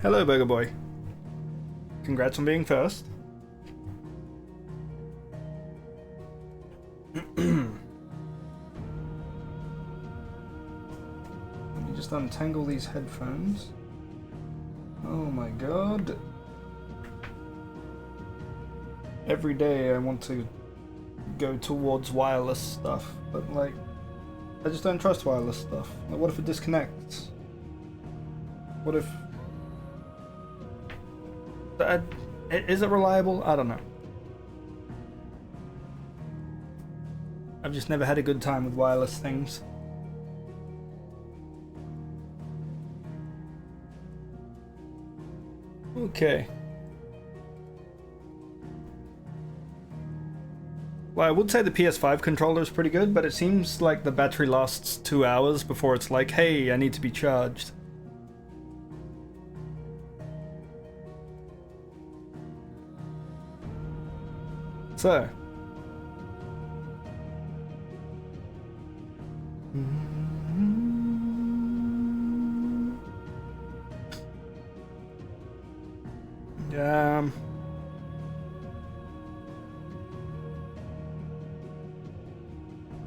Hello, Burger Boy. Congrats on being first. Let me just untangle these headphones. Oh my god. Every day I want to go towards wireless stuff, but like, I just don't trust wireless stuff. Like, what if it disconnects? What if... Is it reliable? I don't know. I've just never had a good time with wireless things. Okay. Well, I would say the PS5 controller is pretty good, but it seems like the battery lasts 2 hours before it's like, hey, I need to be charged. So.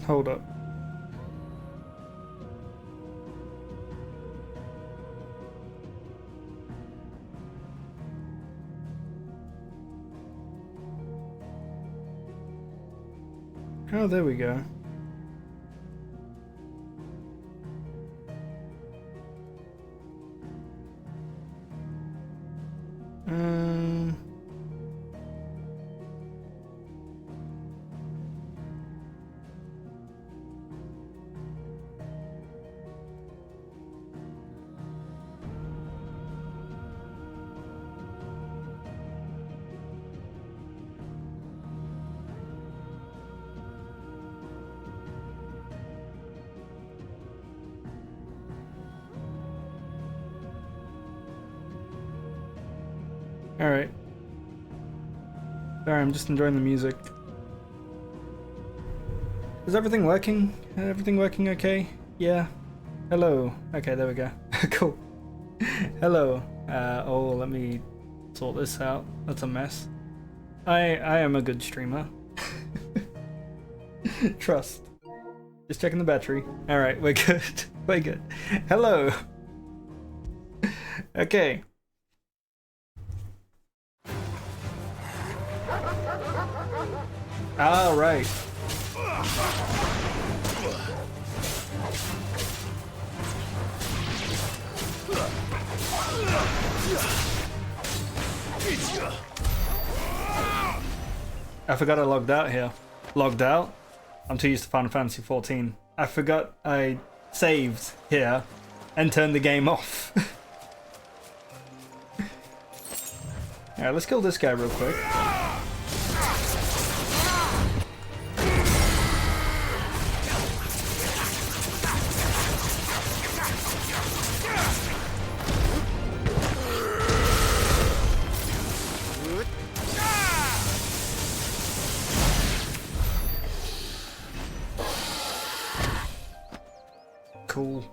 Hold up. Oh, there we go. Alright. Sorry, I'm just enjoying the music. Is everything working? Everything working okay? Yeah. Hello. Okay, there we go. Cool. Hello. Oh, let me sort this out. That's a mess. I am a good streamer. Trust. Just checking the battery. Alright, we're good. We're good. Hello. Okay. All right. I forgot I logged out here. Logged out? I'm too used to Final Fantasy 14. I forgot I saved here and turned the game off. Alright, let's kill this guy real quick. Cool.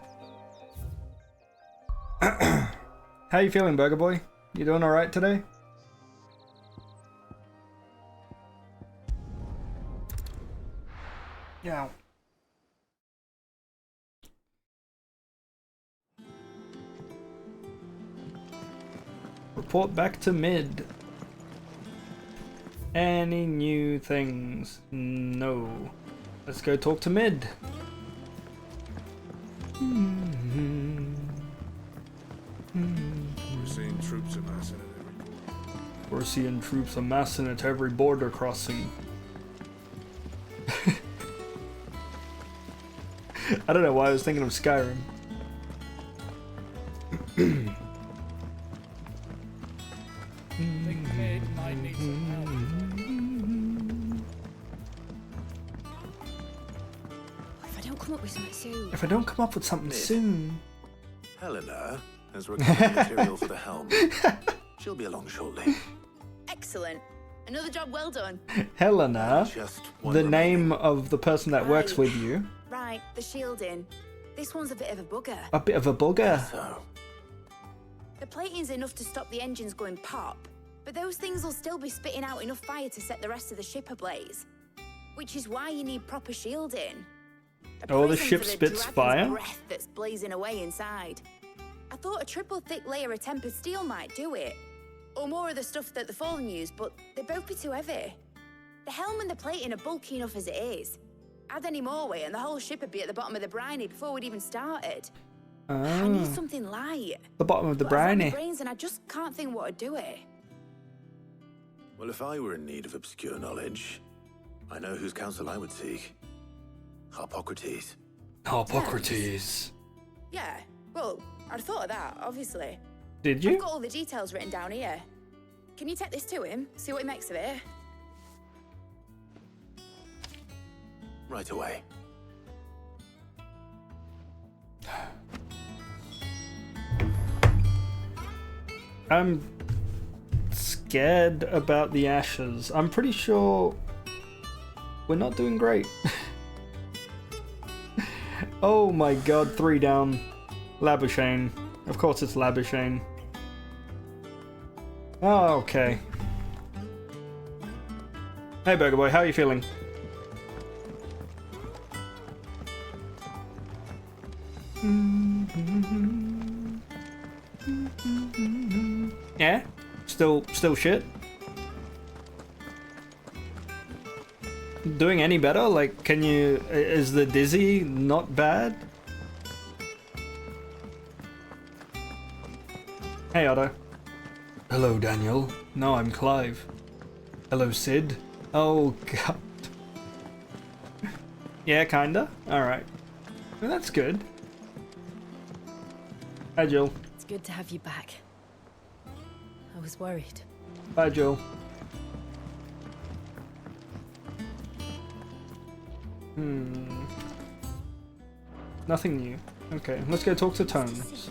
How you feeling, Burger Boy? You doing alright today? Yeah. Report back to mid. Any new things? No. Let's go talk to mid. We're seeing troops amassing at every border. We're seeing troops amassing at every border crossing. I don't know why I was thinking of Skyrim. Think mid might need some help. If I don't come up with something soon. If I don't come up with something soon. Helena has recovered material for the helm. She'll be along shortly. Excellent. Another job well done. Helena, Just one the remaining. name of the person that works with you. Right, the shielding. This one's a bit of a bugger. A bit of a bugger. So, The plating's enough to stop the engines going pop, but those things will still be spitting out enough fire to set the rest of the ship ablaze. Which is why you need proper shielding. A Oh, the prison ship for spits dragon's fire? breath that's blazing away inside. I thought a triple thick layer of tempered steel might do it. Or more of the stuff that the Fallen use, but they'd both be too heavy. The helm and the plating are bulky enough as it is. Add any more weight and the whole ship would be at the bottom of the briny before we'd even started. I need something light. The bottom of the But I've run briny. the brains and I just can't think what would do it. well, if I were in need of obscure knowledge, I know whose counsel I would seek. Harpocrates. Harpocrates. Yeah, well, I'd thought of that, obviously. Did I've you? got all the details written down here. Can you take this to him? See what he makes of it? Right away. I'm scared about the ashes. I'm pretty sure we're not doing great. Oh my god, 3 down. Labuschagne. Of course it's Labuschagne. Oh, okay. Hey Burger Boy, how are you feeling? Yeah? Still shit? Doing any better? Like, can you... Is the dizzy not bad? Hey, Otto. Hello, Daniel. No, I'm Clive. Hello, Sid. Oh, God. Yeah, kinda. Alright. Well, that's good. Hi, Jill. It's good to have you back. I was worried. Bye, Jill. Nothing new. Okay, let's go talk to Tones.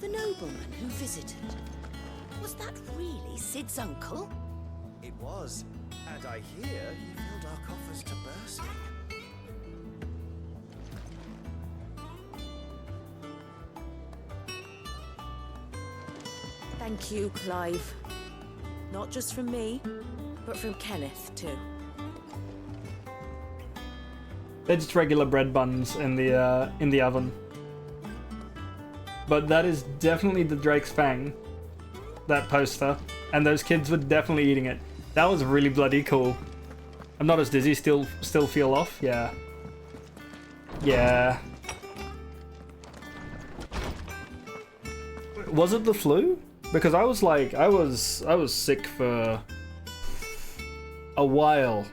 The nobleman who visited. Was that really Sid's uncle? It was, and I hear he filled our coffers to bursting. Thank you, Clive. Not just from me, but from Kenneth, too. They're just regular bread buns in the oven. But that is definitely the Drake's Fang, that poster, and those kids were definitely eating it. That was really bloody cool. I'm not as dizzy, still feel off, yeah. Yeah. Was it the flu? Because I was like, I was sick for a while.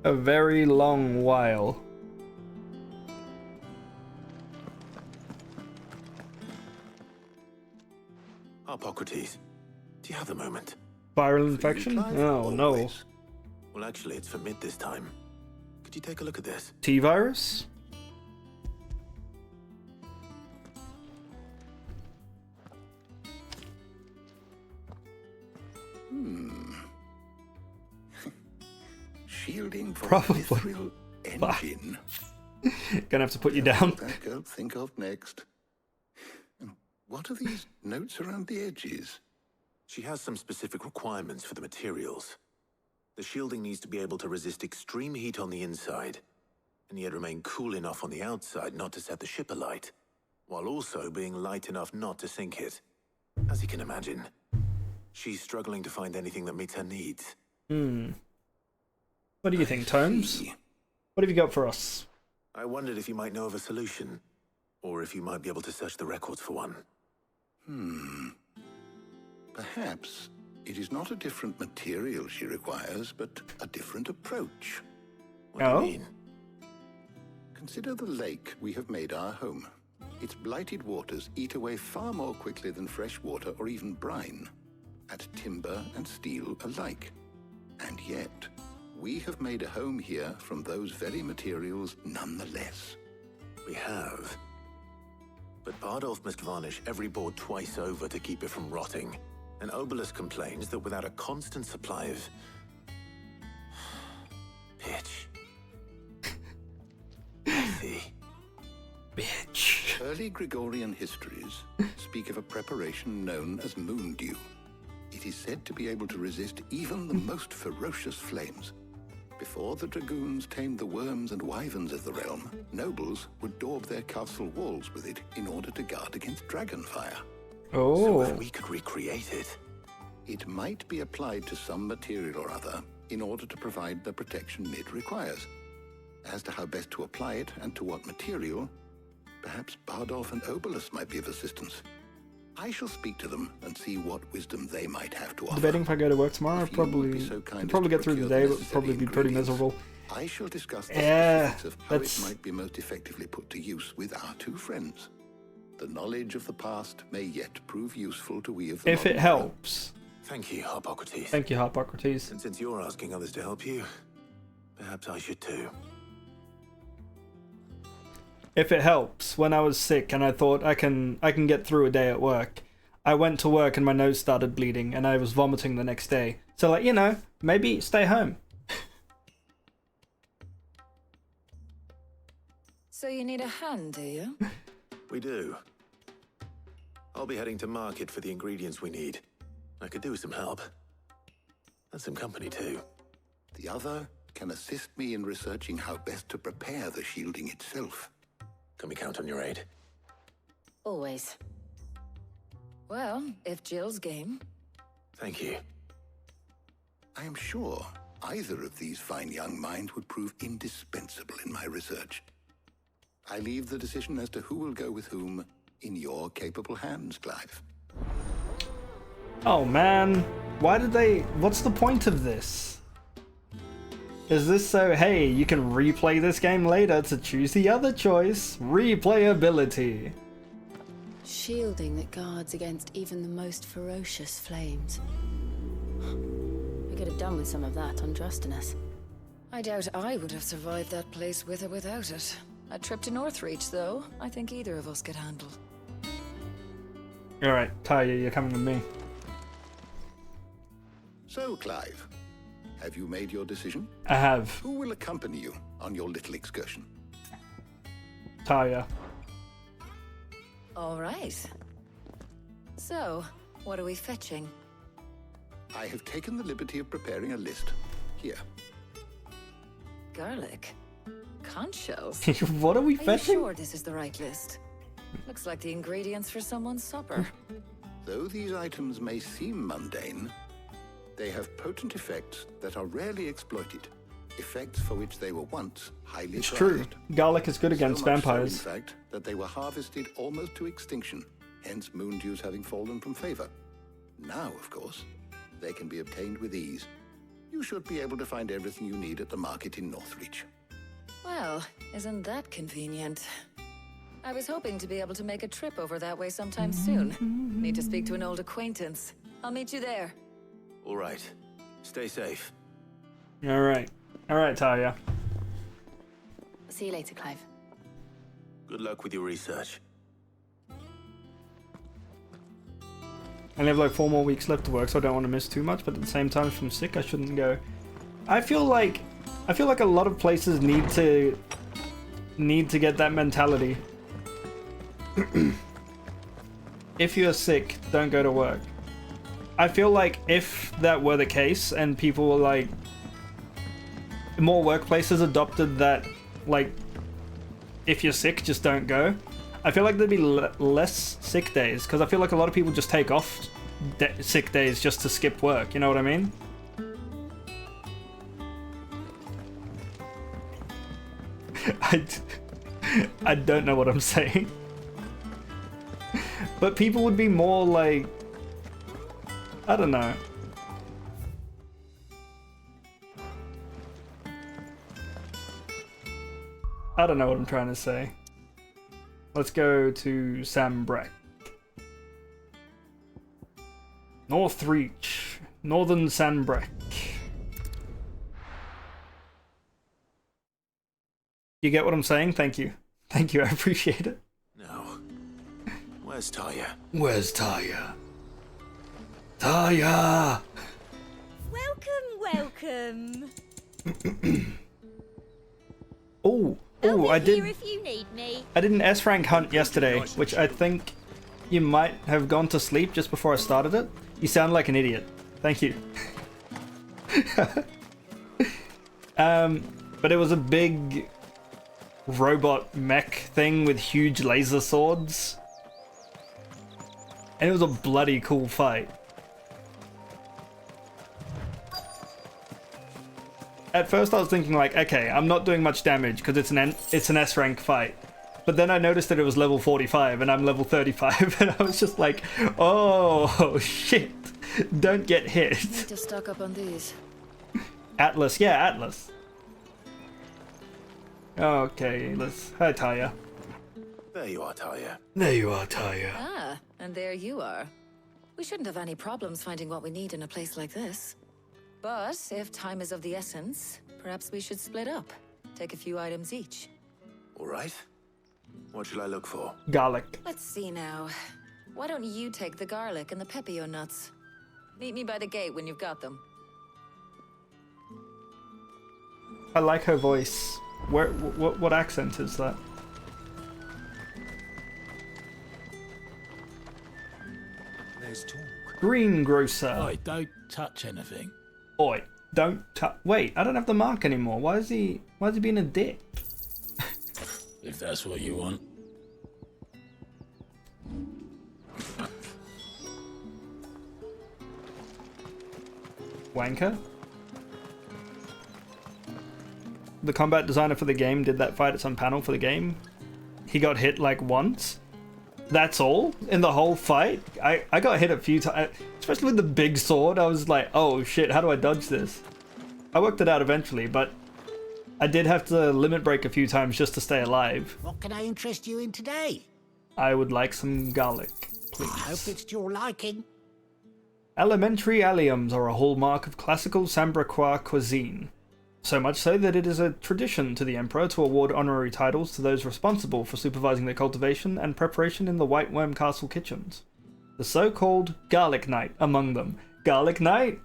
A very long while. Hippocrates, do you have a moment? Viral For you, infection? Clive? Oh no. Always. Well, actually, it's for mid this time. Could you take a look at this? T-virus? Shielding for Probably. mithril engine. Gonna have to put you down. What I can't think of next. And what are these notes around the edges? She has some specific requirements for the materials. The shielding needs to be able to resist extreme heat on the inside, and yet remain cool enough on the outside not to set the ship alight, while also being light enough not to sink it. As you can imagine, she's struggling to find anything that meets her needs. What do you think, Tomes? What have you got for us? I wondered if you might know of a solution, or if you might be able to search the records for one. Perhaps it is not a different material she requires, but a different approach. What do Oh? you mean? Consider the lake we have made our home. Its blighted waters eat away far more quickly than fresh water or even brine, at timber and steel alike. And yet, we have made a home here from those very materials nonetheless. We have. But Bardolph must varnish every board twice over to keep it from rotting. And Obelisk complains that without a constant supply of pitch. I see. Bitch. Early Gregorian histories speak of a preparation known as moon dew. It is said to be able to resist even the most ferocious flames. Before the dragoons tamed the worms and wyverns of the realm, nobles would daub their castle walls with it in order to guard against dragonfire. So Oh. if we could recreate it. It might be applied to some material or other in order to provide the protection it requires. As to how best to apply it and to what material, perhaps Bardolph and Obelisk might be of assistance. I shall speak to them and see what wisdom they might have to offer. Debating if I go to work tomorrow, I'll If you would probably be so kind as probably to get through the procure day, the but probably be necessary pretty ingredients, miserable. I shall discuss the Yeah, specifics of how that's- it might be most effectively put to use with our two friends. The knowledge of the past may yet prove useful to we of the If it modern era. helps. Thank you, Hippocrates. Thank you, Hippocrates. And since you're asking others to help you, perhaps I should too. If it helps, when I was sick and I thought I can get through a day at work, I went to work and my nose started bleeding and I was vomiting the next day. So like, you know, maybe stay home. So you need a hand, do you? We do. I'll be heading to market for the ingredients we need. I could do with some help. And some company too. The other can assist me in researching how best to prepare the shielding itself. Can we count on your aid? Always. Well, if Jill's game. Thank you. I am sure either of these fine young minds would prove indispensable in my research. I leave the decision as to who will go with whom in your capable hands, Clive. Oh man, what's the point of this? Is this so, hey, you can replay this game later to choose the other choice? Replayability. Shielding that guards against even the most ferocious flames. We could have done with some of that on Drustinus. I doubt I would have survived that place with or without it. A trip to Northreach, though, I think either of us could handle. Alright, Talia, you're coming with me. So, Clive, have you made your decision? I have. Who will accompany you on your little excursion? Talia. All right. So, what are we fetching? I have taken the liberty of preparing a list. Here. Garlic? Conch shells? What are we Are you fetching? sure this is the right list? Looks like the ingredients for someone's supper. Though these items may seem mundane, they have potent effects that are rarely exploited. Effects for which they were once highly It's prized. true. Garlic is good against So much vampires. So, in fact, that they were harvested almost to extinction, hence moon dews having fallen from favor. Now, of course, they can be obtained with ease. You should be able to find everything you need at the market in Northreach. Well, isn't that convenient? I was hoping to be able to make a trip over that way sometime soon. Need to speak to an old acquaintance. I'll meet you there. All right. Stay safe. Alright. Alright, Talia. See you later, Clive. Good luck with your research. I only have like 4 more weeks left to work, so I don't want to miss too much, but at the same time, if I'm sick, I shouldn't go. I feel like a lot of places need to get that mentality. If you're sick, don't go to work. I feel like if that were the case and people were like, more workplaces adopted that, like, if you're sick, just don't go, I feel like there'd be less sick days, because I feel like a lot of people just take off sick days just to skip work, you know what I mean? I don't know what I'm saying. But people would be more like, I don't know. I don't know what I'm trying to say. Let's go to Sambreck. Northreach. Northern Sambreck. You get what I'm saying? Thank you. Thank you, I appreciate it. Now, where's Taya? Where's Taya? Taya! Welcome. Oh, I'll I be here did. if you need me. I did an S rank hunt yesterday, which I think you might have gone to sleep just before I started it. You sound like an idiot. Thank you. But it was a big robot mech thing with huge laser swords. And it was a bloody cool fight. At first I was thinking like, okay, I'm not doing much damage because it's an S rank fight. But then I noticed that it was level 45 and I'm level 35 and I was just like, oh shit, don't get hit. Need to stock up on these. Atlas, yeah, Atlas. Okay, hi Taya. There you are, Taya. There you are, Taya. Ah, and there you are. We shouldn't have any problems finding what we need in a place like this. But if time is of the essence, perhaps we should split up. Take a few items each. All right. What shall I look for? Garlic. Let's see now. Why don't you take the garlic and the pepio nuts? Meet me by the gate when you've got them. I like her voice. What accent is that? There's talk. Greengrocer. Oi, don't touch anything. Oi, don't touch. Wait, I don't have the mark anymore. Why is he being a dick? If that's what you want. Wanker? The combat designer for the game did that fight at some panel for the game. He got hit like once. That's all in the whole fight. I got hit a few times, especially with the big sword. I was like, oh shit, how do I dodge this? I worked it out eventually, but I did have to limit break a few times just to stay alive. What can I interest you in today? I would like some garlic, I hope please. it's to your liking. Elementary alliums are a hallmark of classical Sambrequois cuisine. So much so that it is a tradition to the Emperor to award honorary titles to those responsible for supervising their cultivation and preparation in the White Worm Castle kitchens. The so-called Garlic Knight among them. Garlic Knight?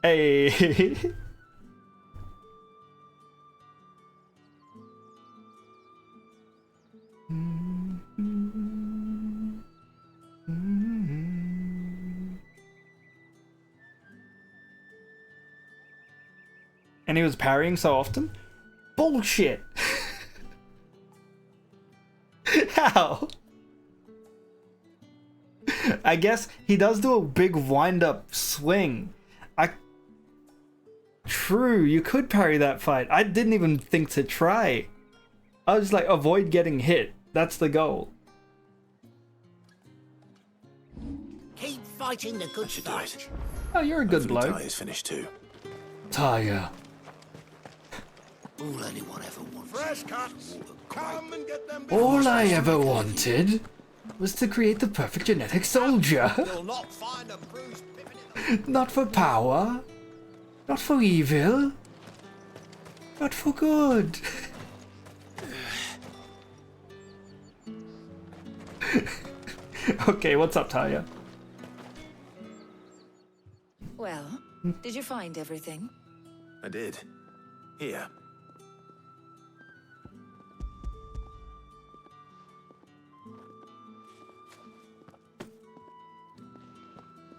Hey! and he was parrying so often? Bullshit! How? I guess he does do a big wind-up swing. True, you could parry that fight. I didn't even think to try. I was like, avoid getting hit. That's the goal. Keep fighting the good should do fight. it. Oh, you're a good Hopefully bloke. Ty is finished too. Taya. All anyone ever wants. Fresh cuts. Come and get them. All I ever wanted was to create the perfect genetic soldier. You'll not find a bruised pippin in Not for power. Not for evil. But for good. Okay, what's up, Taya? Well, did you find everything? I did. Here.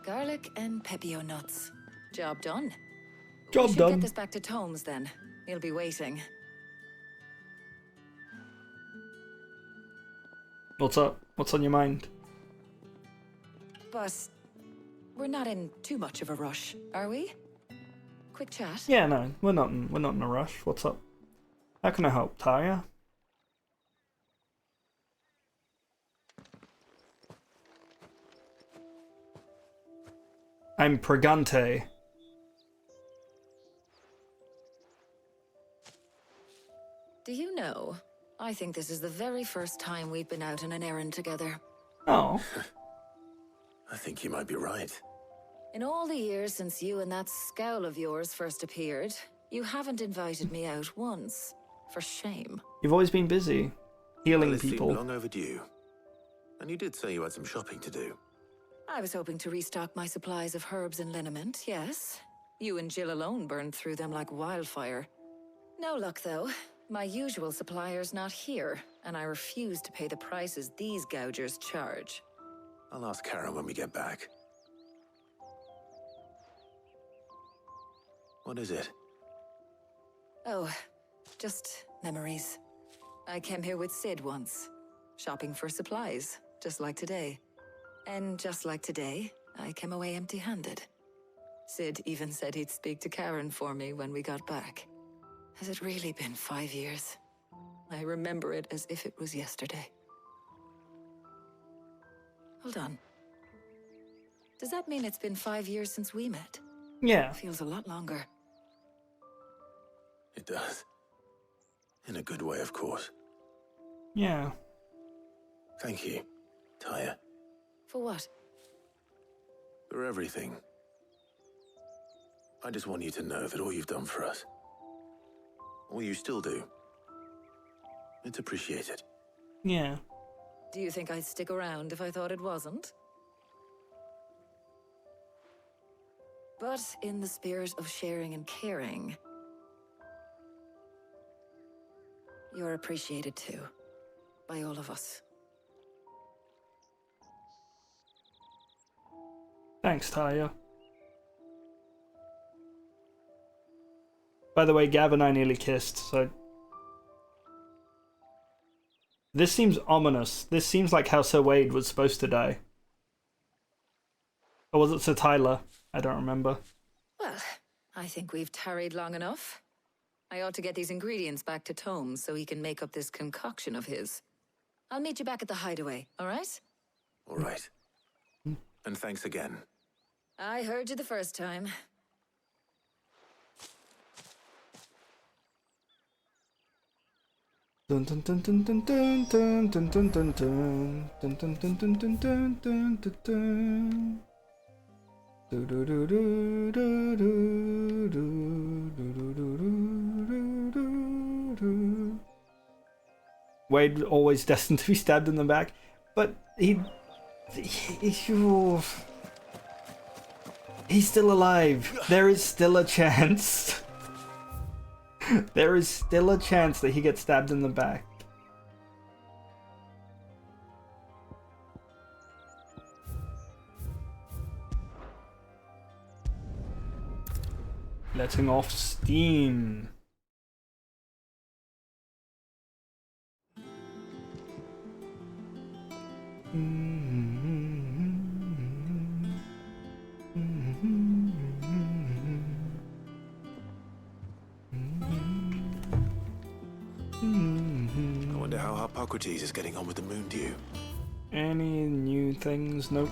Garlic and pepio nuts. Job done. Job we should done. get this back to Tomes then. He'll be waiting. What's up? What's on your mind? But we're not in too much of a rush, are we? Quick chat. Yeah, no, we're not in a rush. What's up? How can I help, Taya? I'm Pregante. Do you know, I think this is the very first time we've been out on an errand together. Oh. I think you might be right. In all the years since you and that scowl of yours first appeared, you haven't invited me out once. For shame. You've always been busy. Healing Well, it seemed people. long overdue. And you did say you had some shopping to do. I was hoping to restock my supplies of herbs and liniment, yes. You and Jill alone burned through them like wildfire. No luck, though. My usual supplier's not here, and I refuse to pay the prices these gougers charge. I'll ask Karen when we get back. What is it? Oh, just memories. I came here with Sid once, shopping for supplies, just like today. And just like today, I came away empty-handed. Sid even said he'd speak to Karen for me when we got back. Has it really been 5 years? I remember it as if it was yesterday. Hold on. Does that mean it's been 5 years since we met? Yeah. Feels a lot longer. It does. In a good way, of course. Yeah. Thank you, Taya, For what? for everything. I just want you to know that all you've done for us, all you still do, it's appreciated. Yeah. Do you think I'd stick around if I thought it wasn't? But in the spirit of sharing and caring, you're appreciated too, by all of us. Thanks, Taya. By the way, Gav and I nearly kissed, so... This seems ominous. This seems like how Sir Wade was supposed to die. Or was it Sir Tyler? I don't remember. Well, I think we've tarried long enough. I ought to get these ingredients back to Tomes so he can make up this concoction of his. I'll meet you back at the hideaway, all right? All right. And thanks again. I heard you the first time. Dun dun dun dun dun dun dun dun dun dun dun dun dun dun dun dun dun dun dun dun. Do do do do do do do do do do do. Wade always destined to be stabbed in the back, but he's still alive. There is still a chance. There is still a chance that he gets stabbed in the back. Letting off steam. I wonder how Hippocrates is getting on with the moon dew. Any new things? Nope.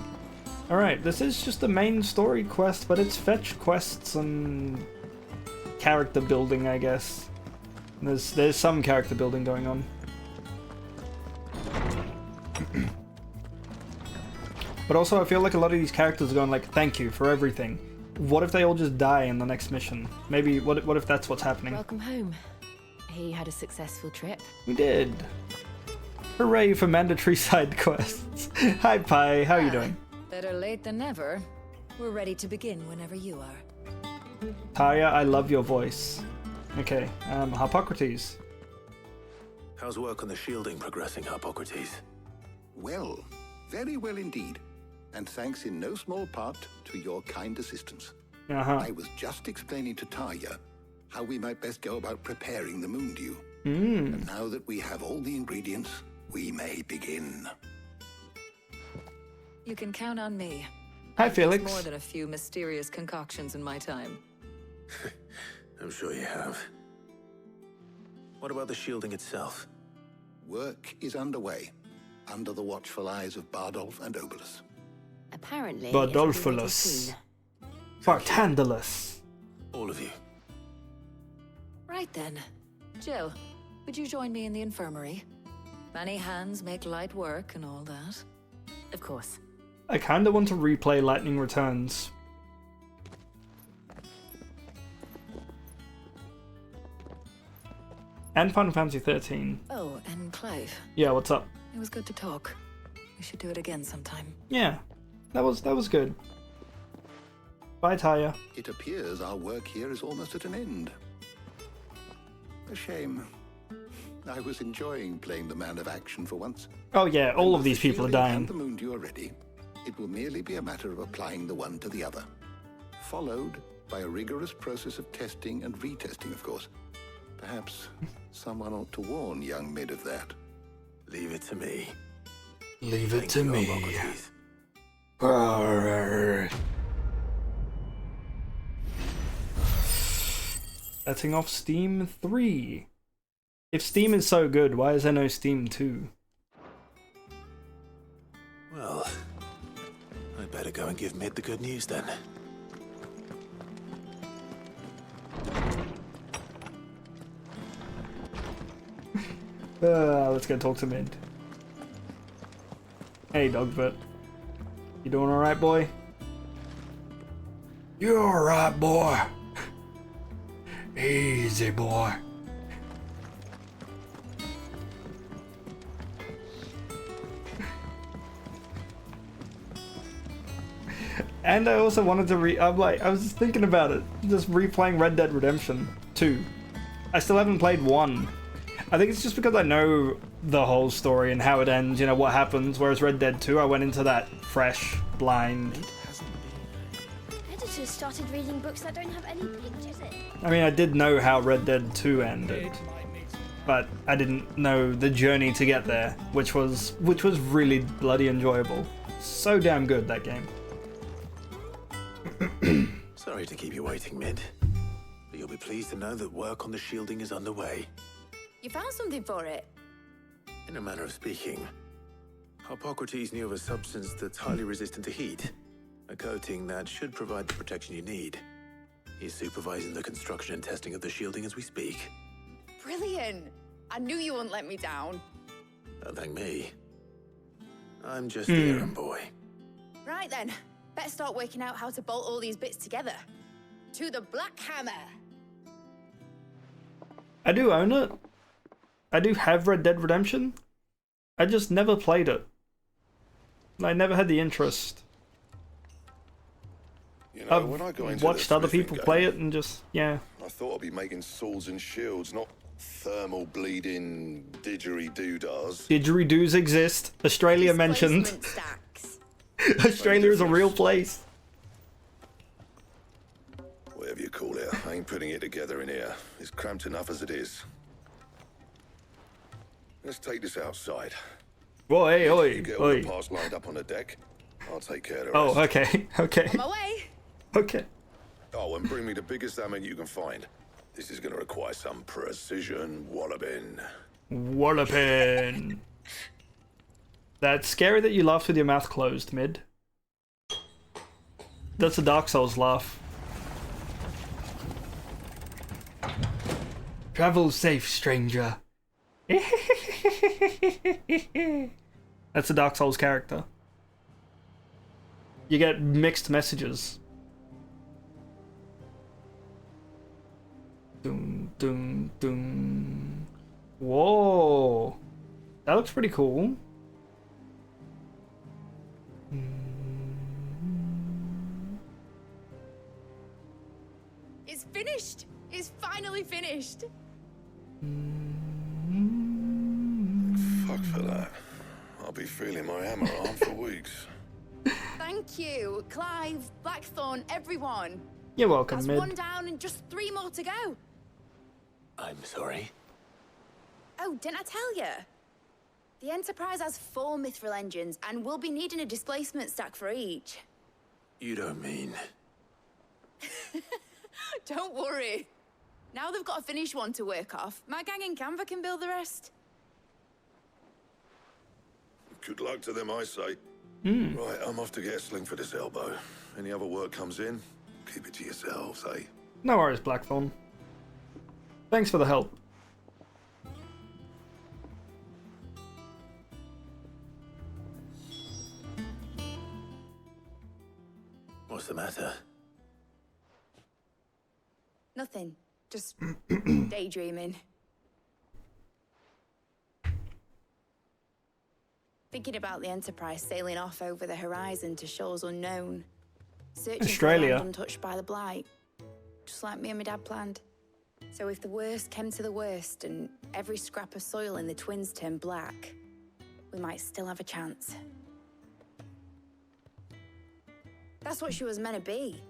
Alright, this is just the main story quest, but it's fetch quests and character building, I guess. There's some character building going on. But also I feel like a lot of these characters are going like, thank you for everything. What if they all just die in the next mission? Maybe, what if that's what's happening? Welcome home. He had a successful trip. We did. Hooray for mandatory side quests. Hi Pi, how are you doing? Better late than never. We're ready to begin whenever you are. Taya, I love your voice. Okay, Hippocrates. How's work on the shielding progressing, Hippocrates? Well, very well indeed. And thanks in no small part to your kind assistance. I was just explaining to Taya how we might best go about preparing the moon dew. And now that we have all the ingredients, we may begin. You can count on me. Hi, Felix. More than a few mysterious concoctions in my time. I'm sure you have. What about the shielding itself? Work is underway, under the watchful eyes of Bardolph and Obolus. Apparently, Bardolphulus. Bartandalus. All of you. Right then. Jill, would you join me in the infirmary? Many hands make light work and all that. Of course. I kinda want to replay Lightning Returns. And Final Fantasy 13. Oh, and Clive. Yeah, what's up? It was good to talk. We should do it again sometime. Yeah, that was good. Bye, Taya. It appears our work here is almost at an end. A shame. I was enjoying playing the man of action for once. Oh yeah, all of these people are dying. And the moon dew are ready. It will merely be a matter of applying the one to the other, followed by a rigorous process of testing and retesting, of course. Perhaps someone ought to warn young Mid of that. Leave it to me. Leave it to me. Letting off Steam 3. If Steam is so good, why is there no Steam 2? Well, I'd better go and give Mid the good news then. Let's go talk to Mid. Hey, Dogbert. You doing alright, boy? You alright, boy? Easy, boy. And I also wanted to I was just thinking about it. Just replaying Red Dead Redemption 2. I still haven't played 1. I think it's just because I know the whole story and how it ends, you know, what happens, whereas Red Dead 2, I went into that fresh, blind. Editors started reading books that don't have any pictures in. I mean, I did know how Red Dead 2 ended, but I didn't know the journey to get there, which was really bloody enjoyable. So damn good, that game. Sorry to keep you waiting, Mid. But you'll be pleased to know that work on the shielding is underway. You found something for it? In a manner of speaking, Hippocrates knew of a substance that's highly resistant to heat. A coating that should provide the protection you need. He's supervising the construction and testing of the shielding as we speak. Brilliant! I knew you wouldn't let me down. Don't thank me. I'm just the errand boy. Right then, better start working out how to bolt all these bits together. To the Black Hammer! I do own it. I do have Red Dead Redemption. I just never played it. I never had the interest. You know, I've when I go into watched the other smithing people game, play it and just, yeah. I thought I'd be making swords and shields, not thermal bleeding didgeridoo-dahs. Didgeridoos exist. Australia mentioned. Stacks. Australia is a real place. Whatever you call it, I ain't putting it together in here. It's cramped enough as it is. Let's take this outside. Oi, oi, You get all oi. the parts lined up on the deck. I'll take care of the Oh, rest. okay, okay, On my way. okay. Oh, and bring me the biggest hammer you can find. This is going to require some precision walloping. Wallopin. That's scary that you laughed with your mouth closed, Mid. That's a Dark Souls laugh. Travel safe, stranger. That's a Dark Souls character. You get mixed messages. Dun, dun, dun. Whoa. That looks pretty cool. It's finished. It's finally finished. Fuck for that. I'll be feeling my hammer arm for weeks. Thank you, Clive, Blackthorn, everyone. You're welcome, That's Mid. one down and just 3 more to go. I'm sorry. Oh, didn't I tell you? The Enterprise has 4 mithril engines, and we'll be needing a displacement stack for each. You don't mean... Don't worry. Now they've got a finished one to work off. My gang in Canva can build the rest. Good luck to them, I say. Right, I'm off to get a sling for this elbow. Any other work comes in, keep it to yourselves, eh? No worries, Blackthorn. Thanks for the help. What's the matter? Nothing. Just daydreaming. Thinking about the Enterprise sailing off over the horizon to shores unknown. Searching Australia. for a land untouched by the blight. Just like me and my dad planned. So if the worst came to the worst and every scrap of soil in the Twins turned black, we might still have a chance. That's what she was meant to be.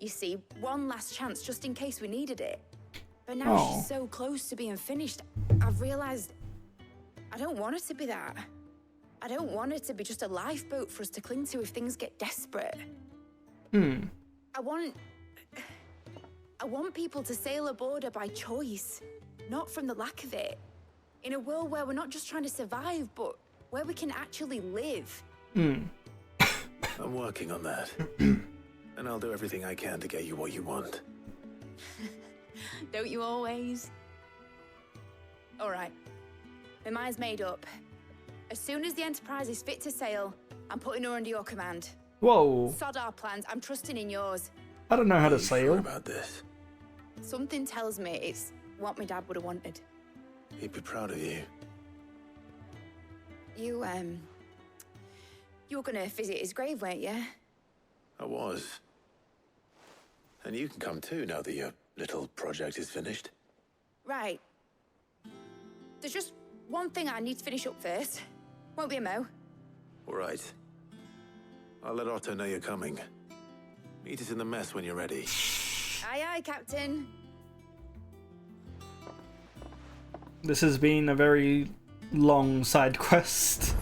You see, one last chance just in case we needed it. But now she's so close to being finished, I've realized I don't want it to be that. I don't want it to be just a lifeboat for us to cling to if things get desperate. I want people to sail aboard her by choice, not from the lack of it. In a world where we're not just trying to survive, but where we can actually live. I'm working on that. And I'll do everything I can to get you what you want. Don't you always? All right. My mind's made up. As soon as the Enterprise is fit to sail, I'm putting her under your command. Whoa. Sod our plans. I'm trusting in yours. I don't know how to Are you sail. sure about this? Something tells me it's what my dad would have wanted. He'd be proud of you. You were gonna visit his grave, weren't you? I was. And you can come too now that your little project is finished. Right. There's just one thing I need to finish up first. Won't be a mo. All right. I'll let Otto know you're coming. Meet us in the mess when you're ready. Aye, aye, Captain. This has been a very long side quest.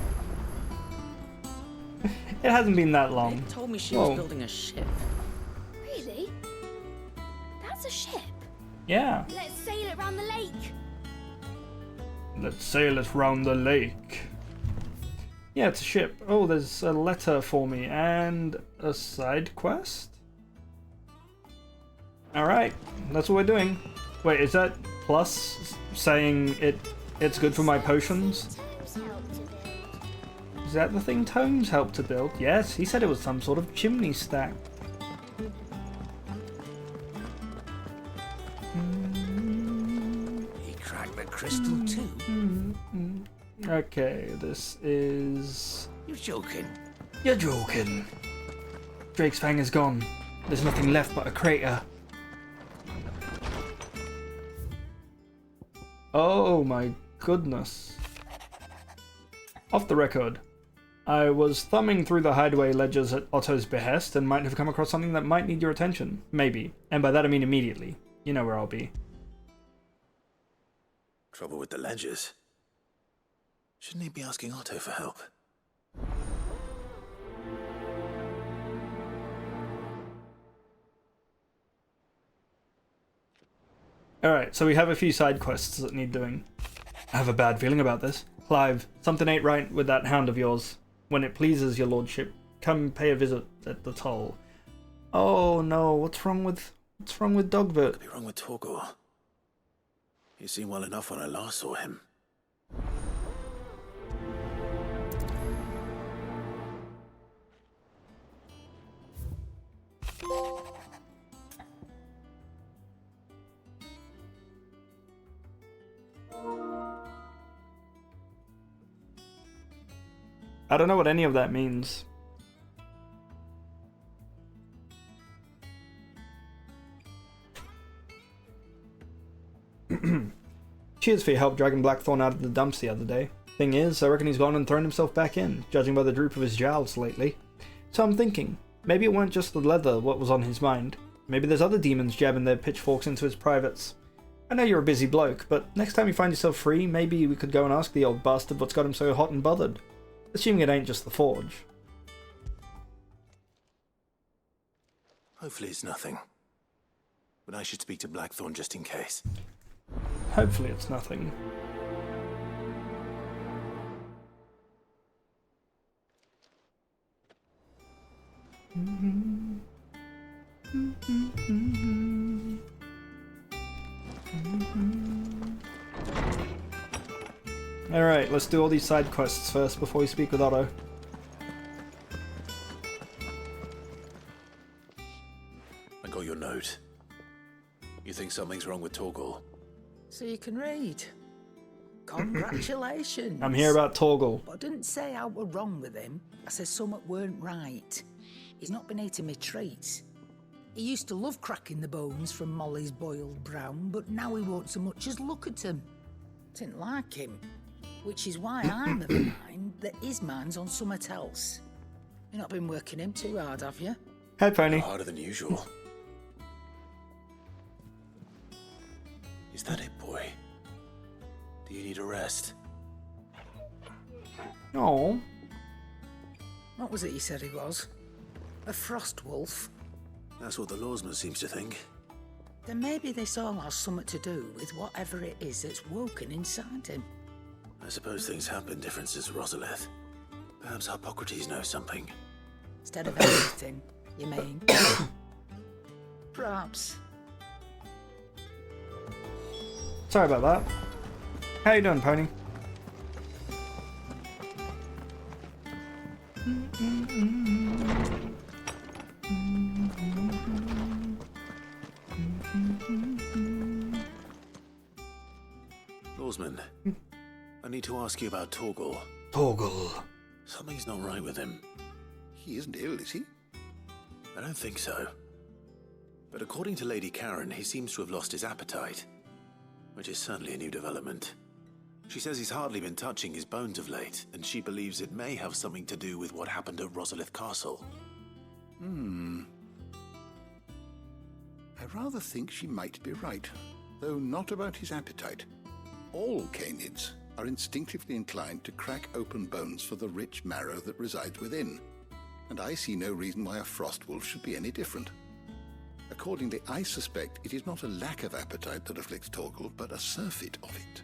It hasn't been that long. They told me she Whoa. was building a ship. Really? That's a ship. Yeah. Let's sail it round the lake. Let's sail it round the lake. Yeah, it's a ship. Oh, there's a letter for me and a side quest? Alright, that's what we're doing. Wait, is that plus saying it's good for my potions? Tomes help to build. Is that the thing Tomes helped to build? Yes, he said it was some sort of chimney stack. He cracked the crystal too. Okay, this is... You're joking. You're joking. Drake's Fang is gone. There's nothing left but a crater. Oh my goodness. Off the record, I was thumbing through the hideaway ledgers at Otto's behest and might have come across something that might need your attention. Maybe. And by that I mean immediately. You know where I'll be. Trouble with the ledgers. Shouldn't he be asking Otto for help? Alright, so we have a few side quests that need doing. I have a bad feeling about this. Clive, something ain't right with that hound of yours. When it pleases your lordship, come pay a visit at the toll. Oh no, what's wrong with Dogbert? Could be wrong with Torgor. He seemed well enough when I last saw him. I don't know what any of that means. Cheers for your help dragging Blackthorn out of the dumps the other day. Thing is, I reckon he's gone and thrown himself back in, judging by the droop of his jowls lately. So I'm thinking, maybe it weren't just the leather what was on his mind. Maybe there's other demons jabbing their pitchforks into his privates. I know you're a busy bloke, but next time you find yourself free, maybe we could go and ask the old bastard what's got him so hot and bothered. Assuming it ain't just the forge. Hopefully it's nothing. But I should speak to Blackthorn just in case. Hopefully it's nothing. Alright, let's do all these side quests first before we speak with Otto. I got your note. You think something's wrong with Torgor? So you can read. Congratulations. I'm here about Torgal. But I didn't say I were wrong with him. I said something weren't right. He's not been eating me treats. He used to love cracking the bones from Molly's boiled brown, but now he won't so much as look at them. Didn't like him. Which is why I'm of the mind that his mind's on something else. You've not been working him too hard, have you? Hey, Pony. Harder than usual. Is that it, boy? Do you need a rest? Oh. What was it he said he was? A frost wolf? That's what the lawsman seems to think. Then maybe this all has something to do with whatever it is that's woken inside him. I suppose things have been different since Rosalith. Perhaps Hippocrates knows something. Instead of everything, you mean? Perhaps. Sorry about that. How you doing, Pony? Lawsman, I need to ask you about Torgal. Torgal. Something's not right with him. He isn't ill, is he? I don't think so. But according to Lady Karen, he seems to have lost his appetite. Which is certainly a new development. She says he's hardly been touching his bones of late, and she believes it may have something to do with what happened at Rosalith Castle. I rather think she might be right, though not about his appetite. All canids are instinctively inclined to crack open bones for the rich marrow that resides within, and I see no reason why a frost wolf should be any different. Accordingly, I suspect it is not a lack of appetite that afflicts Torgal, but a surfeit of it.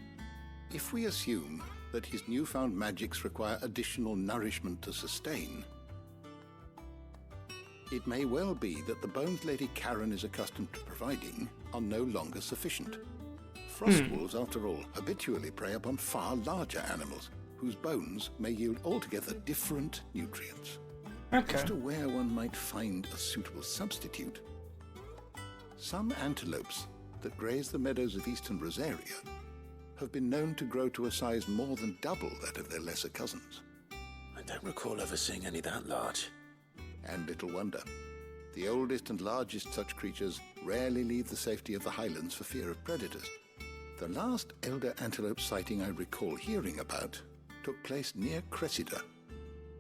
If we assume that his newfound magics require additional nourishment to sustain, it may well be that the bones Lady Karen is accustomed to providing are no longer sufficient. Frost wolves, after all, habitually prey upon far larger animals, whose bones may yield altogether different nutrients. Okay. As to where one might find a suitable substitute, some antelopes that graze the meadows of eastern Rosaria have been known to grow to a size more than double that of their lesser cousins. I don't recall ever seeing any that large. And little wonder. The oldest and largest such creatures rarely leave the safety of the highlands for fear of predators. The last elder antelope sighting I recall hearing about took place near Cressida,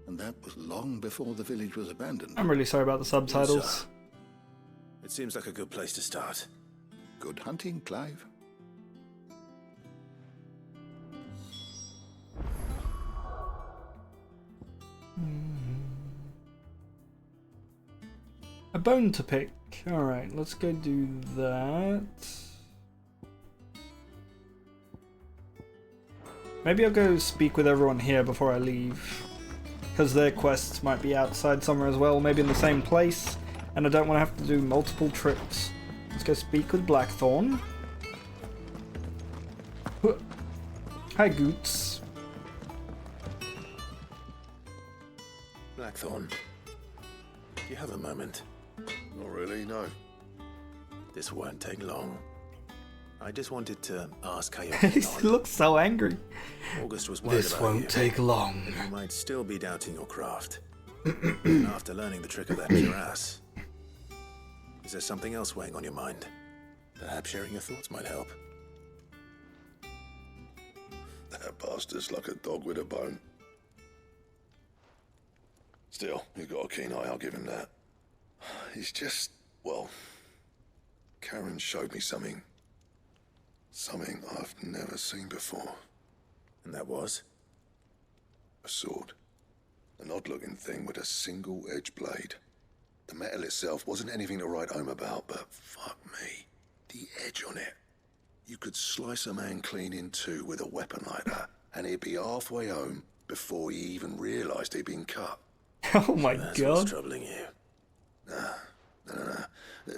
and that was long before the village was abandoned. I'm really sorry about the subtitles. It seems like a good place to start. Good hunting, Clive. A bone to pick. Alright, let's go do that. Maybe I'll go speak with everyone here before I leave. Because their quests might be outside somewhere as well, maybe in the same place. And I don't want to have to do multiple trips. Let's go speak with Blackthorn. Hi, Goots. Blackthorn, do you have a moment? Not really, no. This won't take long. I just wanted to ask how you're He getting on. looks so angry. August was worried This about won't you, take long. that you might still be doubting your craft. Even after learning the trick of that cuirass. Is there something else weighing on your mind? Perhaps sharing your thoughts might help. That bastard's like a dog with a bone. Still, you've got a keen eye, I'll give him that. He's just, well, Karen showed me something. Something I've never seen before. And that was? A sword. An odd-looking thing with a single-edged blade. The metal itself wasn't anything to write home about, but fuck me. The edge on it. You could slice a man clean in two with a weapon like that, and he'd be halfway home before he even realised he'd been cut. Oh my That's god. what's troubling you. Nah.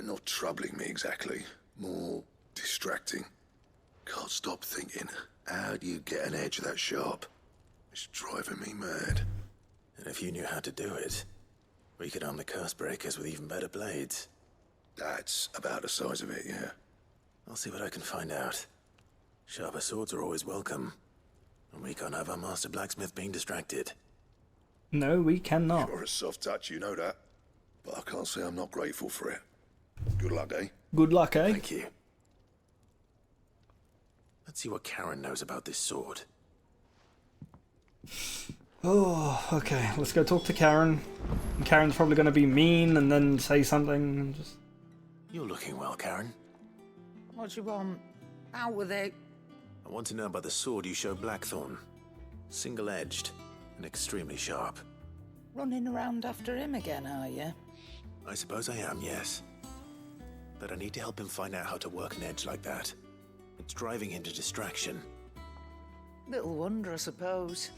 Not troubling me exactly. More distracting. Can't stop thinking, how do you get an edge that sharp? It's driving me mad. And if you knew how to do it, we could arm the curse breakers with even better blades. That's about the size of it, yeah. I'll see what I can find out. Sharper swords are always welcome. And we can't have our master blacksmith being distracted. No, we cannot. You're a soft touch, you know that. But I can't say I'm not grateful for it. Good luck, eh? Good luck, eh? Thank you. Let's see what Karen knows about this sword. Oh, okay. Let's go talk to Karen. And Karen's probably going to be mean and then say something and just... You're looking well, Karen. What do you want? Out with it. I want to know about the sword you showed Blackthorn. Single-edged and extremely sharp. Running around after him again, are you? I suppose I am, yes. But I need to help him find out how to work an edge like that. It's driving him to distraction. Little wonder, I suppose.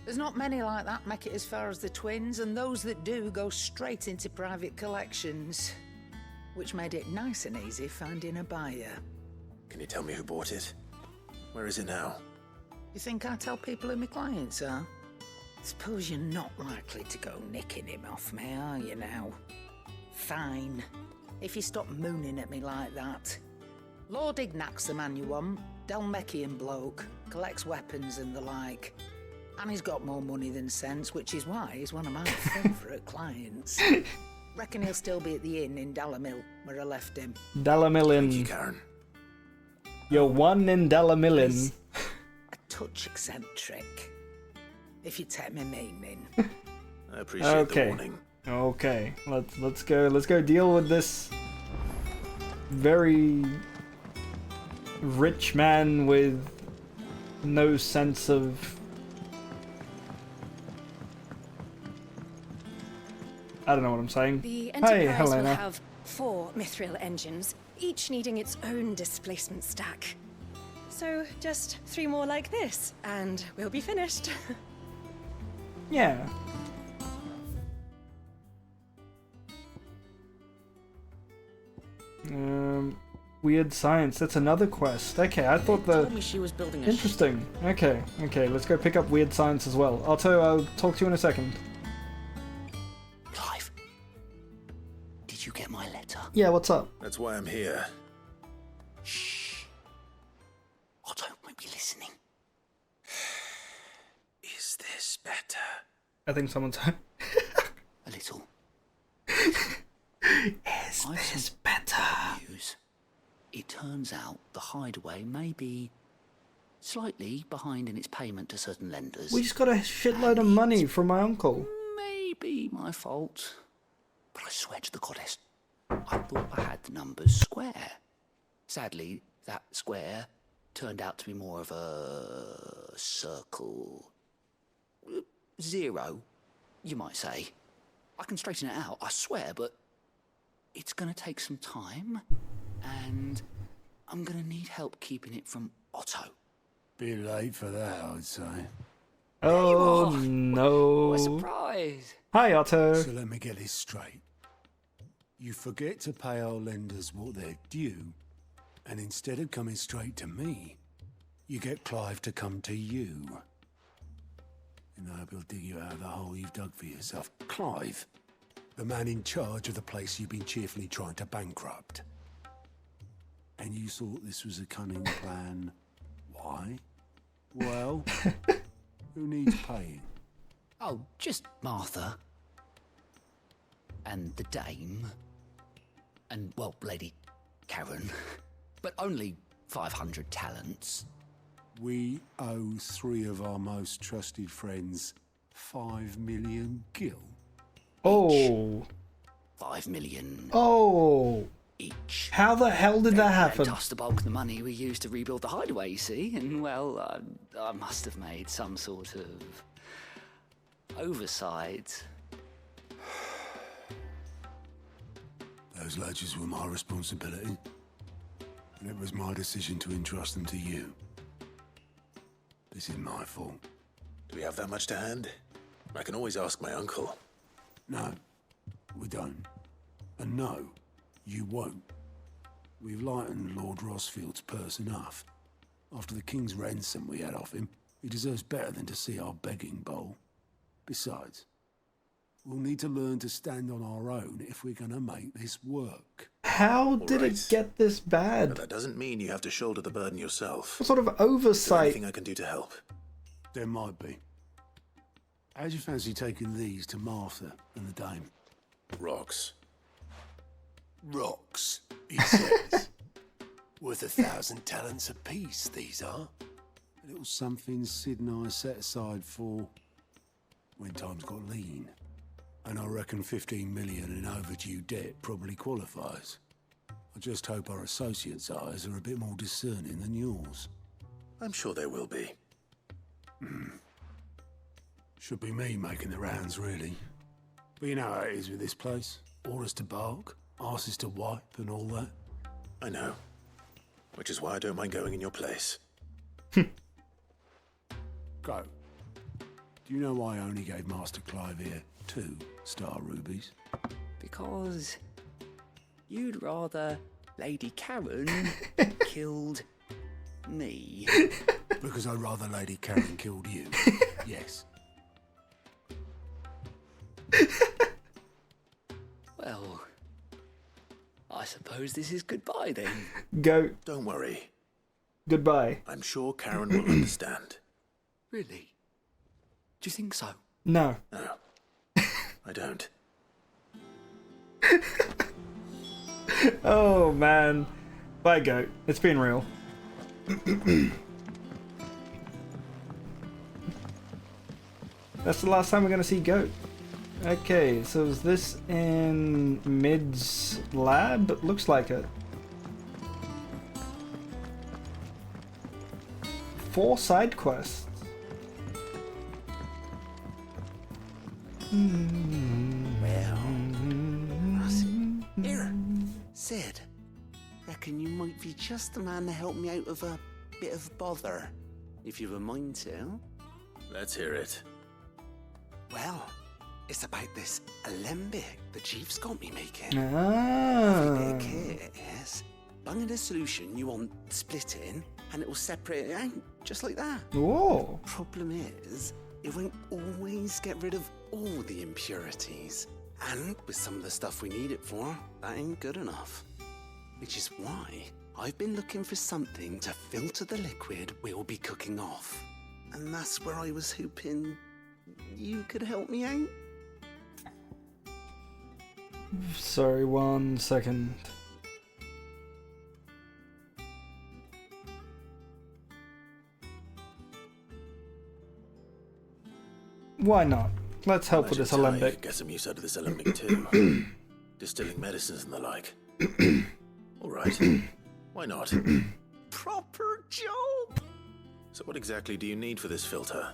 There's not many like that make it as far as the twins, and those that do go straight into private collections. Which made it nice and easy finding a buyer. Can you tell me who bought it? Where is it now? You think I tell people who my clients are? Suppose you're not likely to go nicking him off me, are you now? Fine. If you stop mooning at me like that. Lord Ignac's the man you want. Dalmekian bloke. Collects weapons and the like. And he's got more money than sense, which is why he's one of my favourite clients. Reckon he'll still be at the inn in Dalamil, where I left him. Dalamillin. Thank you, Karen. You're one in Dalamillin. He's a touch eccentric, if you take me meaning. I appreciate the warning. Okay. Let's go deal with this very rich man with no sense of... I don't know what I'm saying. The Enterprise Hey, will Helena. have 4 mithril engines, each needing its own displacement stack. So just 3 more like this, and we'll be finished. Yeah. Weird science. That's another quest. Okay, I thought Told me she was building a interesting. Okay, let's go pick up weird science as well. I'll talk to you in a second. Clive, did you get my letter? Yeah, what's up? That's why I'm here. Shh. I don't want to be listening. Is this better? I think someone's... A little. Is this better? News. It turns out the hideaway may be slightly behind in its payment to certain lenders. We just got a shitload of money from my uncle. Maybe my fault. But I swear to the goddess, I thought I had the numbers square. Sadly, that square turned out to be more of a circle. 0, you might say. I can straighten it out, I swear, but it's gonna take some time, and I'm gonna need help keeping it from Otto. Bit late for that, I'd say. Oh no. What a surprise! Hi, Otto. So let me get this straight. You forget to pay our lenders what they're due, and instead of coming straight to me, you get Clive to come to you. And I hope he'll dig you out of the hole you've dug for yourself. Clive, the man in charge of the place you've been cheerfully trying to bankrupt. And you thought this was a cunning plan. Why? Well, who needs paying? Oh, just Martha. And the dame. And, well, Lady Karen. But only 500 talents. We owe 3 of our most trusted friends 5 million gil. Oh. 5 million Oh. each. How the hell did that happen? Lent us the bulk of the money we used to rebuild the hideaway, you see? And, well, I must have made some sort of oversight. Those ledgers were my responsibility. And it was my decision to entrust them to you. This is my fault. Do we have that much to hand? I can always ask my uncle. No, we don't. And no, you won't. We've lightened Lord Rosfield's purse enough. After the king's ransom we had off him, he deserves better than to see our begging bowl. Besides, we'll need to learn to stand on our own if we're gonna make this work. How did it get this bad? But that doesn't mean you have to shoulder the burden yourself. What sort of Is there oversight? anything I can do to help? There might be. How'd you fancy taking these to Martha and the dame? Rocks. Rocks, he says. Worth 1,000 talents apiece, these are. A little something Sid and I set aside for when times got lean. And I reckon 15 million in overdue debt probably qualifies. I just hope our associates' eyes are a bit more discerning than yours. I'm sure there will be. Should be me making the rounds, really. But you know how it is with this place. Orders to bark, arses to wipe, and all that. I know. Which is why I don't mind going in your place. Go. Do you know why I only gave Master Clive here 2 star rubies? Because you'd rather Lady Karen killed me. Because I'd rather Lady Karen killed you. Yes. Well, I suppose this is goodbye then. Go. Don't worry. Goodbye. I'm sure Karen will understand. Really? Do you think so? No. No. I don't. Oh man. Bye, goat. It's been real. That's the last time we're gonna see goat. Okay, so is this in Mid's lab? Looks like it. 4 side quests. Here, Sid. Reckon you might be just the man to help me out of a bit of bother, if you've a mind to. Let's hear it. Well, it's about this alembic the chief's got me making. Ah. Every bit of kit is bunging a solution you want splitting, and it will separate it out just like that. Whoa. Problem is, it won't always get rid of all the impurities. And with some of the stuff we need it for, that ain't good enough. Which is why I've been looking for something to filter the liquid we'll be cooking off. And that's where I was hoping you could help me out. Sorry, 1 second. Why not? Let's help with this alembic. Get some use out of this alembic too. Distilling medicines and the like. All right. Why Why not? Proper job! So what exactly do you need for this filter?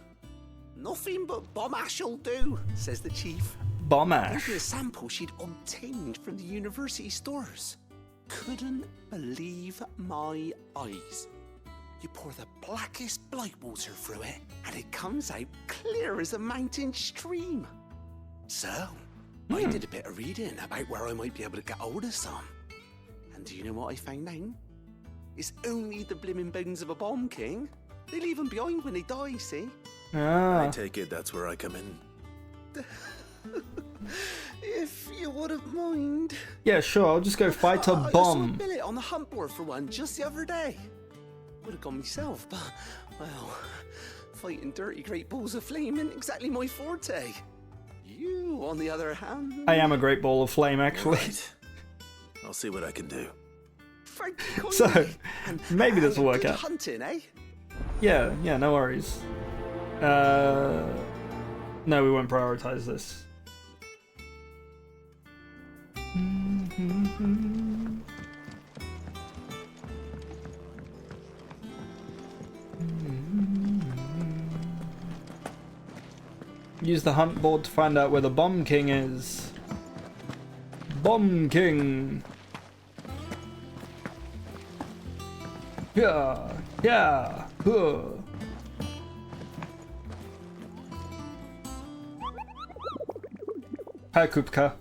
Nothing but bomb ash'll do, says the chief. Bomb Gave ash. me a sample she'd obtained from the university stores. Couldn't believe my eyes. You pour the blackest blight water through it, and it comes out clear as a mountain stream. So, I did a bit of reading about where I might be able to get hold of some. And do you know what I found out? It's only the blimmin' bones of a bomb king. They leave them behind when they die, see? I take it that's where I come in. If you wouldn't mind. Yeah, sure. I'll just go fight a I saw a bomb. billet on the hunt board for one just the other day. Would have gone myself, but, well, fighting dirty great balls of flame isn't exactly my forte. You, on the other hand... I am a great ball of flame, actually. Right. I'll see what I can do. So, maybe this will work good out. Hunting, eh? Yeah, no worries. No, we won't prioritize this. Use the hunt board to find out where the Bomb King is. Bomb King! Yeah! Huh. Hi, Kupka.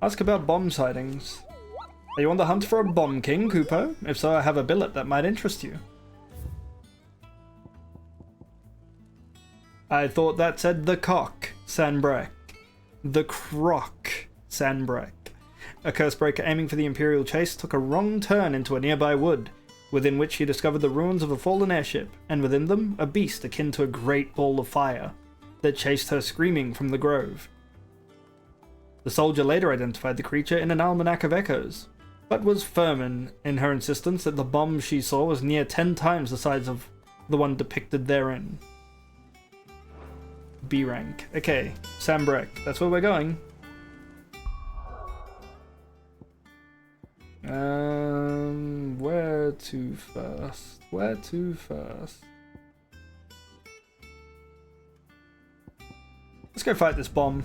Ask about bomb sightings. Are you on the hunt for a Bomb King, Kupo? If so, I have a billet that might interest you. I thought that said the cock, Sanbrek. The croc, Sanbrek. A Cursebreaker aiming for the Imperial chase took a wrong turn into a nearby wood, within which he discovered the ruins of a fallen airship, and within them, a beast akin to a great ball of fire, that chased her screaming from the grove. The soldier later identified the creature in an almanac of echoes, but was firm in her insistence that the bomb she saw was near 10 times the size of the one depicted therein. B rank. Okay, Sambrek, that's where we're going. Where to first? Where to first? Let's go fight this bomb.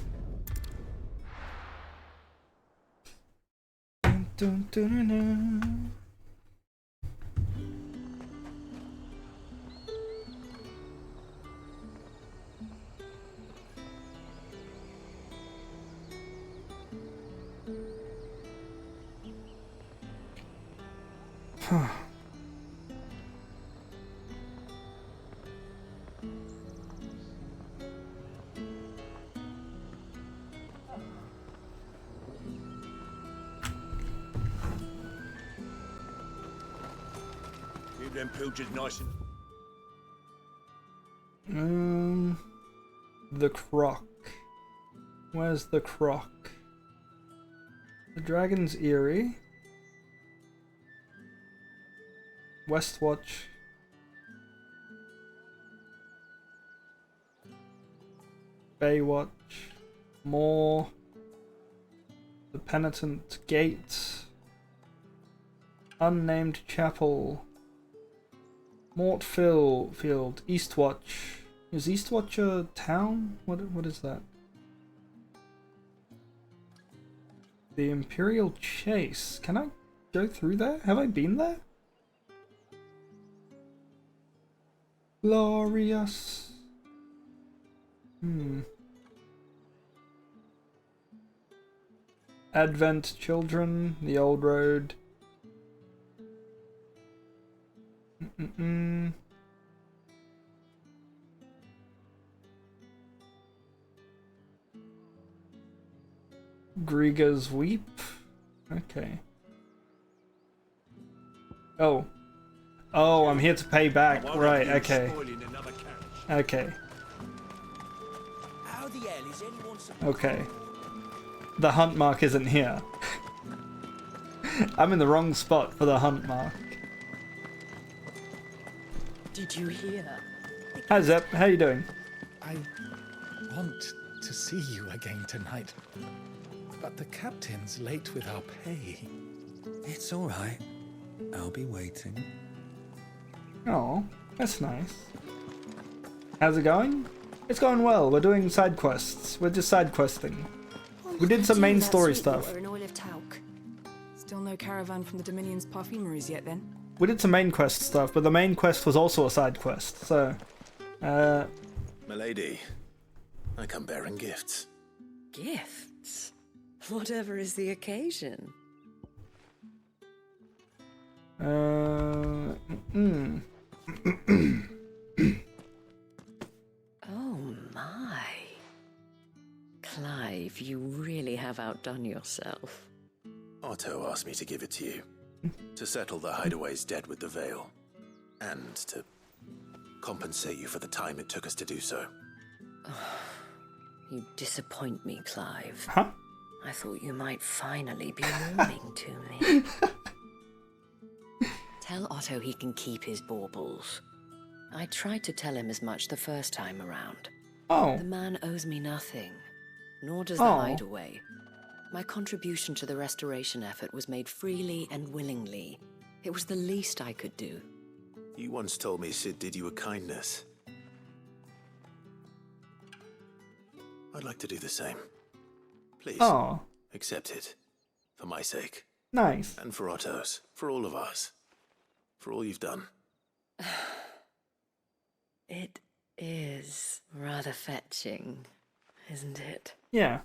Dun, dun, dun, dun, dun. Keep them pilgers nice and... The croc. Where's the croc? The Dragon's Eyrie. Westwatch. Baywatch. Moor. The Penitent Gate. Unnamed Chapel. Mortfield. Eastwatch. Is Eastwatch a town? What is that? The Imperial Chase. Can I go through there? Have I been there? Glorious. Advent Children, the old road. Griga's Weep. Okay. Oh, I'm here to pay back. Right, okay. Okay. Okay. The hunt mark isn't here. I'm in the wrong spot for the hunt mark. Did you hear? Hi Zep, how you doing? I want to see you again tonight, but the captain's late with our pay. It's all right. I'll be waiting. Oh, that's nice. How's it going? It's going well. We're doing side quests. We're just side questing. We did some main story stuff. An oil of talc. Still no caravan from the Dominion's perfumeries yet, then? We did some main quest stuff, but the main quest was also a side quest, so... Milady, I come bearing gifts. Gifts? Whatever is the occasion. Oh my. Clive, you really have outdone yourself. Otto asked me to give it to you. To settle the Hideaway's debt with the Veil. And to compensate you for the time it took us to do so. You disappoint me, Clive. Huh? I thought you might finally be warming to me. Tell Otto he can keep his baubles. I tried to tell him as much the first time around. Oh. The man owes me nothing, nor does the Hideaway. My contribution to the restoration effort was made freely and willingly. It was the least I could do. You once told me Sid did you a kindness. I'd like to do the same. Please, accept it. For my sake. Nice. And for Otto's. For all of us. For all you've done. It is rather fetching, isn't it? Yeah.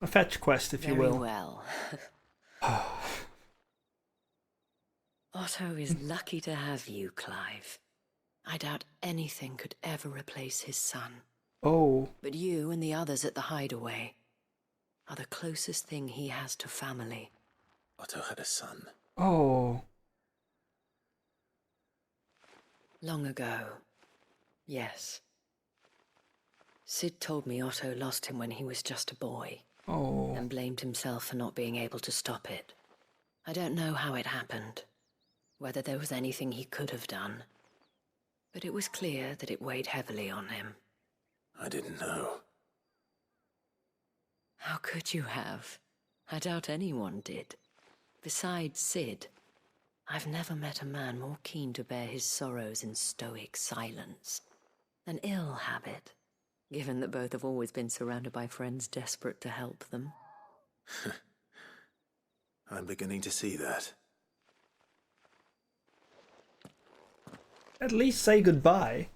A fetch quest, if you will. Very well. Otto is lucky to have you, Clive. I doubt anything could ever replace his son. Oh. But you and the others at the Hideaway are the closest thing he has to family. Otto had a son. Oh. Long ago. Yes. Sid told me Otto lost him when he was just a boy. Oh. And blamed himself for not being able to stop it. I don't know how it happened. Whether there was anything he could have done. But it was clear that it weighed heavily on him. I didn't know. How could you have? I doubt anyone did. Besides Sid, I've never met a man more keen to bear his sorrows in stoic silence. An ill habit, given that both have always been surrounded by friends desperate to help them. I'm beginning to see that. At least say goodbye.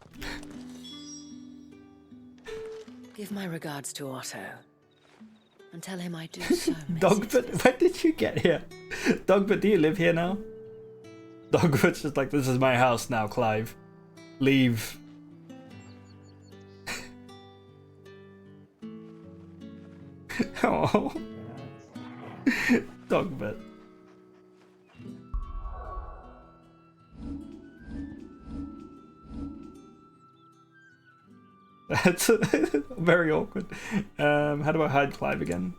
Give my regards to Otto. And tell him I do so miss Dogbert, when did you get here? Dogbert, do you live here now? Dogbert's just like, this is my house now, Clive. Leave. Oh. Dogbert. That's very awkward. How do I hide Clive again?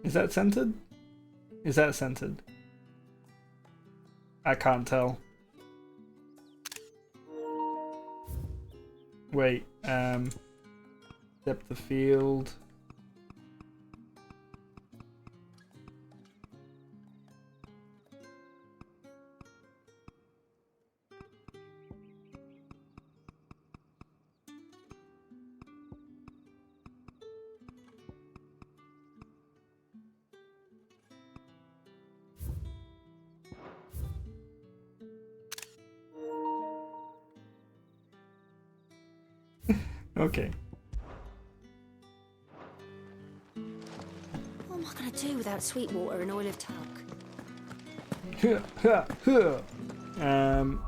Is that centered? Is that centered? I can't tell. Wait, depth of field. Okay. What am I going to do without sweet water and oil of talc?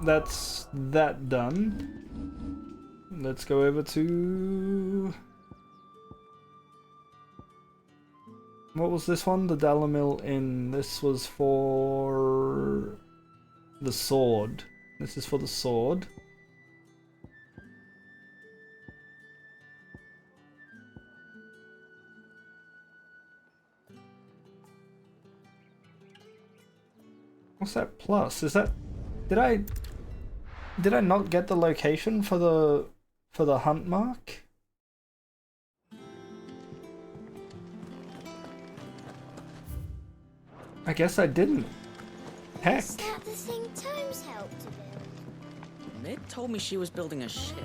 That's that done. Let's go over to... What was this one? The Dalamil Inn. This was for... the sword. This is for the sword. What's that plus? Is that... Did I not get the location for the hunt mark? I guess I didn't. Heck. Is that the thing Tomes helped to build? Ned told me she was building a ship.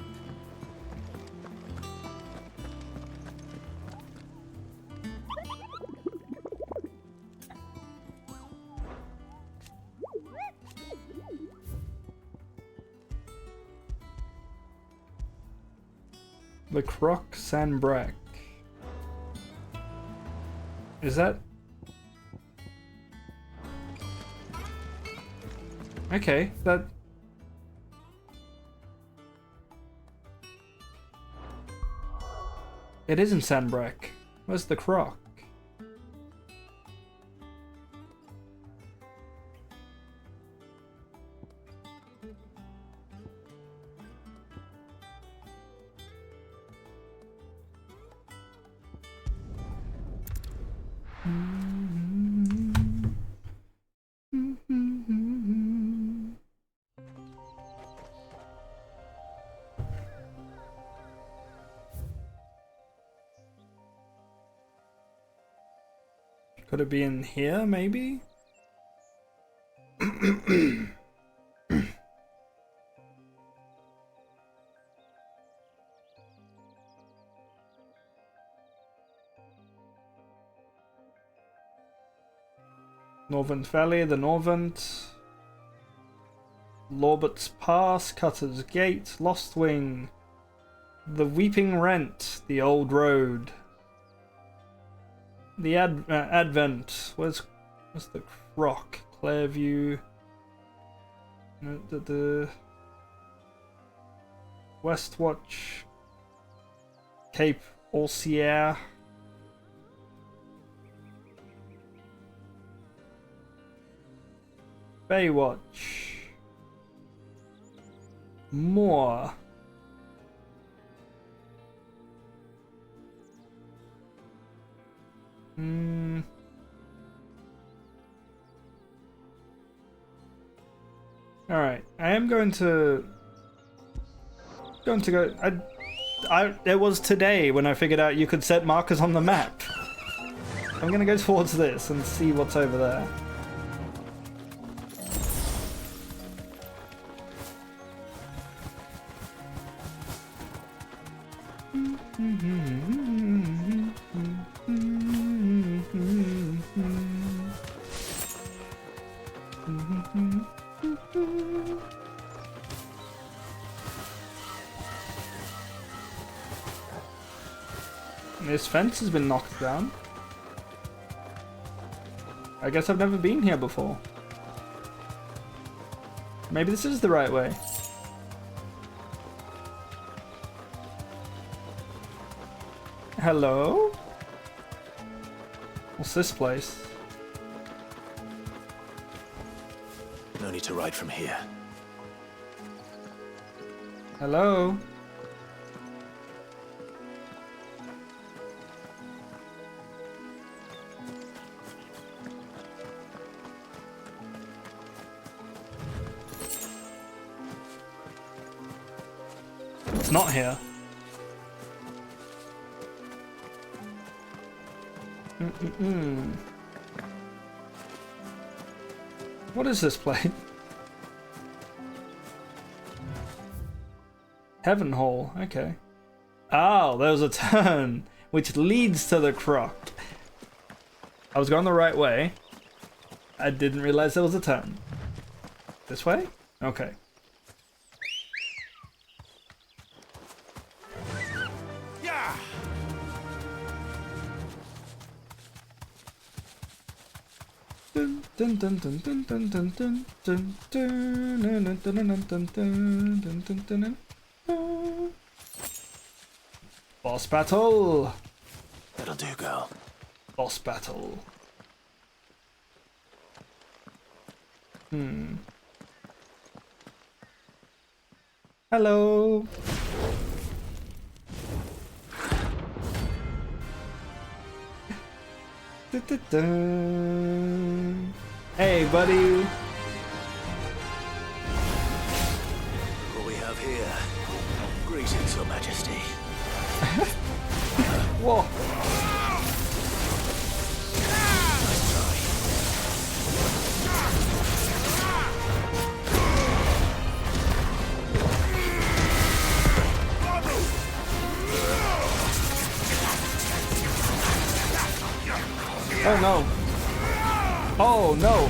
The Croc Sanbrack. Is that... Okay, that... It isn't Sanbrack. Where's the Croc? Could it be in here, maybe? Northern Valley, the Norvent. Lorbert's Pass, Cutter's Gate, Lost Wing. The Weeping Rent, the Old Road. The Advent. Where's the Croc? Clairview. No, the Westwatch. Cape Orsier. Baywatch. More. Alright, I am going to go. It was today when I figured out you could set markers on the map. I'm gonna go towards this and see what's over there. This fence has been knocked down. I guess I've never been here before. Maybe this is the right way. Hello? What's this place? No need to ride from here. Hello? It's not here. What is this place? Heaven Hall, okay. Oh, there's a turn, which leads to the Croc. I was going the right way. I didn't realize there was a turn. This way? Okay. Yeah. Dun dun dun dun dun dun dun dun dun dun dun dun dun dun dun dun dun. Boss battle. That'll do, girl. Boss battle. Hello. Hey, buddy. Greetings, Your Majesty. Whoa. Oh no. Oh no.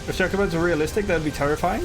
If Chocobos are realistic, that'd be terrifying.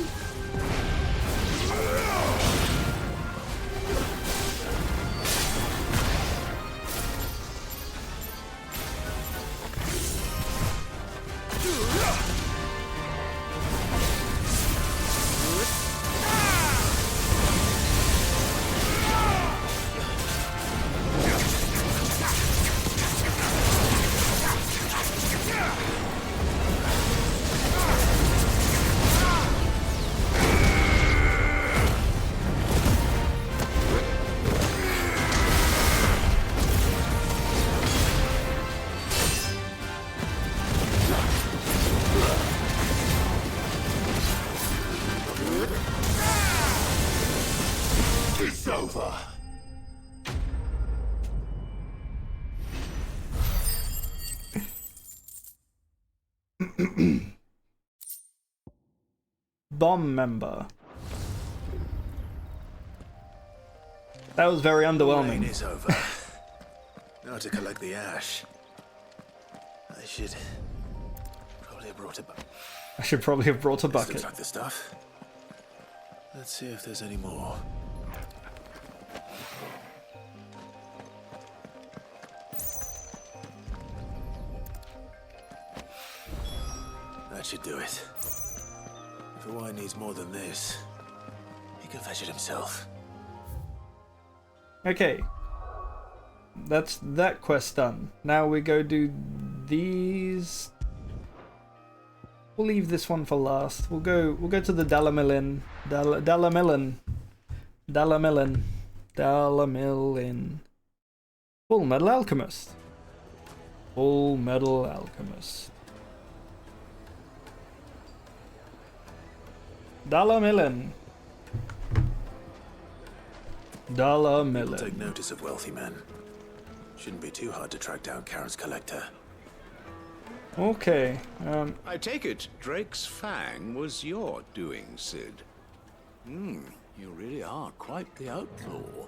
Bomb member. That was very underwhelming. Rain is over. Now to collect the ash. I should probably have brought a bucket. I should probably have brought a This bucket. looks like the stuff. Let's see if there's any more. That should do it. If the wine needs more than this, he can fetch it himself. Okay. That's that quest done. Now we go do these. We'll leave this one for last. We'll go to the Dalamillin. Dalamillin. Full Metal Alchemist. Full Metal Alchemist. Dalamillin. People take notice of wealthy men. Shouldn't be too hard to track down Karen's collector. Okay. I take it Drake's Fang was your doing, Sid. You really are quite the outlaw.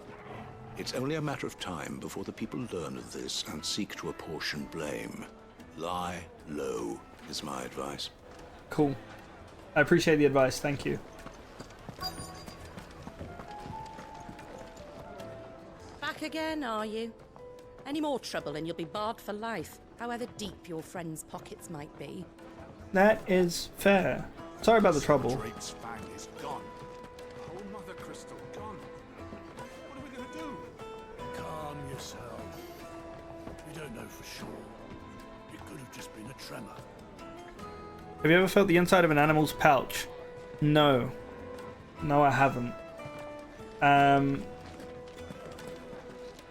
It's only a matter of time before the people learn of this and seek to apportion blame. Lie low is my advice. Cool. I appreciate the advice. Thank you. Back again, are you? Any more trouble and you'll be barred for life, however deep your friends' pockets might be. That is fair. Sorry about the trouble. Drake's Fang is gone. The whole Mother Crystal gone. What are we gonna do? Calm yourself. We don't know for sure. It could have just been a tremor. Have you ever felt the inside of an animal's pouch? No. No, I haven't.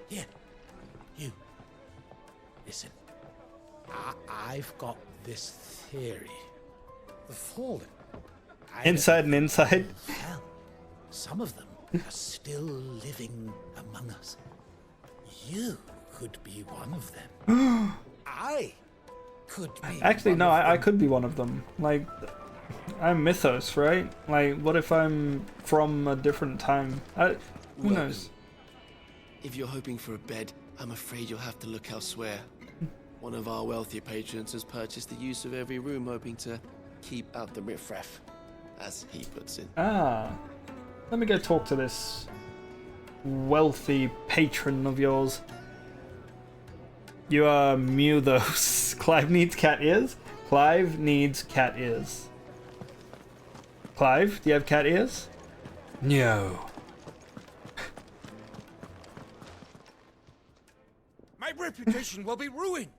Here. You. Listen. I've got this theory. The Fallen. Inside and inside. Hell, some of them are still living among us. You could be one of them. I could be. Actually, no, I could be one of them. Like, I'm Mythos, right? Like, what if I'm from a different time? Who knows? If you're hoping for a bed, I'm afraid you'll have to look elsewhere. One of our wealthier patrons has purchased the use of every room, hoping to keep out the riffraff, as he puts it. Ah. Let me go talk to this wealthy patron of yours. You are Muthos. Clive needs cat ears? Clive needs cat ears. Clive, do you have cat ears? No. My reputation will be ruined.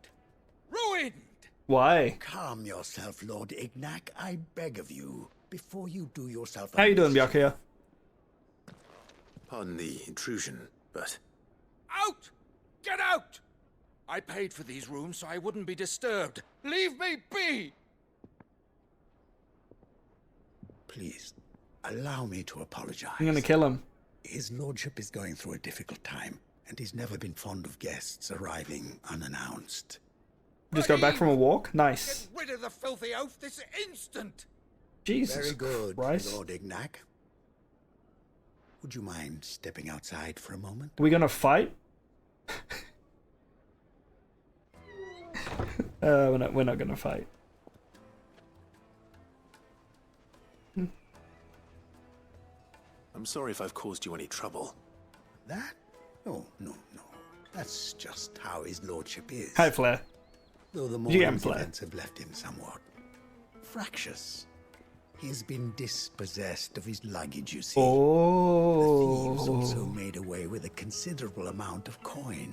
Ruined! Why? Calm yourself, Lord Ignac, I beg of you, before you do yourself a How you doing, Byakuya? Pardon the intrusion, but... Out! Get out! I paid for these rooms so I wouldn't be disturbed. Leave me be! Please, allow me to apologize. I'm gonna kill him. His lordship is going through a difficult time, and he's never been fond of guests arriving unannounced. Just got back from a walk? Nice. Get rid of the filthy oaf this instant! Jesus Very good, Christ. Lord Ignac. Would you mind stepping outside for a moment? Are we gonna fight? We're not gonna fight. I'm sorry if I've caused you any trouble. That? No. That's just how his lordship is. Hi, Flair. Though the GM morning's Flair. events have left him somewhat fractious. He has been dispossessed of his luggage, you see. Oh. The thieves also made away with a considerable amount of coin.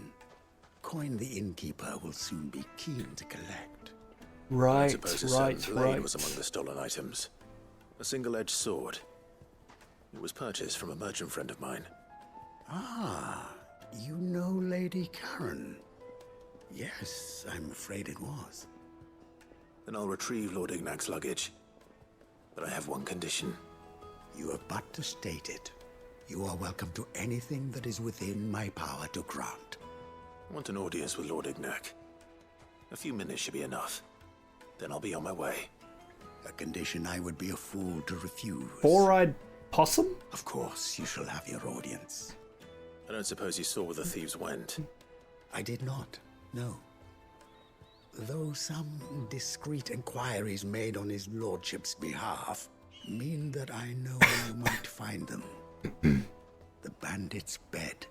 Coin the innkeeper will soon be keen to collect. I Right, suppose a certain blade was among the stolen items. A single-edged sword. It was purchased from a merchant friend of mine. Ah, you know Lady Karen. Yes, I'm afraid it was. Then I'll retrieve Lord Ignac's luggage. But I have one condition. You have but to state it. You are welcome to anything that is within my power to grant. I want an audience with Lord Ignac. A few minutes should be enough. Then I'll be on my way. A condition I would be a fool to refuse. Four-eyed possum? Of course, you shall have your audience. I don't suppose you saw where the thieves went. I did not, no. Though some discreet inquiries made on his lordship's behalf mean that I know where you might find them. The bandit's bed.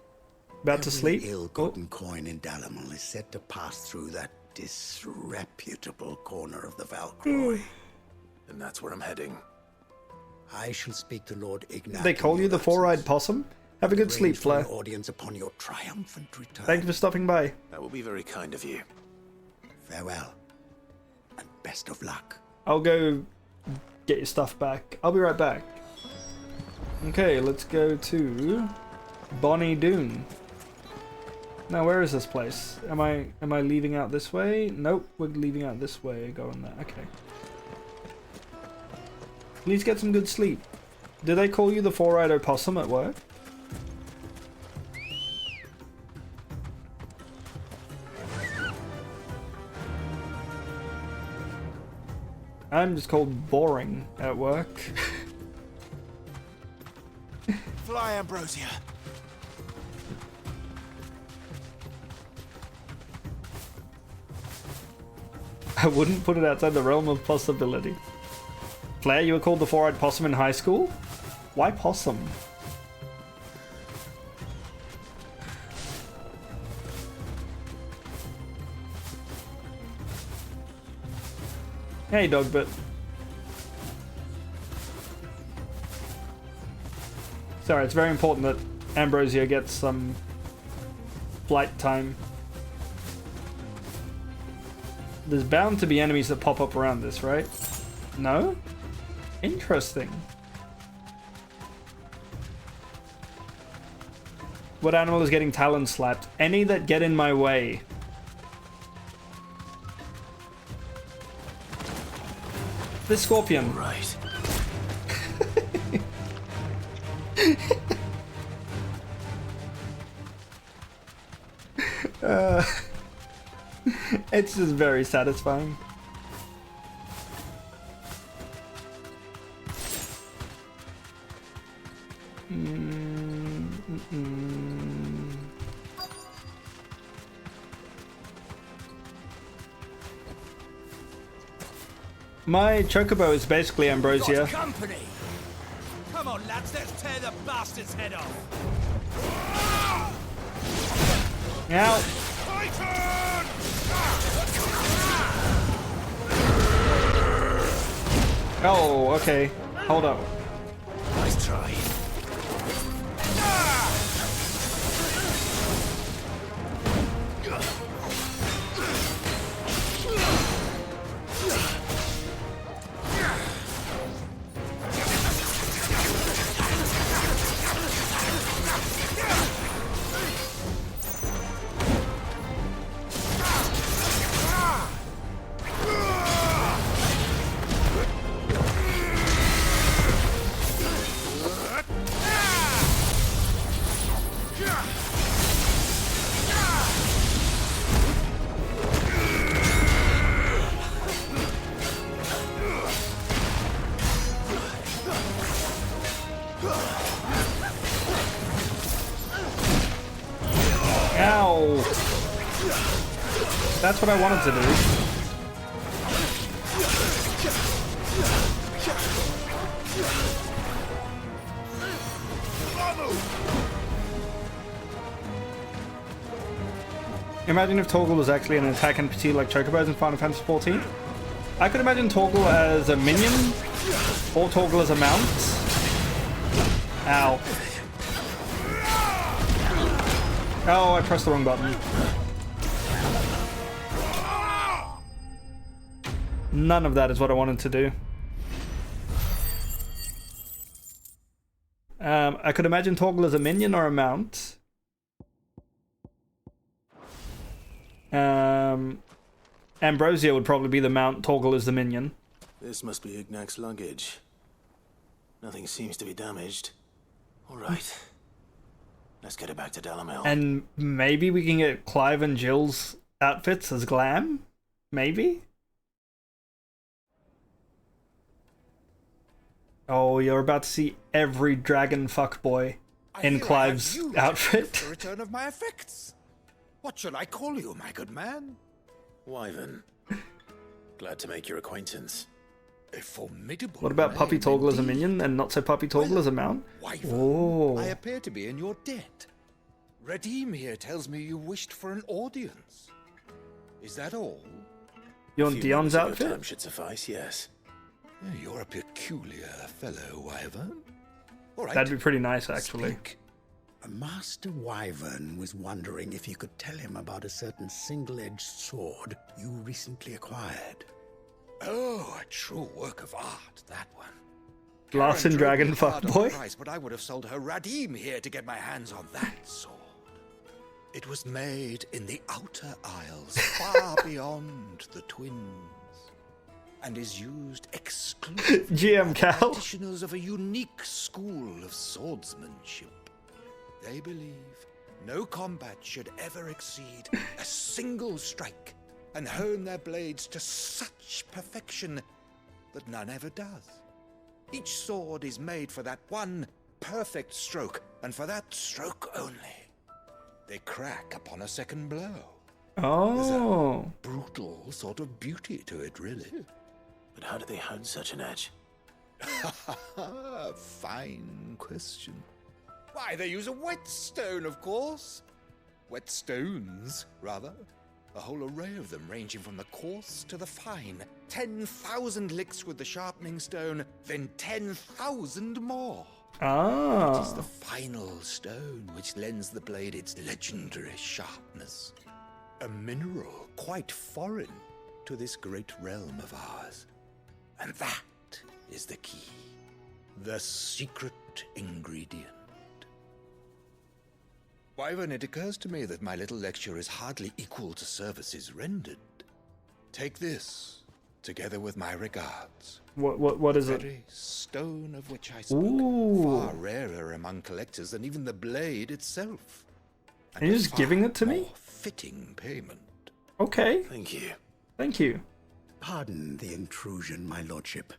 About to sleep? Every ill-gotten coin in Dalamal is said to pass through that disreputable corner of the Valcroy. And that's where I'm heading. I shall speak to Lord Ignac. They call you the four-eyed possum? Have a good sleep, Flair. Audience upon your triumphant return. Thank you for stopping by. That will be very kind of you. Farewell, and best of luck. I'll go get your stuff back. I'll be right back. Okay, let's go to Bonnie Doon. Now, where is this place? Am I leaving out this way? Nope, we're leaving out this way. Going there. Okay. Please get some good sleep. Did they call you the four-eyed opossum at work? I'm just called boring at work. Fly, Ambrosia. I wouldn't put it outside the realm of possibility. Flair, you were called the four-eyed possum in high school? Why possum? Hey, Dogbit. Sorry, it's very important that Ambrosia gets some flight time. There's bound to be enemies that pop up around this, right? No? Interesting. What animal is getting talon slapped? Any that get in my way. This scorpion. Right. It's just very satisfying. My chocobo is basically Ambrosia. Got company. Come on, lads, let's tear the bastard's head off. Ow. Oh, okay. Hold up. Nice try. that's what I wanted to do. Imagine if Torgal was actually an attack NPC like Chocobos in Final Fantasy XIV. I could imagine Torgal as a minion, or Torgal as a mount. Ow. Oh, I pressed the wrong button. None of that is what I wanted to do. I could imagine Torgal as a minion or a mount. Ambrosia would probably be the mount, Torgal is the minion. This must be Ignac's luggage. Nothing seems to be damaged. Alright. Let's get it back to Dalamel. And maybe we can get Clive and Jill's outfits as glam? Maybe? Oh, you're about to see every dragon fuckboy in Clive's outfit. The return of my effects. What shall I call you, my good man? Wyvern. Glad to make your acquaintance. A formidable What about Puppy name Torgal as a indeed. minion and not so Puppy Torgal as a mount? Wyvern, Oh. I appear to be in your debt. Redeem here tells me you wished for an audience. Is that all? You want Dion's outfit? Time should suffice, yes. You're a peculiar fellow, Wyvern. All right. That'd be pretty nice, actually. Speak. Master Wyvern was wondering if you could tell him about a certain single-edged sword you recently acquired. Oh, a true work of art, that one. Glass and Karen Dragon drove me hard on the fuckboy? price, but I would have sold her Radim here to get my hands on that sword. It was made in the Outer Isles, far beyond the Twins, and is used exclusively GM by Cal. practitioners of a unique school of swordsmanship. They believe no combat should ever exceed a single strike, and hone their blades to such perfection that none ever does. Each sword is made for that one perfect stroke, and for that stroke only. They crack upon a second blow. There's Oh. a brutal sort of beauty to it, really. But how do they hone such an edge? Fine question. Why, they use a whetstone, of course. Whetstones, rather. A whole array of them, ranging from the coarse to the fine. 10,000 licks with the sharpening stone, then 10,000 more. It is the final stone which lends the blade its legendary sharpness. A mineral quite foreign to this great realm of ours. And that is the key. The secret ingredient. Wyvern, it occurs to me that my little lecture is hardly equal to services rendered. Take this, together with my regards. What is it? Very stone of which I spoke, Ooh. far rarer among collectors than even the blade itself. Are you just giving it to me? Fitting payment. Okay. Thank you. Thank you. Pardon the intrusion, my lordship.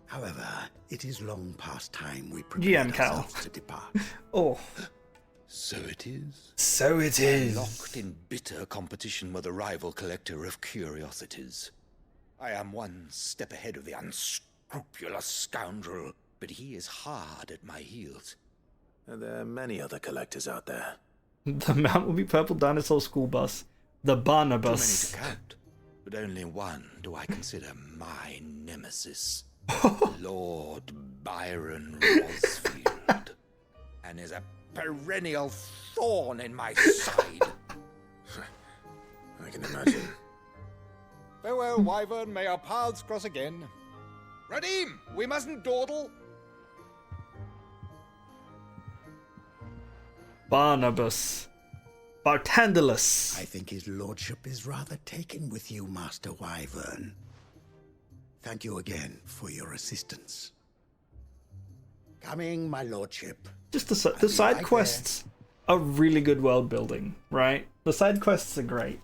However, it is long past time we prepare GM Cal. ourselves to depart. Oh. So it is. So it is. Locked in bitter competition with a rival collector of curiosities. I am one step ahead of the unscrupulous scoundrel, but he is hard at my heels. And there are many other collectors out there. The mount will be Purple Dinosaur School Bus. The Barnabas. Too many to count, but only one do I consider my nemesis. Lord Byron Rosfield. And is a perennial thorn in my side. I can imagine. Farewell, Wyvern. May our paths cross again. Radim, we mustn't dawdle. Barnabas. Bartandalus. I think his lordship is rather taken with you, Master Wyvern. Thank you again for your assistance. Coming, my lordship. Just the side quests are really good world building, right? The side quests are great.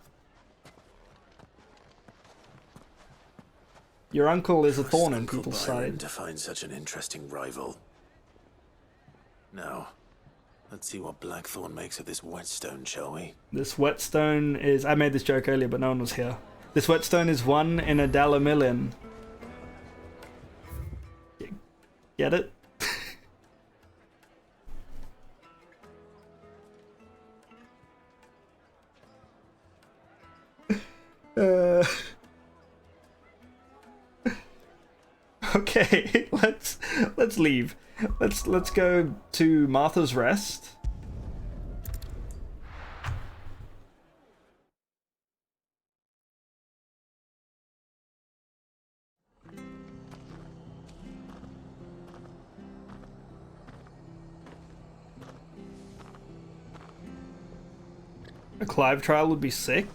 Your uncle is a thorn in people's Byron side. to find such an interesting rival. Now, Let's see what Blackthorn makes of this whetstone, shall we? This whetstone is... I made this joke earlier, but no one was here. This whetstone is 1 in a dollar million. Get it? Okay, let's leave. Let's go to Martha's Rest. A Clive trial would be sick.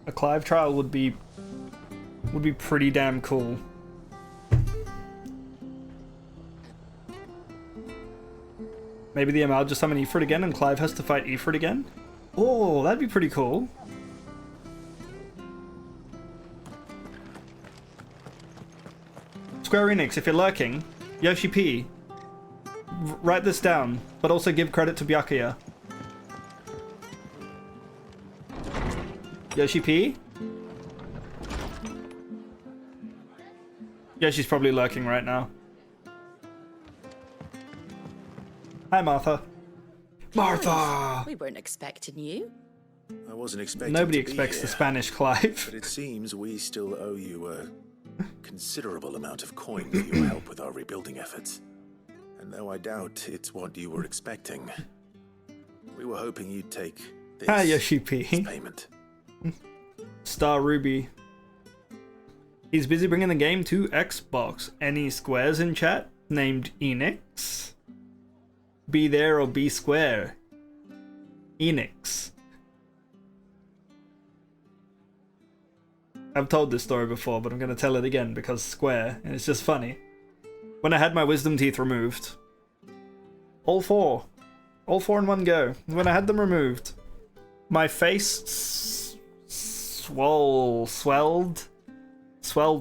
A Clive trial would be pretty damn cool. Maybe the Amal just summon Ifrit again and Clive has to fight Ifrit again? Oh, that'd be pretty cool. Square Enix, if you're lurking, Yoshi P, write this down, but also give credit to Byakuya. Yoshi P? Yoshi's probably lurking right now. Hi, Martha. Martha! We weren't expecting you. I wasn't expecting Nobody to be expects here, the Spanish Clive. but it seems we still owe you a considerable amount of coin for your help with our rebuilding efforts. And though I doubt it's what you were expecting, we were hoping you'd take this Hi, Yoshi P. as payment. Star Ruby. He's busy bringing the game to Xbox. Any squares in chat? Named Enix? Be there or be square? Enix. I've told this story before, but I'm going to tell it again because square, and it's just funny. When I had my wisdom teeth removed, all four in one go, when I had them removed, my face swelled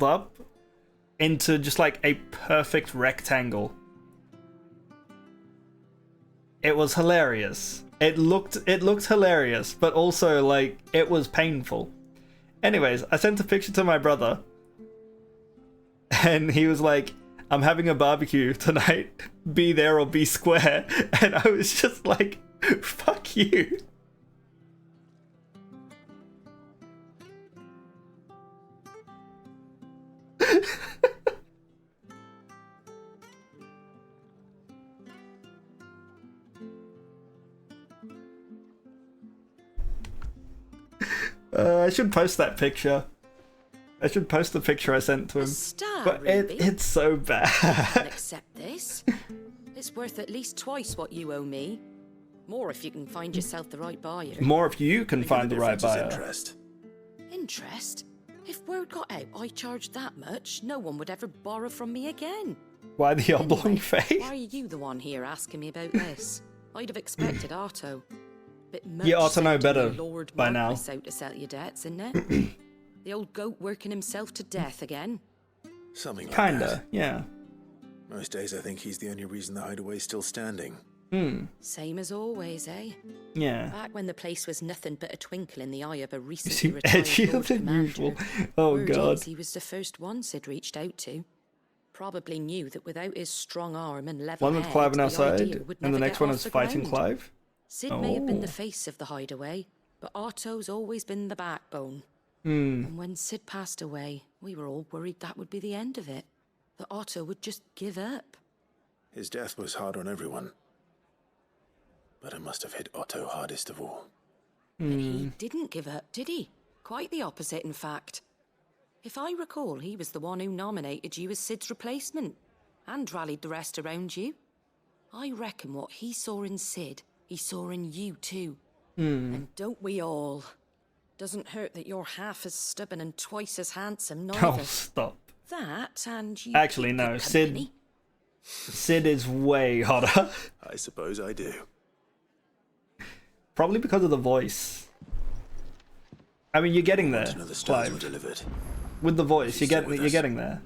up into just like a perfect rectangle. It was hilarious. It looked hilarious, but also like it was painful. Anyways, I sent a picture to my brother and he was like, I'm having a barbecue tonight, be there or be square. And I was just like, fuck you. I should post that picture. I should post the picture I sent to him. But it's so bad. I can't accept this. It's worth at least twice what you owe me. More if you can find yourself the right buyer. More if you can find the right buyer. Interest? If word got out I charged that much, no one would ever borrow from me again. Why the oblong face? Why are you the one here asking me about this? I'd have expected Otto. You ought to know better by now. Out to settle your debts, isn't it? The old goat working himself to death again. Something like Kinda, that. yeah. Most days I think he's the only reason the hideaway's still standing. Same as always, eh? Yeah. Back when the place was nothing but a twinkle in the eye of a You recently seem retired edgier Lord than Commander. usual. Oh Word god. is he was the first one Sid reached out to. Probably knew that without his strong arm and level One with head, Clive on our the idea side, would and the never next get one off is the fighting ground. Clive. Sid may have been the Oh. face of the hideaway, but Otto's always been the backbone. Hmm. And when Sid passed away, we were all worried that would be the end of it. That Otto would just give up. His death was hard on everyone. But it must have hit Otto hardest of all. But he didn't give up, did he? Quite the opposite, in fact. If I recall, he was the one who nominated you as Sid's replacement, and rallied the rest around you. I reckon what he saw in Sid, he saw in you too. And don't we all? Doesn't hurt that you're half as stubborn and twice as handsome, neither. Oh, stop. That and you. Actually, keep no. good company. Sid is way hotter. I suppose I do. Probably because of the voice. I mean, you're getting there, Another stones were Clive. delivered. With the voice, She's you're still with you're us. getting there.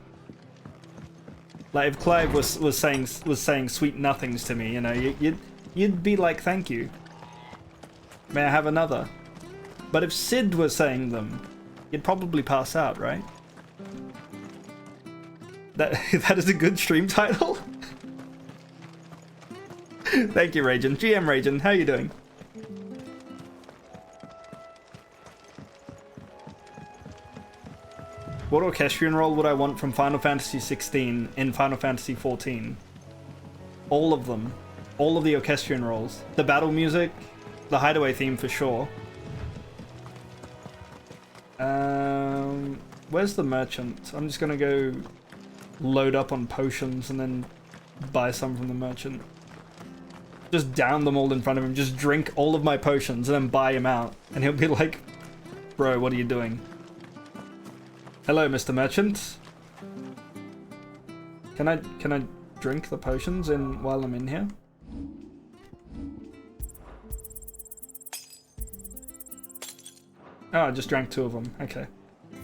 Like if Clive was saying sweet nothings to me, you know, you'd be like, thank you. May I have another? But if Sid was saying them, you'd probably pass out, right? That is a good stream title. Thank you, Rajan. GM Rajan, how you doing? What orchestrion role would I want from Final Fantasy 16 in Final Fantasy 14? All of them. All of the orchestrion roles. The battle music, the hideaway theme for sure. Where's the merchant? I'm just gonna go load up on potions and then buy some from the merchant. Just down them all in front of him. Just drink all of my potions and then buy him out. And he'll be like, bro, what are you doing? Hello, Mr. Merchant. Can I drink the potions while I'm in here? Oh, I just drank 2 of them. Okay.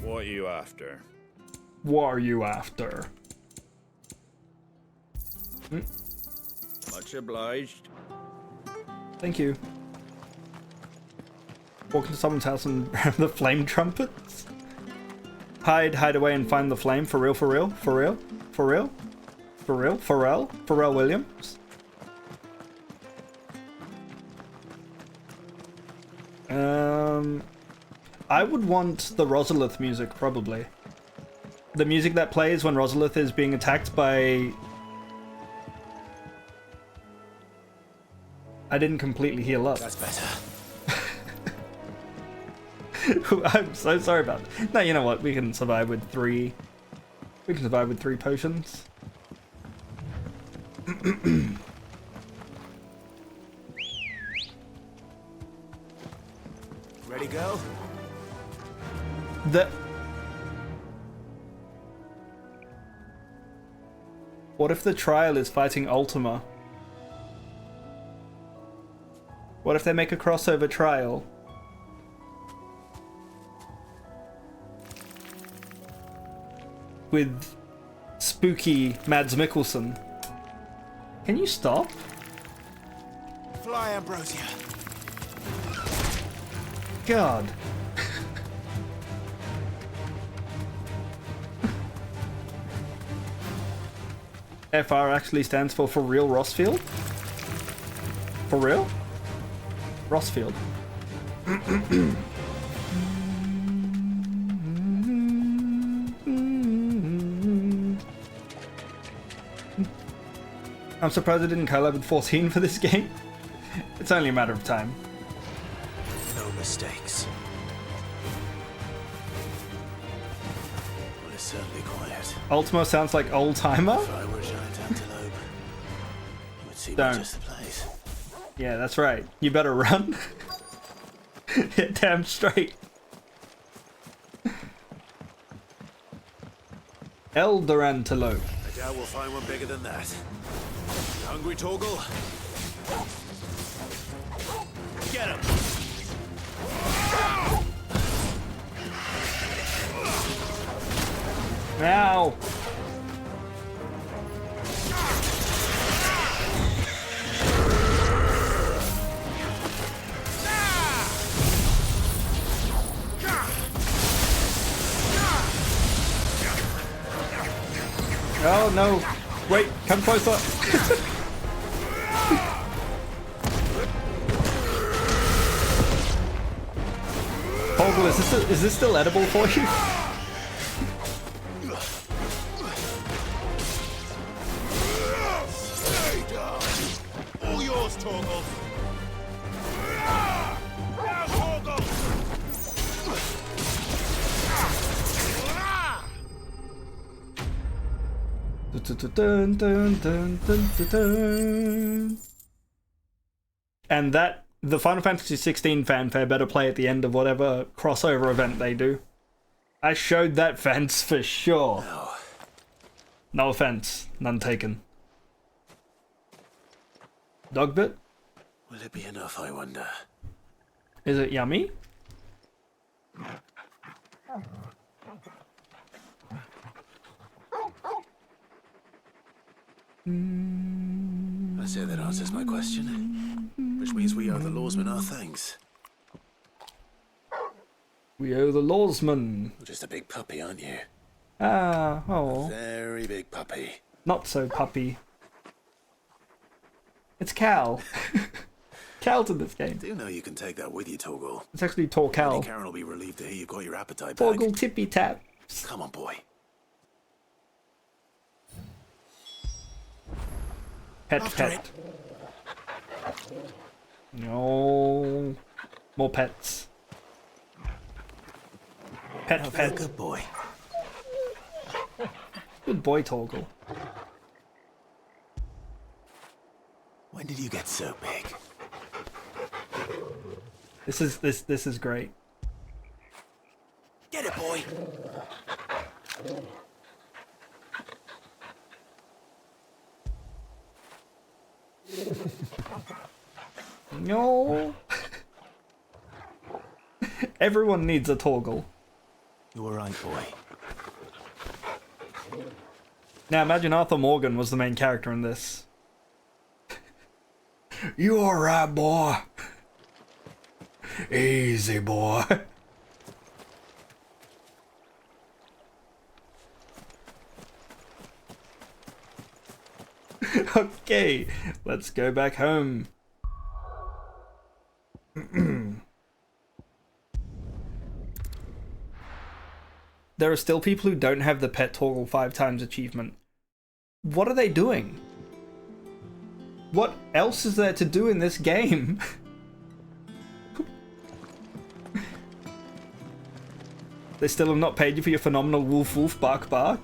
What are you after? What are you after? Much obliged. Thank you. Walk into someone's house and grab the flame trumpets? Hide away and find the flame. For real, for real, for real, for real, for real, Pharrell Williams. I would want the Rosalith music, probably. The music that plays when Rosalith is being attacked by... I didn't completely heal up. That's better. I'm so sorry about that. No, you know what? We can survive with 3. We can survive with 3 potions. Ready, go? What if the trial is fighting Ultima? What if they make a crossover trial? With spooky Mads Mikkelsen. Can you stop? Fly, Ambrosia. God. FR actually stands for real Rossfield? For real? Rossfield. I'm surprised I didn't collab with 14 for this game. It's only a matter of time. No mistakes. Well, it's certainly quiet. Ultimo sounds like old timer. If I were a giant antelope, you would see me Don't. just the place. Yeah, that's right. You better run. Yeah, damn straight. Elder antelope. I doubt we'll find one bigger than that. You hungry, Torgal? Get him! Ow! Oh no! Wait, come closer! Hoggle, is this still edible for you? Stay down! All yours, Torgal! Now, Torgal! Dun, dun, dun, dun, dun, dun. And that, the Final Fantasy 16 fanfare better play at the end of whatever crossover event they do. I showed that fence for sure. No. No offense, none taken. Dogbit? Will it be enough, I wonder? Is it yummy? I say that answers my question. Which means we owe the lawsman our thanks. We owe the lawsman. You're just a big puppy, aren't you? Ah, oh. A very big puppy. Not so puppy. It's Cal. Cal's in this game. I do know you can take that with you, Torgal. It's actually Torcal. Karen will be relieved to hear you've got your appetite back. Torgal tippy taps. Come on, boy. Pet, pet. No. More pets. Pet, pet. Good boy. Good boy, Torgal. When did you get so big? This is great. Get it, boy. No. Everyone needs a Torgal. You alright, boy? Now imagine Arthur Morgan was the main character in this. You alright, boy? Easy, boy. Okay, let's go back home. There are still people who don't have the Pet Torgal 5 times achievement. What are they doing? What else is there to do in this game? They still have not paid you for your phenomenal woof woof bark bark?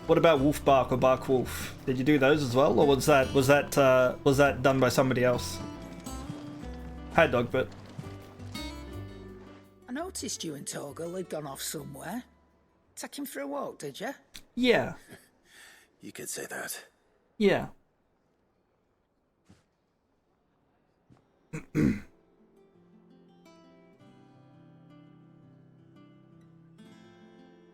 What about woof bark or bark wolf? Did you do those as well, or was that done by somebody else? Hi, Dogbert. I noticed you and Torgal had gone off somewhere. Take him for a walk, did you? Yeah. You could say that. Yeah.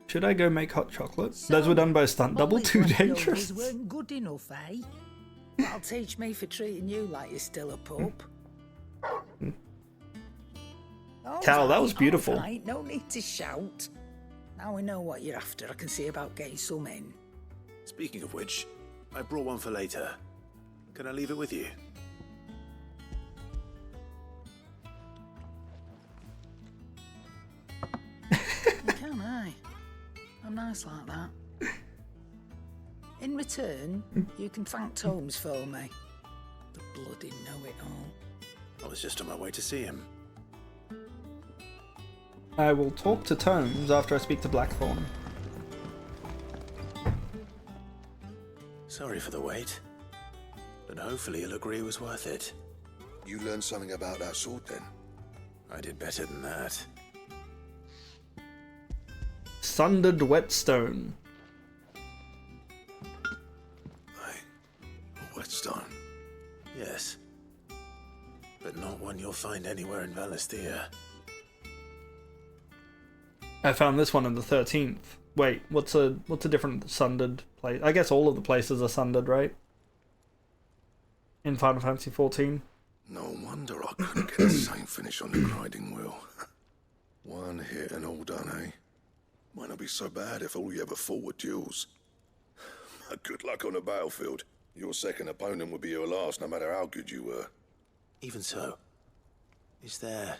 Should I go make hot chocolate? So, those were done by a stunt double. Too dangerous. Weren't good enough, eh? That'll teach me for treating you like you're still a pup. Cal, that was beautiful. Right, no need to shout. Now we know what you're after. I can see about getting some in. Speaking of which, I brought one for later. Can I leave it with you? You can, eh? I'm nice like that. In return, you can thank Tomes for me. The bloody know-it-all. I was just on my way to see him. I will talk to Tomes after I speak to Blackthorn. Sorry for the wait, but hopefully you'll agree it was worth it. You learned something about that sword then? I did better than that. Sundered whetstone. A whetstone? Yes. But not one you'll find anywhere in Valisthea. I found this one in the 13th. Wait, what's a different sundered place? I guess all of the places are sundered, right? In Final Fantasy XIV. No wonder I couldn't get the same finish on the grinding wheel. One hit and all done, eh? Might not be so bad if all you ever fought were duels. Good luck on the battlefield. Your second opponent would be your last, no matter how good you were. Even so, is there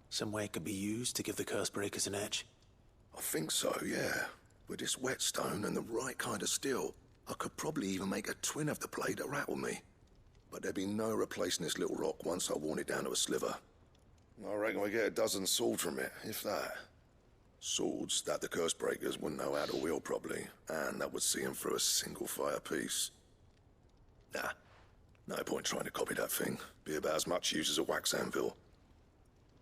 some way it could be used to give the Cursebreakers an edge? I think so, yeah. With this whetstone and the right kind of steel, I could probably even make a twin of the blade that rattled me. But there'd be no replacing this little rock once I worn it down to a sliver. I reckon we get a dozen swords from it, if that. Swords that the Cursebreakers wouldn't know how to wield properly, and that would see them through a single fire piece. Nah, no point trying to copy that thing. Be about as much use as a wax anvil.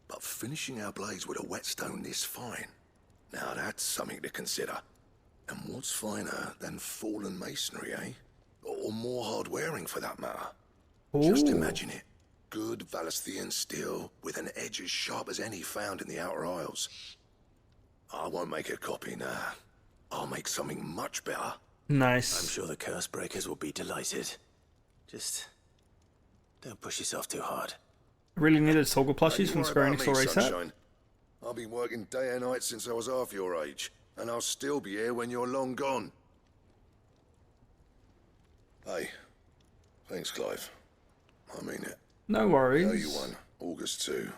But finishing our blades with a whetstone this fine, now that's something to consider. And what's finer than fallen masonry, eh? Or more hard-wearing, for that matter. Just imagine it. Good Valisthean steel with an edge as sharp as any found in the Outer Isles. I won't make a copy, nah. I'll make something much better. Nice. I'm sure the curse breakers will be delighted. Just don't push yourself too hard. I really needed toggle plushies Don't you from worry Square about Enix me, or reset. Sunshine. I've been working day and night since I was half your age, and I'll still be here when you're long gone. Hey, thanks, Clive. I mean it. No worries. I owe you one. August 2.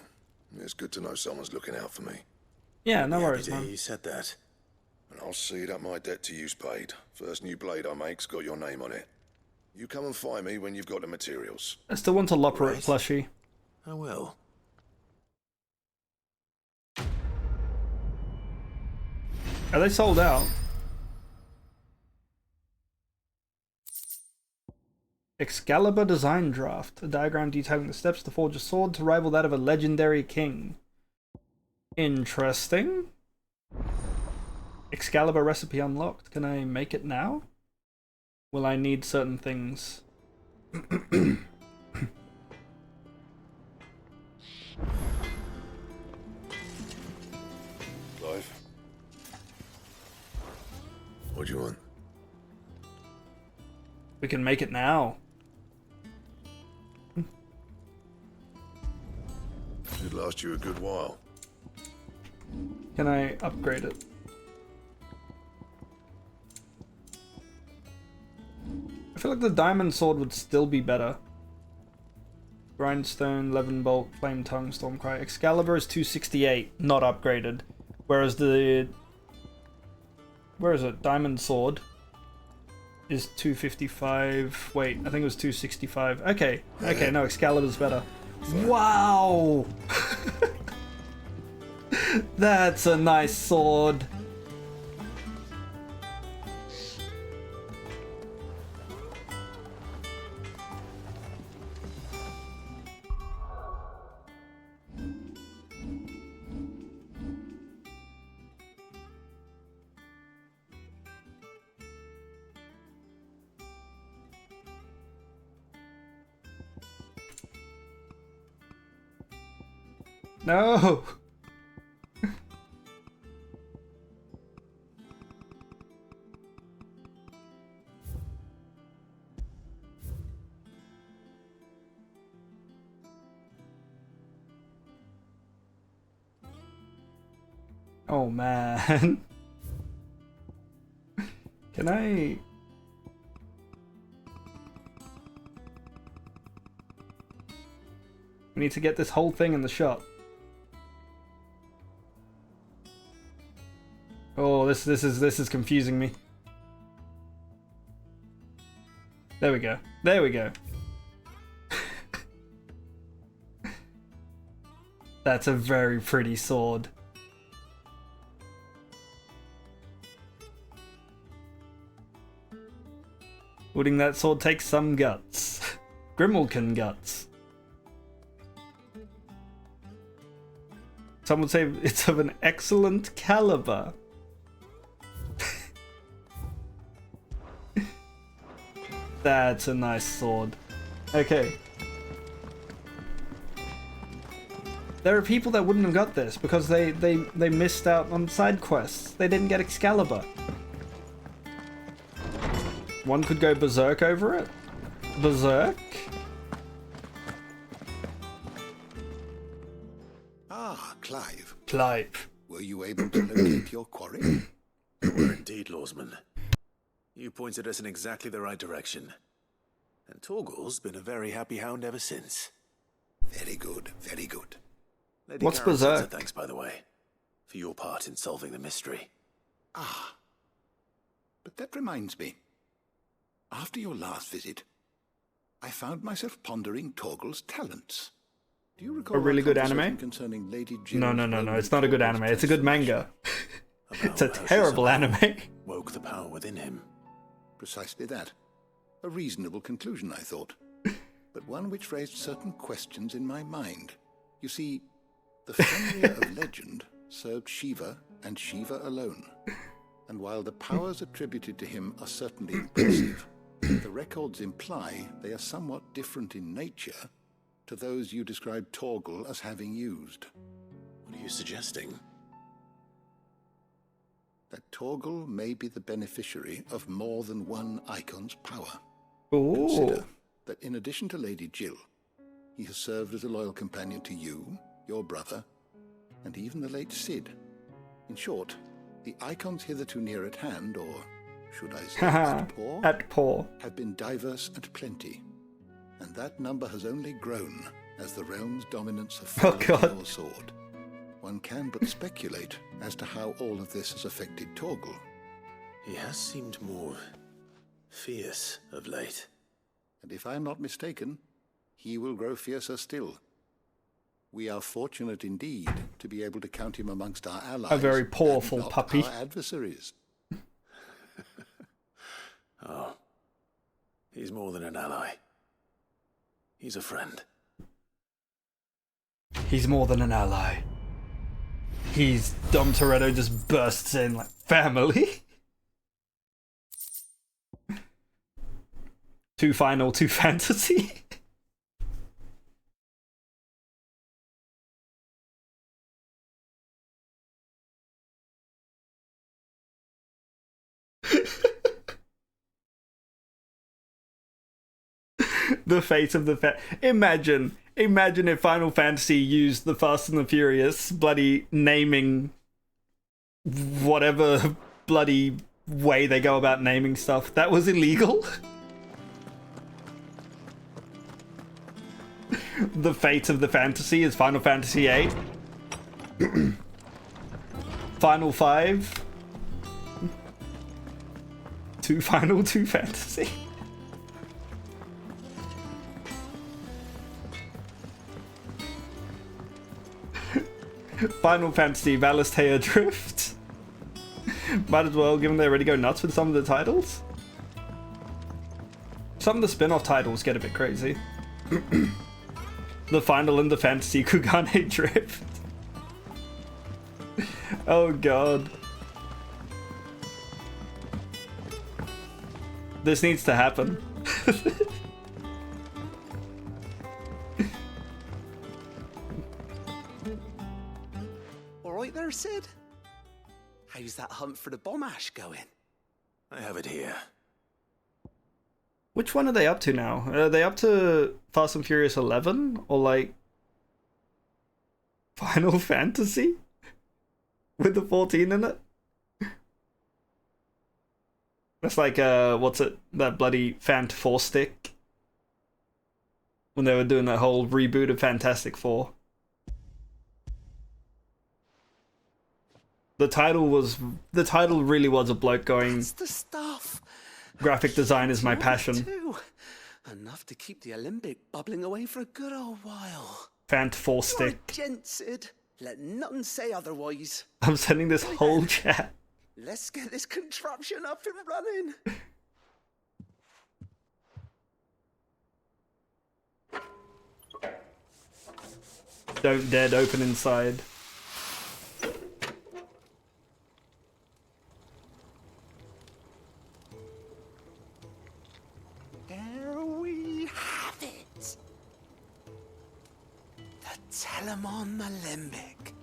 It's good to know someone's looking out for me. Yeah, no Happy worries, to hear man. you said that. And I'll see that my debt to you's paid. First new blade I make's got your name on it. You come and find me when you've got the materials. I still want a Loperate Right. plushie. I will. Are they sold out? Excalibur Design Draft. A diagram detailing the steps to forge a sword to rival that of a legendary king. Interesting. Excalibur recipe unlocked. Can I make it now? Will I need certain things? Clive? What do you want? We can make it now. Should last you a good while. Can I upgrade it? I feel like the diamond sword would still be better. Grindstone, Leavenbolt, Flame Tongue, Stormcry. Excalibur is 268, not upgraded. Whereas the... Where is it? Diamond Sword is 255. Wait, I think it was 265. Okay, okay, no, Excalibur's better. Wow! That's a nice sword. No! Oh man. Can I... We need to get this whole thing in the shop. Oh, this is confusing me. There we go. There we go. That's a very pretty sword. Wielding that sword takes some guts. Grimmelkin guts. Some would say it's of an excellent caliber. That's a nice sword. Okay. There are people that wouldn't have got this because they missed out on side quests. They didn't get Excalibur. One could go berserk over it. Berserk? Ah, Clive. Clive. Were you able to locate your quarry? We were indeed, Lawsman. You pointed us in exactly the right direction. And Torgal's been a very happy hound ever since. Very good, very good. Lady What's Carol sends her berserk? thanks, by the way, for your part in solving the mystery. Ah. But that reminds me. After your last visit, I found myself pondering Torgal's talents. Do you recall A really our good conversation anime? concerning Lady No, Jill's it's not a good Torgal's anime. It's a good manga. It's a About how she terrible somehow anime. Woke the power within him. Precisely that. A reasonable conclusion, I thought. But one which raised certain questions in my mind. You see, the Fenrir of legend served Shiva and Shiva alone. And while the powers attributed to him are certainly impressive, the records imply they are somewhat different in nature to those you described Torgal as having used. What are you suggesting? that Torgal may be the beneficiary of more than one icon's power. Ooh. Consider that in addition to Lady Jill, he has served as a loyal companion to you, your brother, and even the late Cid. In short, the icons hitherto near at hand, or should I say at paw, have been diverse and plenty, and that number has only grown as the realm's dominance of your sword. One can but speculate as to how all of this has affected Torgal. He has seemed more fierce of late. And if I am not mistaken, he will grow fiercer still. We are fortunate indeed to be able to count him amongst our allies. A very powerful puppy. Our adversaries. Oh, he's more than an ally. He's a friend. He's more than an ally. Dom Toretto just bursts in like, family? Two final, two fantasy? The fate of the Imagine if Final Fantasy used the Fast and the Furious bloody naming whatever bloody way they go about naming stuff. That was illegal. The fate of the fantasy is Final Fantasy VIII. Final 5. Two Final, two Fantasy. Final Fantasy Valistea Drift. Might as well, given they already go nuts with some of the titles. Some of the spin-off titles get a bit crazy. The Final and the Fantasy Kugane Drift. Oh god. This needs to happen. Alright there, Cid? How's that hunt for the bomb ash going? I have it here. Which one are they up to now? Are they up to Fast and Furious 11? Or like Final Fantasy? With the 14 in it? That's like, what's it? That bloody Fant 4 stick? When they were doing that whole reboot of Fantastic Four. The title really was a bloke going, that's the stuff. Graphic design is my passion. Too. Enough to keep the Olympic bubbling away for a good old while. Fant 4 stick. You're a gent, Cid. Let nothing say otherwise. I'm sending this whole chat. Let's get this contraption up and running. Don't dead open inside. There we have it. The Telemon Alembic.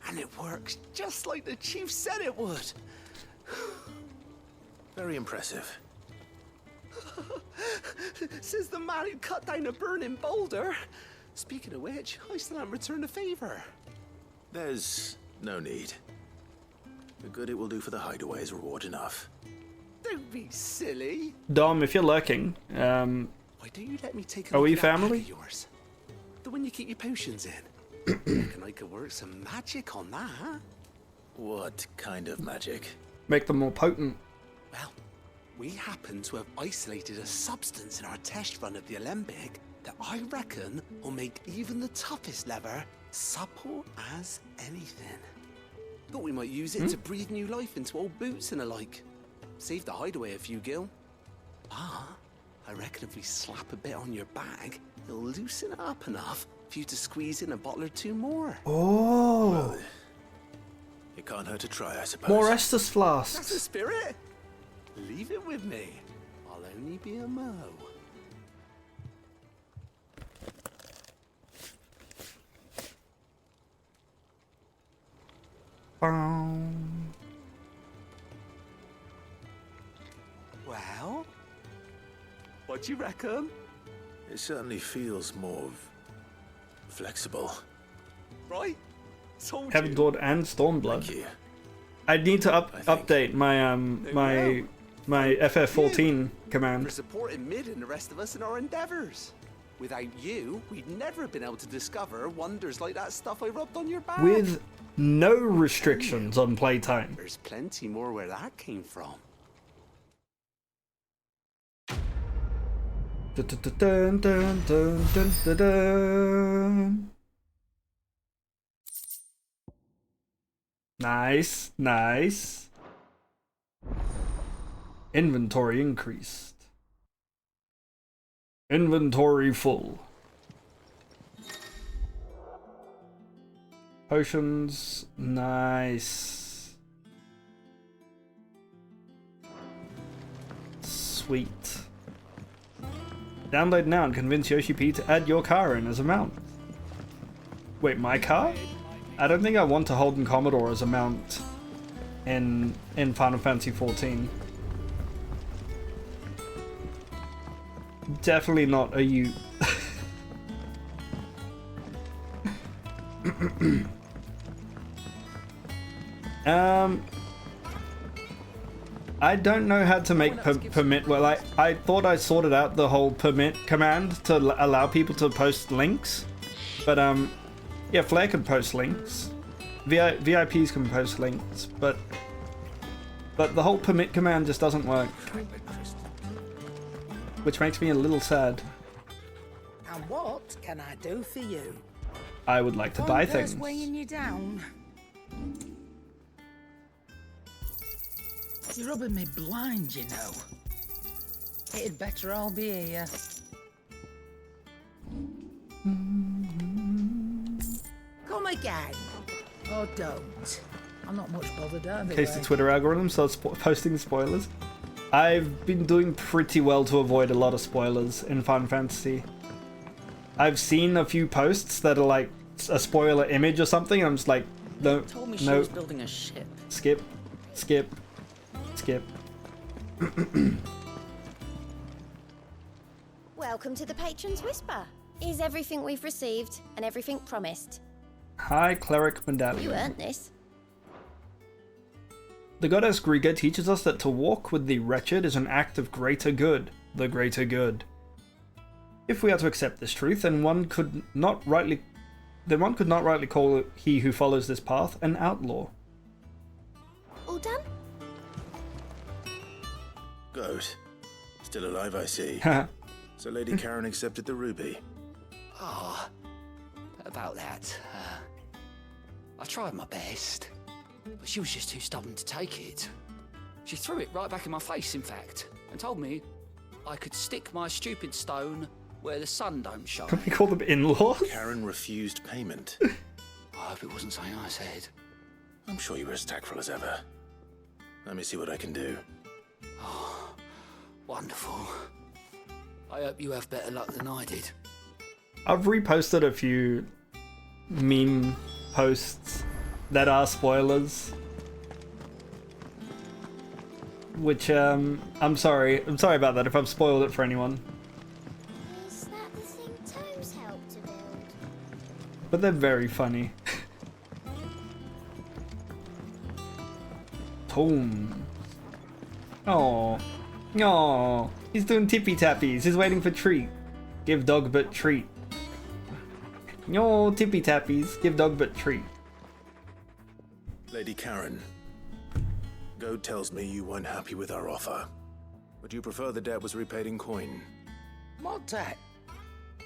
And it works just like the chief said it would. Very impressive. Says the man who cut down a burning boulder. Speaking of which, I still haven't returned the favor. There's no need. The good it will do for the hideaway is reward enough. Don't be silly. Dom, if you're lurking, Why don't you let me take a are look we at that bag family? of yours? The one you keep your potions in. Reckon I could work some magic on that, huh? What kind of magic? Make them more potent. Well, we happen to have isolated a substance in our test run of the Alembic that I reckon will make even the toughest lever supple as anything. Thought we might use it to breathe new life into old boots and the like. Save the hideaway a few gil. Ah, I reckon if we slap a bit on your bag, it'll loosen it up enough for you to squeeze in a bottle or two more. Oh. Well, it can't hurt to try, I suppose. More Estus That's the flasks. spirit. Leave it with me. I'll only be a mo. What do you reckon? It certainly feels more flexible. Right? Told Heaven you. Lord and Stormblood. Thank you. I need to update my my FF14 command. For supporting Mid and the rest of us in our endeavors. Without you, we'd never have been able to discover wonders like that stuff I rubbed on your back. With no restrictions on playtime. There's plenty more where that came from. Dun, dun, dun, dun, dun, dun, dun. Nice, nice. Inventory increased. Inventory full. Potions, nice. Sweet. Download now and convince Yoshi P to add your car in as a mount. Wait, my car? I don't think I want to Holden Commodore as a mount in Final Fantasy XIV. Definitely not a Ute. I don't know how to make permit. Well, I thought I sorted out the whole permit command to allow people to post links, but yeah, Flair can post links, VIPs can post links, but the whole permit command just doesn't work, which makes me a little sad. And what can I do for you? I would like to buy Wonders things. weighing you down. You're rubbing me blind, you know. It'd better all be here. Come again. Or don't. I'm not much bothered either In case way. the Twitter algorithm starts posting spoilers. I've been doing pretty well to avoid a lot of spoilers in Final Fantasy. I've seen a few posts that are like a spoiler image or something, and I'm just like, no, Told me she no, was building a ship. skip, skip, skip. Welcome to the Patron's Whisper. Is everything we've received and everything promised? Hi, Cleric You Medallion. earned this. The goddess Griga teaches us that to walk with the wretched is an act of greater good, the greater good. If we are to accept this truth, then one could not rightly call he who follows this path an outlaw. All done? Goat. Still alive, I see. So Lady Karen accepted the ruby. Ah, about that. I tried my best, but she was just too stubborn to take it. She threw it right back in my face, in fact, and told me I could stick my stupid stone where the sun don't shine. Can we call them in-laws? Karen refused payment. I hope it wasn't something I said. I'm sure you were as tactful as ever. Let me see what I can do. Oh, wonderful. I hope you have better luck than I did. I've reposted a few meme posts that are spoilers. Which, I'm sorry about that if I've spoiled it for anyone. Is that the thing Tomes helped to build? But they're very funny. Tom. Oh. Oh. He's doing tippy tappies. He's waiting for treat. Give dog but treat. No tippy tappies. Give dog but treat. Lady Karen, Goat tells me you weren't happy with our offer. Would you prefer the debt was repaid in coin? What debt?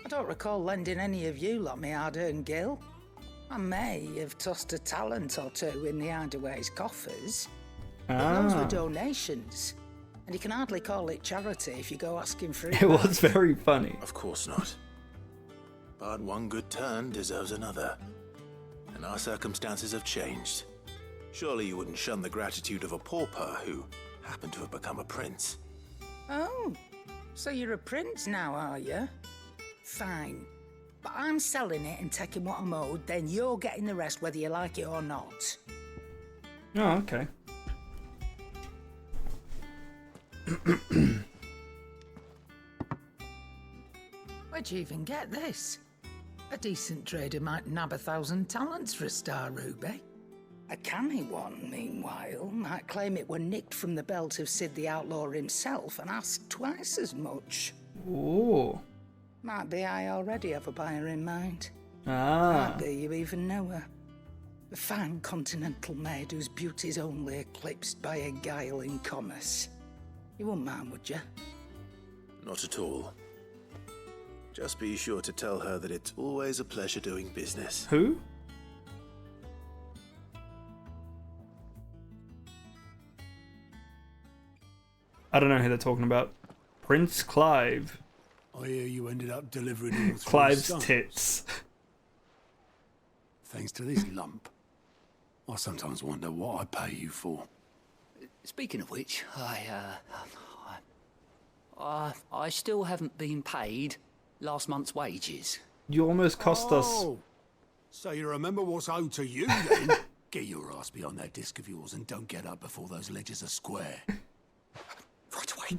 I don't recall lending any of you lot me hard-earned gil. I may have tossed a talent or two in the Hideaway's coffers. But those were donations. And you can hardly call it charity if you go asking for it. It was very funny. Of course not. But one good turn deserves another. And our circumstances have changed. Surely you wouldn't shun the gratitude of a pauper who happened to have become a prince. Oh, so you're a prince now, are you? Fine. But I'm selling it and taking what I'm owed, then you're getting the rest whether you like it or not. Oh, okay. Where'd you even get this? A decent trader might nab 1,000 talents for a star ruby. A canny one, meanwhile, might claim it were nicked from the belt of Sid the Outlaw himself and ask twice as much. Ooh. Might be I already have a buyer in mind. Ah. Might be you even know her. A fine continental maid whose beauty's only eclipsed by a guile in commerce. You wouldn't mind, would you? Not at all. Just be sure to tell her that it's always a pleasure doing business. Who? I don't know who they're talking about. Prince Clive. I hear you ended up delivering all three Clive's sons. tits. Thanks to this lump. I sometimes wonder what I pay you for. Speaking of which, I still haven't been paid last month's wages. You almost cost us. So you remember what's owed to you then? Get your ass behind that disc of yours and don't get up before those ledgers are square. Right away.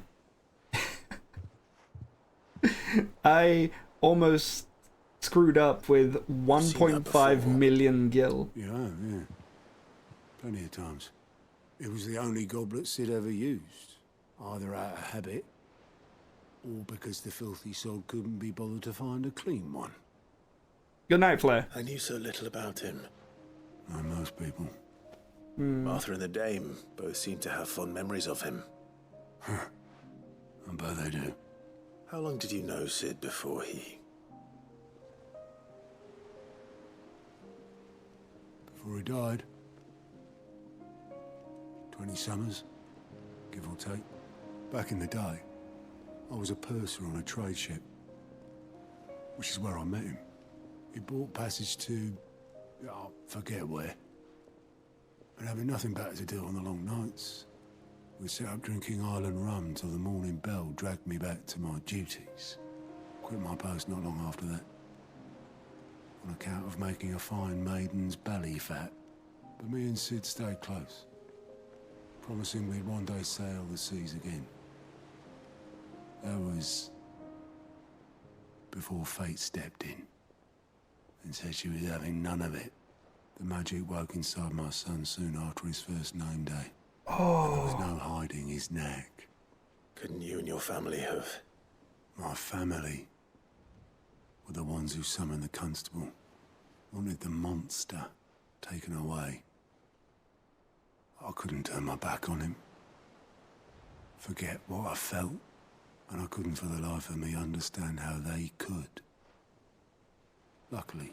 I almost screwed up with 1.5 million gil. Yeah. Plenty of times. It was the only goblet Sid ever used. Either out of habit, or because the filthy soul couldn't be bothered to find a clean one. Good night, Flair. I knew so little about him. Like most people. Arthur and the Dame both seem to have fond memories of him. I bet they do. How long did you know Sid before he... Before he died. 20 summers, give or take. Back in the day, I was a purser on a trade ship, which is where I met him. He bought passage to... oh, forget where. And having nothing better to do on the long nights, we set up drinking island rum till the morning bell dragged me back to my duties. Quit my post not long after that, on account of making a fine maiden's belly fat. But me and Sid stayed close, promising we'd one day sail the seas again. That was before fate stepped in and said she was having none of it. The magic woke inside my son soon after his first name day. And there was no hiding his knack. Couldn't you and your family have... My family were the ones who summoned the constable. Wanted the monster taken away. I couldn't turn my back on him. Forget what I felt. And I couldn't for the life of me understand how they could. Luckily,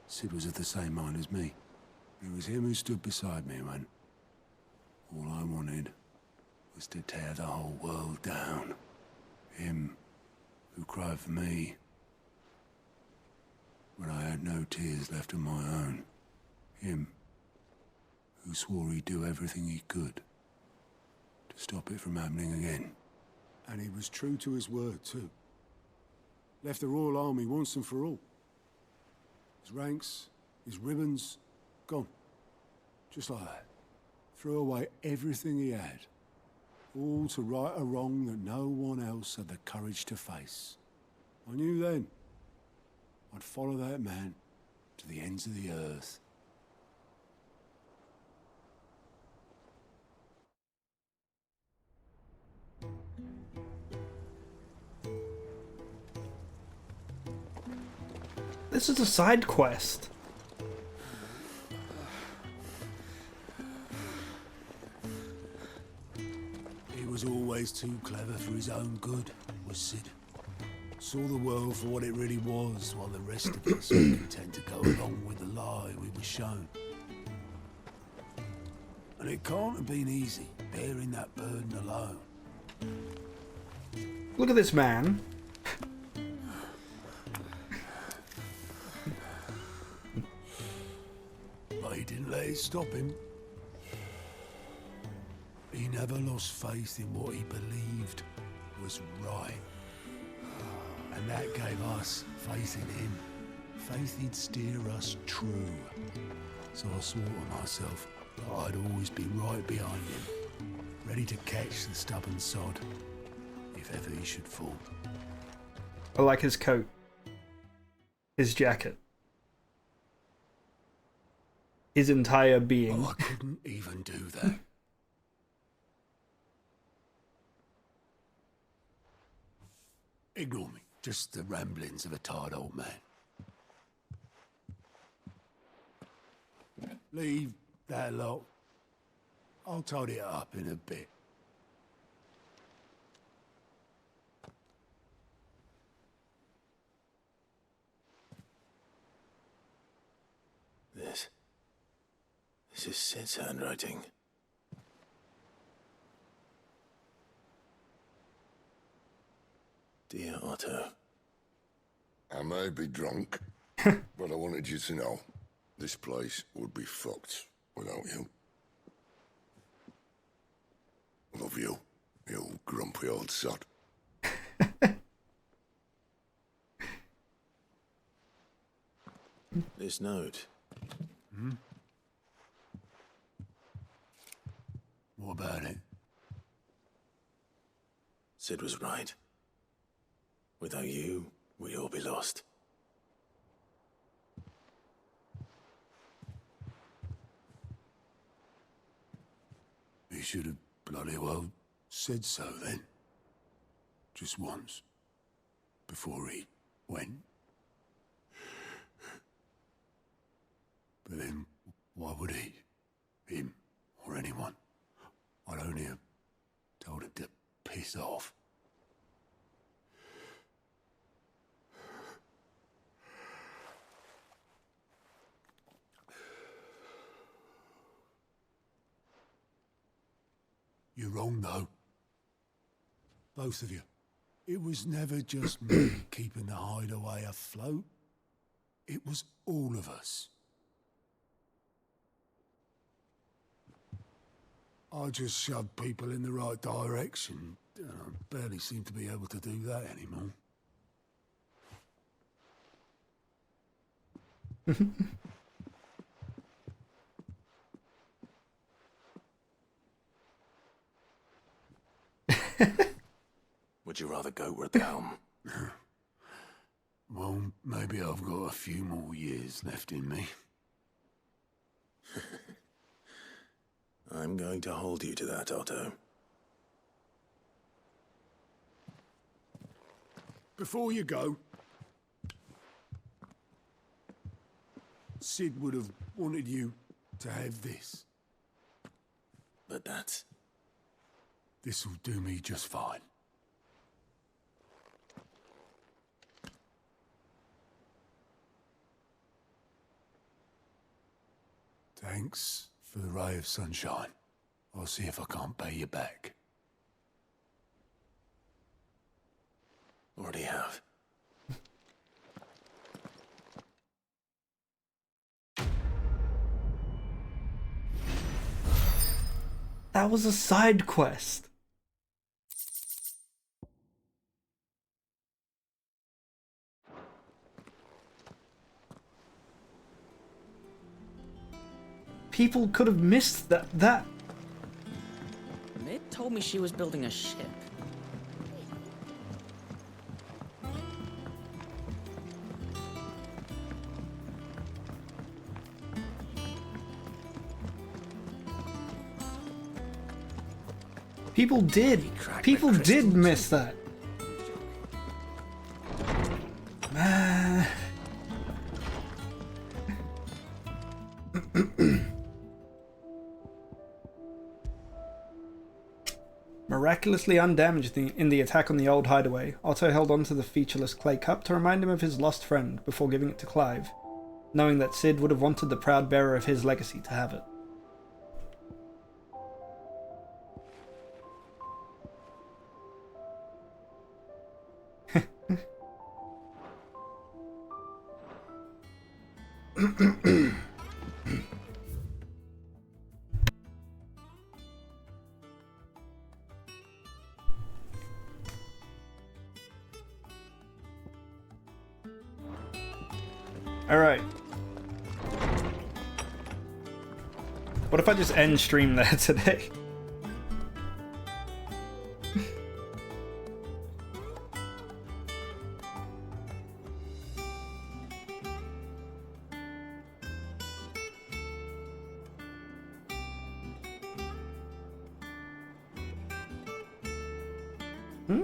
Sid was of the same mind as me. It was him who stood beside me when all I wanted was to tear the whole world down. Him who cried for me when I had no tears left of my own. Him who swore he'd do everything he could to stop it from happening again. And he was true to his word, too. Left the Royal Army once and for all. His ranks, his ribbons, gone. Just like that. Threw away everything he had. All to right a wrong that no one else had the courage to face. I knew then I'd follow that man to the ends of the earth. This is a side quest. He was always too clever for his own good, was Sid. Saw the world for what it really was, while the rest of us were content to go along with the lie we were shown. And it can't have been easy, bearing that burden alone. Look at this man. But he didn't let it stop him. He never lost faith in what he believed was right. And that gave us faith in him. Faith he'd steer us true. So I swore to myself that I'd always be right behind him, ready to catch the stubborn sod, if ever he should fall. I like his coat. His jacket. His entire being. Oh, I couldn't even do that. Ignore me. Just the ramblings of a tired old man. Leave that lot. I'll tidy it up in a bit. This is Sid's handwriting. Dear Otto. I may be drunk, but I wanted you to know this place would be fucked without you. Love you, you grumpy old sod. This note. Hmm? What about it? Sid was right. Without you, we'd all be lost. He should have bloody well said so then. Just once. Before he went. But then, why would he? Him, or anyone? I'd only have told him to piss off. You're wrong, though. Both of you. It was never just me keeping the hideaway afloat. It was all of us. I just shoved people in the right direction, and I barely seem to be able to do that anymore. Would you rather goat were at the helm? Well, maybe I've got a few more years left in me. I'm going to hold you to that, Otto. Before you go, Sid would have wanted you to have this. But that's... This'll do me just fine. Thanks for the ray of sunshine. I'll see if I can't pay you back. Already have. That was a side quest. People could have missed that. Mid told me she was building a ship. People did miss that. Man. Miraculously undamaged in the attack on the old hideaway, Otto held onto the featureless clay cup to remind him of his lost friend before giving it to Clive, knowing that Sid would have wanted the proud bearer of his legacy to have it. Alright. What if I just end stream there today? Hmm?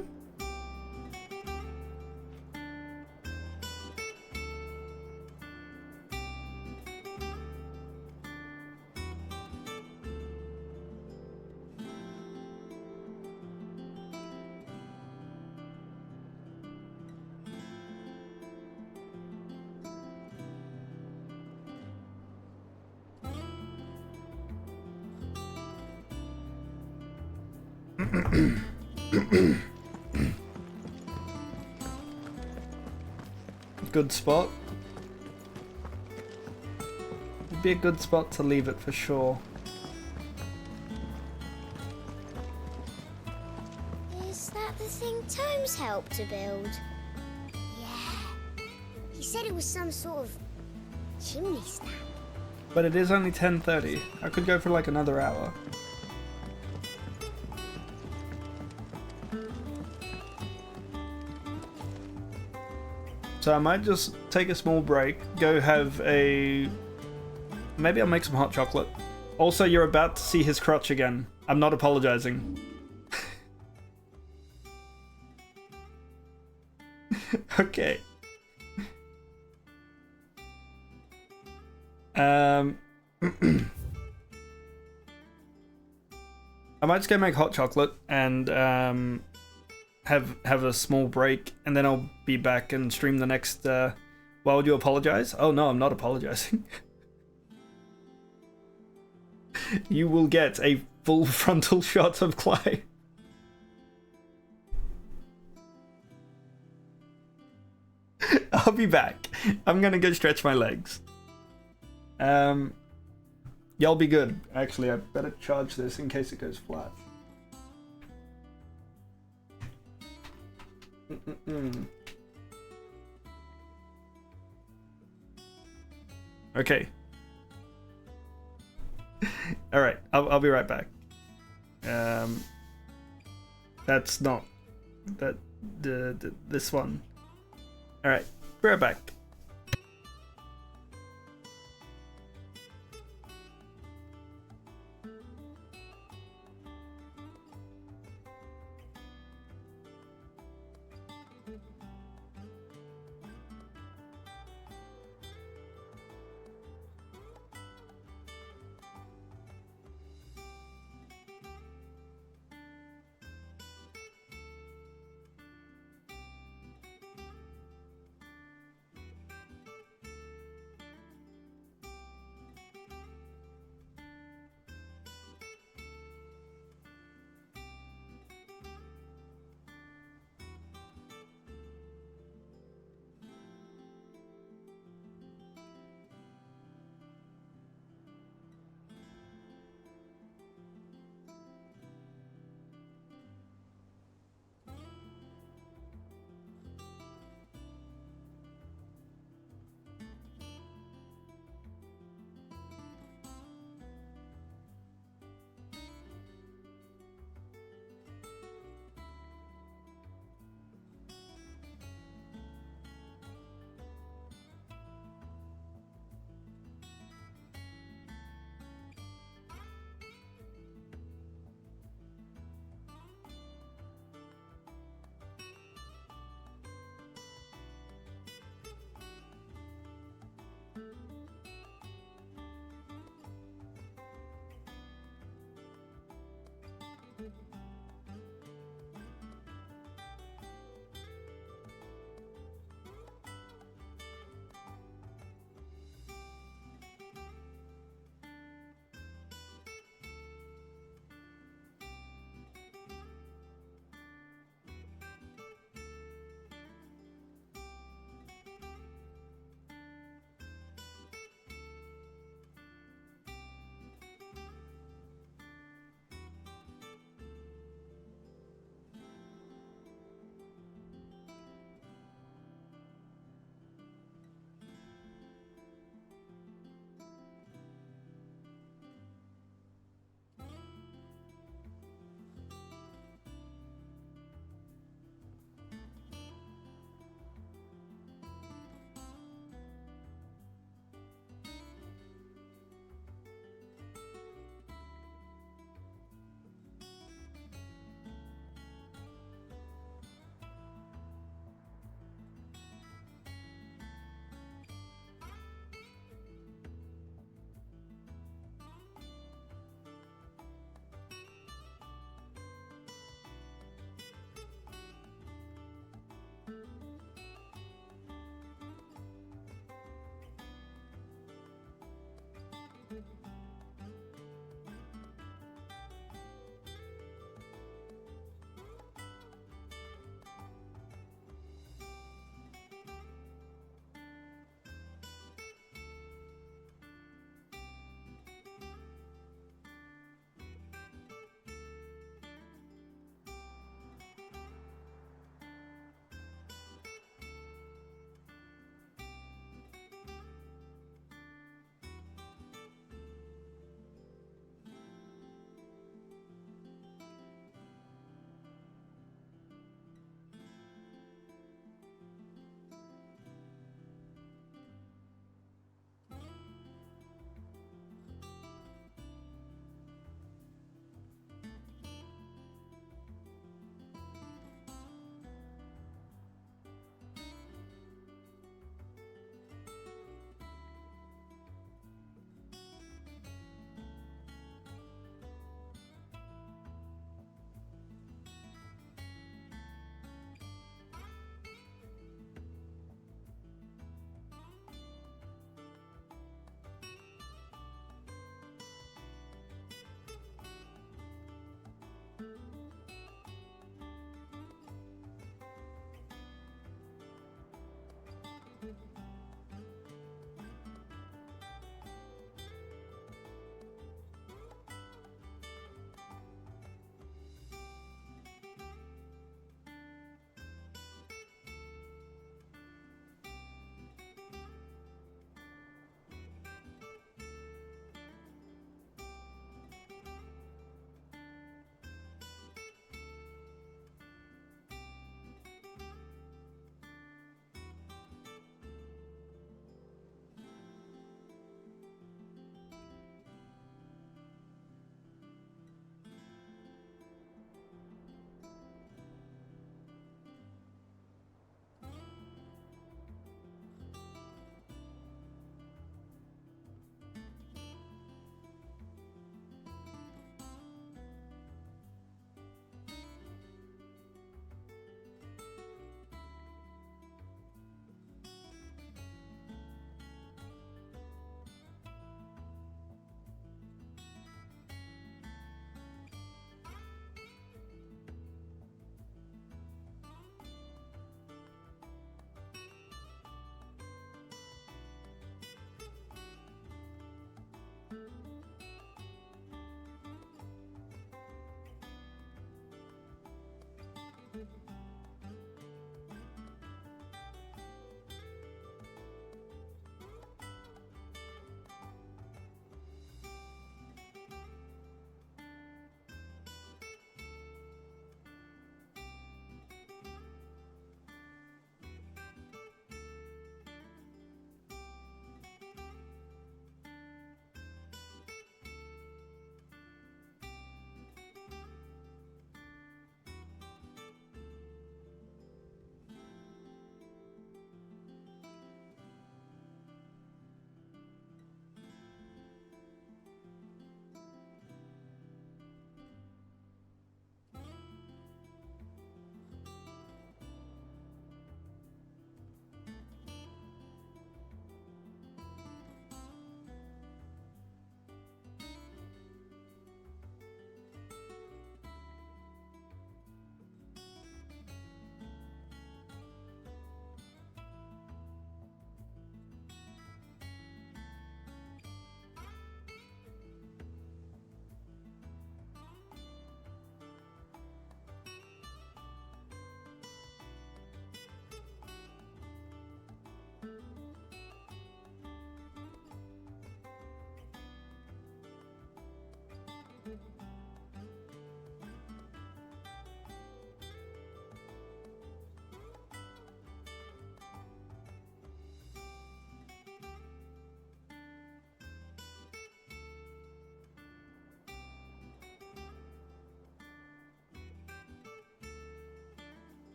Good spot. It'd be a good spot to leave it for sure. Is that the thing Tomes helped to build? Yeah. He said it was some sort of chimney stack. But it is only 10:30. I could go for like another hour. So I might just take a small break, go have a... Maybe I'll make some hot chocolate. Also, you're about to see his crotch again. I'm not apologizing. Okay. I might just go make hot chocolate and have a small break, and then I'll be back and stream the next. Why would you apologize? Oh no, I'm not apologizing. You will get a full frontal shot of Clive. I'll be back. I'm gonna go stretch my legs. Y'all be good. Actually, I better charge this in case it goes flat. Okay. All right, I'll be right back. That's not that this one. All right, be right back.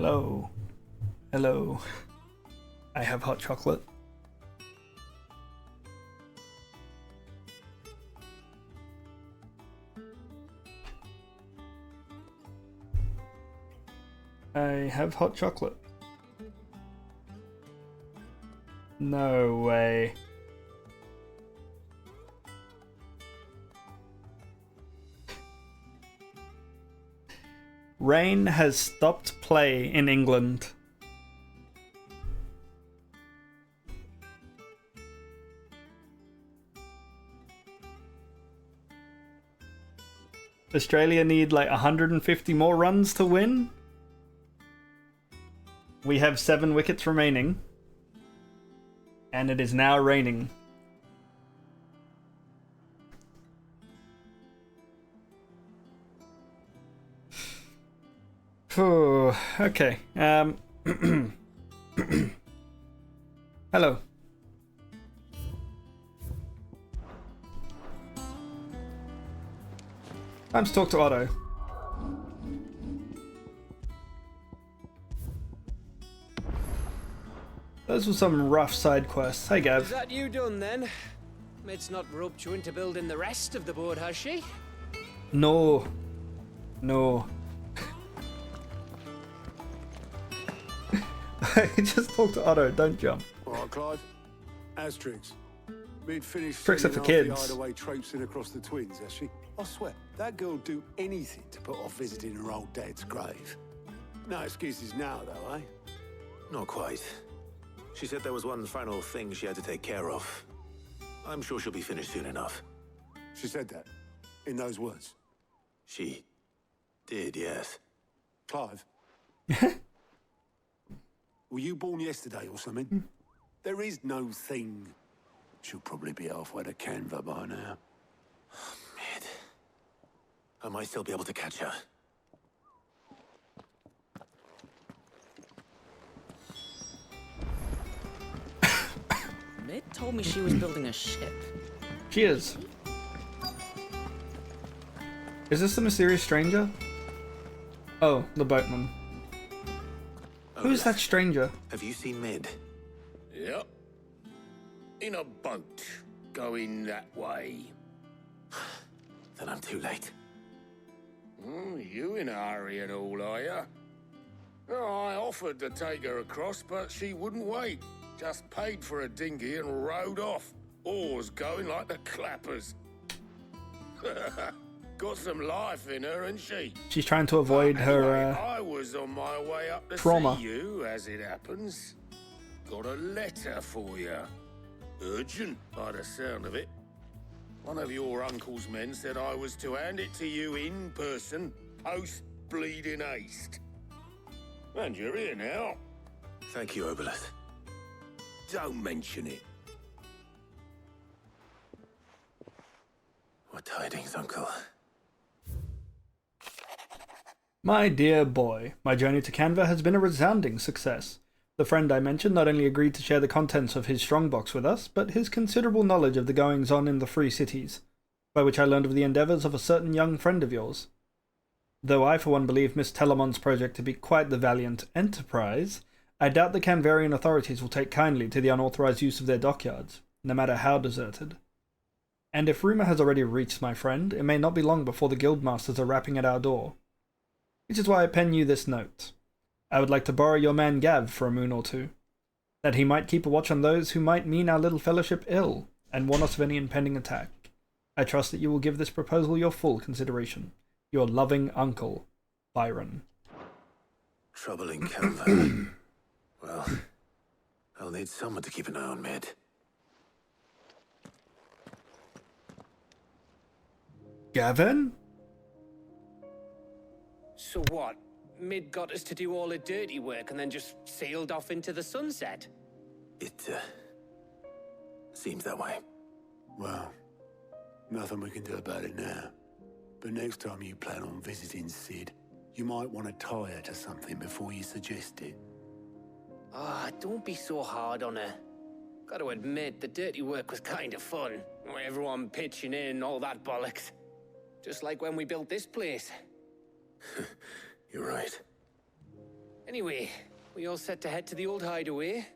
Hello. Hello. I have hot chocolate. I have hot chocolate. No way. Rain has stopped play in England. Australia need like 150 more runs to win. We have 7 wickets remaining. And it is now raining. Phew, okay. Hello. Time to talk to Otto. Those were some rough side quests. Hey, Gav. Is that you done then? Mid's not roped you into building the rest of the board, has she? No. No. Just talk to Otto, don't jump. Alright, Clive. As tricks. We'd finished Tricks are for seeing kids. half the hideaway traipsing across the twins, has she? I swear, that girl'd do anything to put off visiting her old dad's grave. No excuses now, though, eh? Not quite. She said there was one final thing she had to take care of. I'm sure she'll be finished soon enough. She said that? In those words? She did, yes. Clive? Were you born yesterday or something? There is no thing. She'll probably be halfway to Canva by now. Mid. I might still be able to catch her. Mid told me she was building a ship. She is. Is this the mysterious stranger? Oh, the boatman. Who's that stranger? Have you seen Mid? Yep. In a boat, going that way. Then I'm too late. You in a hurry and all, are ya? Oh, I offered to take her across, but she wouldn't wait. Just paid for a dinghy and rowed off. Oars going like the clappers. Got some life in her, ain't she? She's trying to avoid her I was on my way up to trauma. see you, as it happens. Got a letter for you. Urgent, by the sound of it. One of your uncle's men said I was to hand it to you in person, post-bleeding haste. And you're here now. Thank you, Obelith. Don't mention it. What tidings, Uncle? My dear boy, my journey to Canva has been a resounding success. The friend I mentioned not only agreed to share the contents of his strongbox with us, but his considerable knowledge of the goings-on in the Free Cities, by which I learned of the endeavours of a certain young friend of yours. Though I for one believe Miss Telemon's project to be quite the valiant enterprise, I doubt the Canvarian authorities will take kindly to the unauthorised use of their dockyards, no matter how deserted. And if rumour has already reached my friend, it may not be long before the guildmasters are rapping at our door. Which is why I pen you this note. I would like to borrow your man Gav for a moon or two, that he might keep a watch on those who might mean our little fellowship ill, and warn us of any impending attack. I trust that you will give this proposal your full consideration. Your loving uncle, Byron. Trouble in Canva. Well, I'll need someone to keep an eye on Mid. Gavin? So what? Mid got us to do all the dirty work and then just sailed off into the sunset? It, seems that way. Well, nothing we can do about it now. But next time you plan on visiting Sid, you might want to tie her to something before you suggest it. Ah, don't be so hard on her. Gotta admit, the dirty work was kind of fun. Everyone pitching in, all that bollocks. Just like when we built this place. You're right. Anyway, we all set to head to the old hideaway.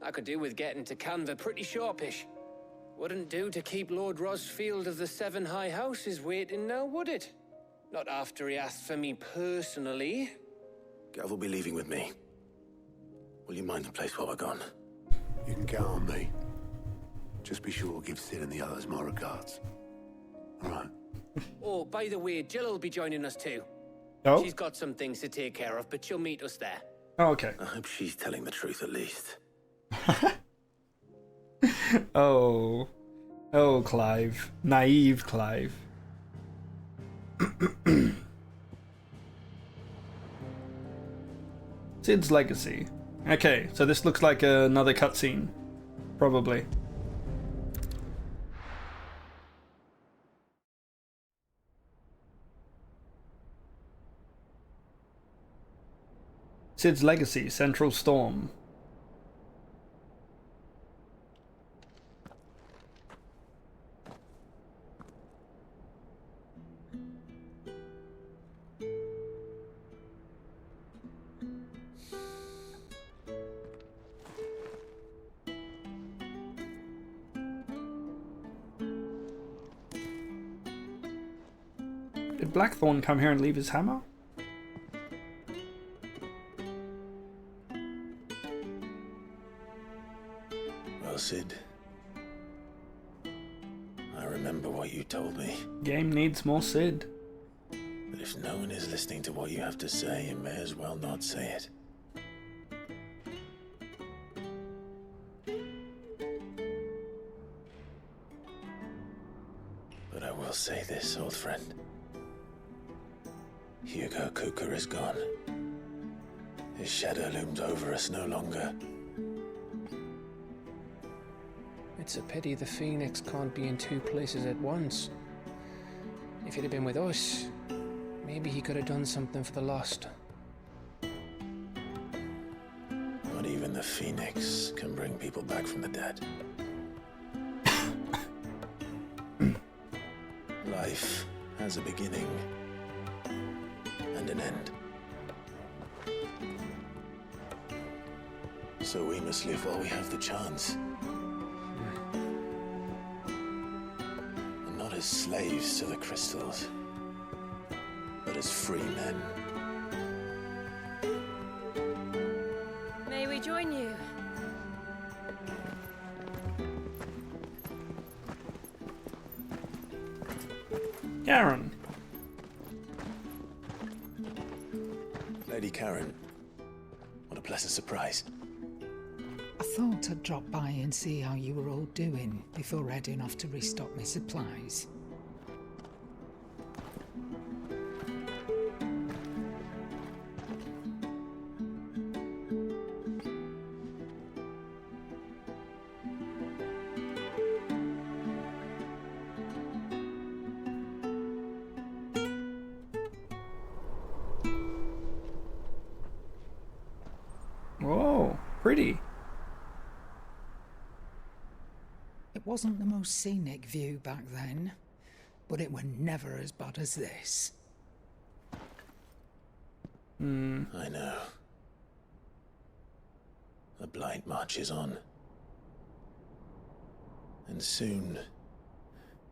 I could do with getting to Canva pretty sharpish. Wouldn't do to keep Lord Rosfield of the Seven High Houses waiting now, would it? Not after he asked for me personally. Gav will be leaving with me. Will you mind the place while we're gone? You can count on me. Just be sure to give Sid and the others my regards. All right. Oh, by the way, Jill will be joining us too. Oh? She's got some things to take care of, but she'll meet us there. Oh, okay. I hope she's telling the truth at least. Oh. Oh, Clive. Naive Clive. Sid's legacy. Okay, so this looks like another cutscene. Probably. Sid's legacy, Central Storm. Did Blackthorn come here and leave his hammer? Well, Sid, I remember what you told me. Game needs more Sid. But if no one is listening to what you have to say, you may as well not say it. But I will say this, old friend. Hugo Kuka is gone. His shadow looms over us no longer. It's a pity the Phoenix can't be in two places at once. If he'd have been with us, maybe he could have done something for the lost. Not even the Phoenix can bring people back from the dead. Life has a beginning and an end. So we must live while we have the chance. And not as slaves to the crystals, but as free men. May we join you? Karen. Lady Karen, what a pleasant surprise. I thought I'd drop by and see how you were all doing before heading off to restock my supplies. Whoa, pretty. It wasn't the most scenic view back then, but it were never as bad as this. I know. The blight marches on. And soon,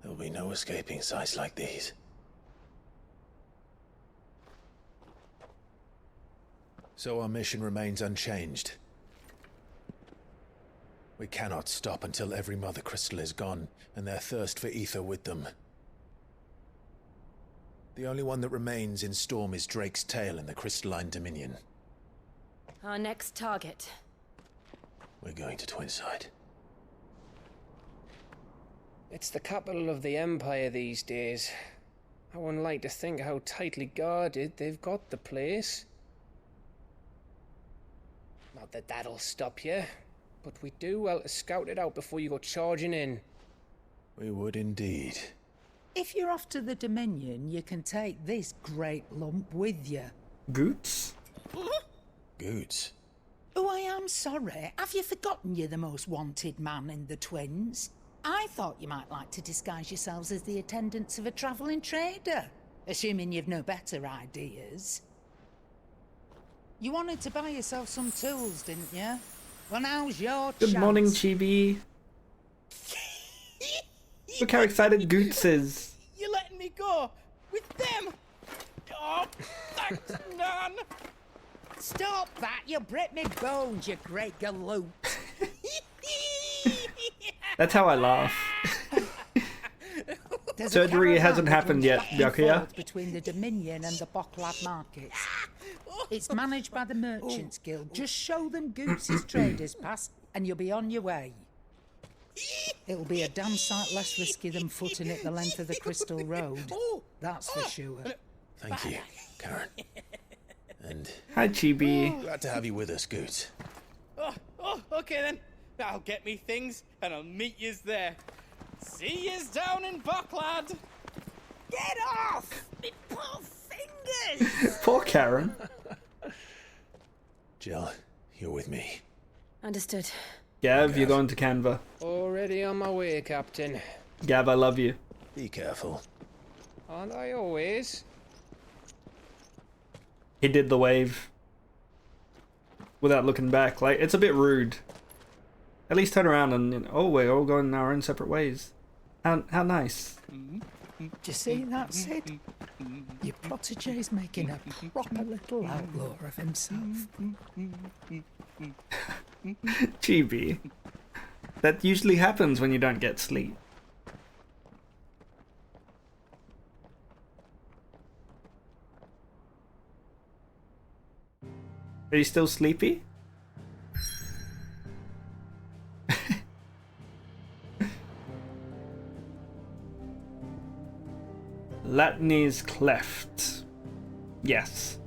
there will be no escaping sights like these. So our mission remains unchanged. We cannot stop until every Mother Crystal is gone, and their thirst for ether with them. The only one that remains in Storm is Drake's tail in the Crystalline Dominion. Our next target. We're going to Twinside. It's the capital of the Empire these days. I wouldn't like to think how tightly guarded they've got the place. Not that that'll stop you, but we do well to scout it out before you go charging in. We would indeed. If you're off to the Dominion, you can take this great lump with you. Goots? Goots? Oh, I am sorry. Have you forgotten you're the most wanted man in the Twins? I thought you might like to disguise yourselves as the attendants of a travelling trader, assuming you've no better ideas. You wanted to buy yourself some tools, didn't you? Well, now's your Good chance. morning, Chibi. Look how excited Goots is. You're letting me go with them? Oh, thanks, Nan. Stop that! You break me bones, you great galoot. That's how I laugh. Surgery hasn't happened yet, Byakuya. Between the Dominion and the Bocklad markets. It's managed by the Merchants Guild. Just show them Goots' traders pass and you'll be on your way. It'll be a damn sight less risky than footing it the length of the Crystal Road. That's for sure. Thank you, Karen. And hi, Chibi. Glad to have you with us, Goot. Oh, okay then. I'll get me things and I'll meet yous there. See yous down in Bocklad. Get off! Me poor fingers! Poor Karen. Jill, you're with me. Understood. Gav, you're going to Canva. Already on my way, Captain. Gav, I love you. Be careful. Aren't I always? He did the wave. Without looking back. Like, it's a bit rude. At least turn around and, you know, oh, we're all going our own separate ways. How nice. Do you see that, Sid? Your protégé's making a proper little outlaw of himself. Chibi. That usually happens when you don't get sleep. Are you still sleepy? Latney's Cleft. Yes.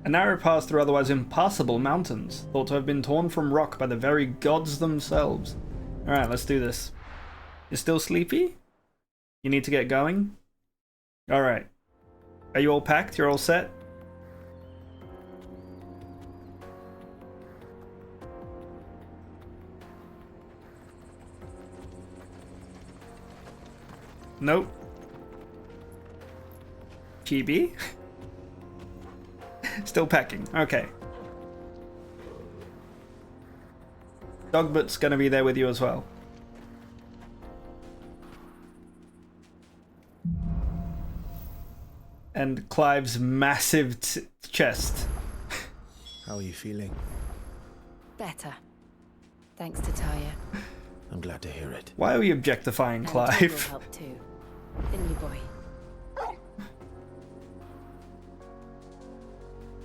A narrow pass through otherwise impassable mountains, thought to have been torn from rock by the very gods themselves. Alright, let's do this. You're still sleepy? You need to get going? Alright. Are you all packed? You're all set? Nope. Chibi? Still packing. Okay. Dogbutt's gonna be there with you as well. And Clive's massive chest. How are you feeling? Better. Thanks to Taya. I'm glad to hear it. Why are we objectifying And Clive? Todd will help too. Didn't you, boy?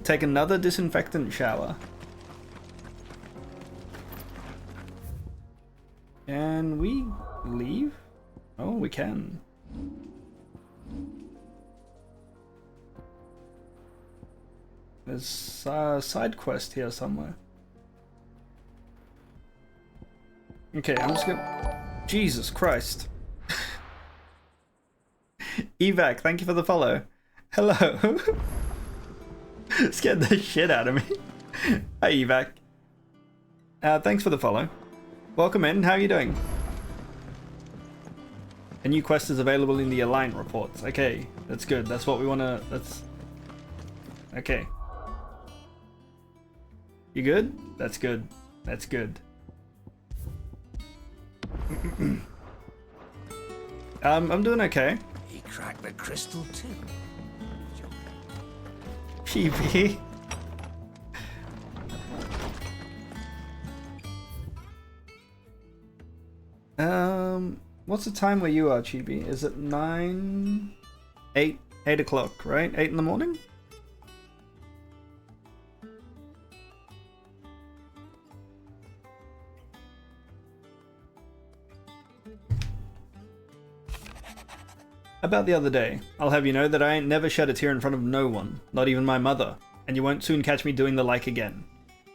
Take another disinfectant shower. Can we leave? Oh, we can. There's a side quest here somewhere. Okay, I'm just gonna... Jesus Christ. Evac, thank you for the follow. Hello. Scared the shit out of me. Hi, Evac. Thanks for the follow. Welcome in. How are you doing? A new quest is available in the Align reports. Okay, that's good. That's what we want to... That's... Okay. You good? That's good. That's good. I'm doing okay. He cracked the crystal too. PB. What's the time where you are, Chibi? Is it 9? 8 o'clock, right? 8 in the morning? About the other day, I'll have you know that I ain't never shed a tear in front of no one, not even my mother, and you won't soon catch me doing the like again.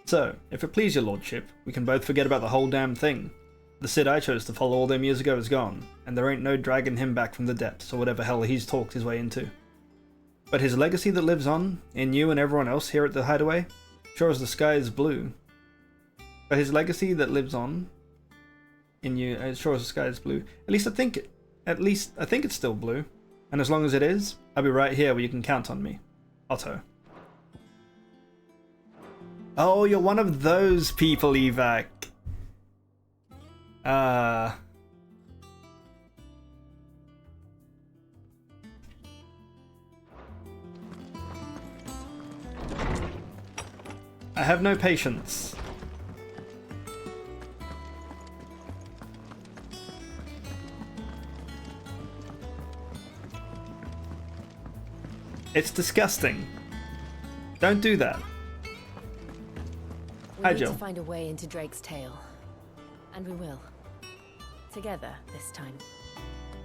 So, if it please your lordship, we can both forget about the whole damn thing. The Cid I chose to follow all them years ago is gone, and there ain't no dragging him back from the depths or whatever hell he's talked his way into. But his legacy that lives on, in you and everyone else here at the Hideaway, sure as the sky is blue. But his legacy that lives on, in you, as sure as the sky is blue. At least I think it's still blue. And as long as it is, I'll be right here where you can count on me. Otto. Oh, you're one of those people, Evac. I have no patience. It's disgusting. Don't do that. We need Jill. to find a way into Drake's tail. And we will. Together this time.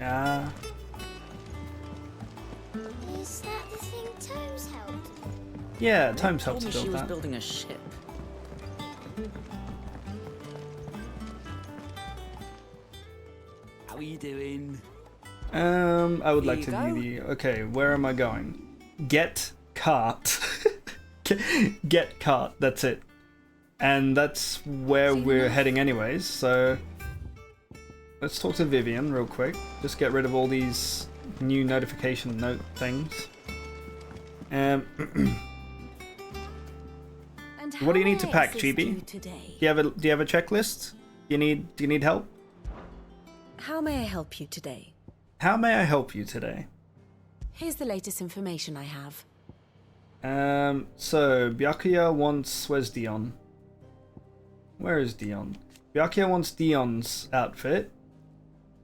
Ah. Is that the thing Tomes helped? Yeah, Tomes Told helped me to she build was that. building a ship. How are you doing? I would Here like you to go. do the... Okay, where am I going? Get cart. Get cart, that's it. And that's where we're heading anyways, so... Let's talk to Vivian real quick. Just get rid of all these new notification note things. What do you need to pack, Chibi? Do you have a checklist? Do you need help? How may I help you today? How may I help you today? Here's the latest information I have. So Byakuya wants... Where's Dion? Where is Dion? Byakuya wants Dion's outfit.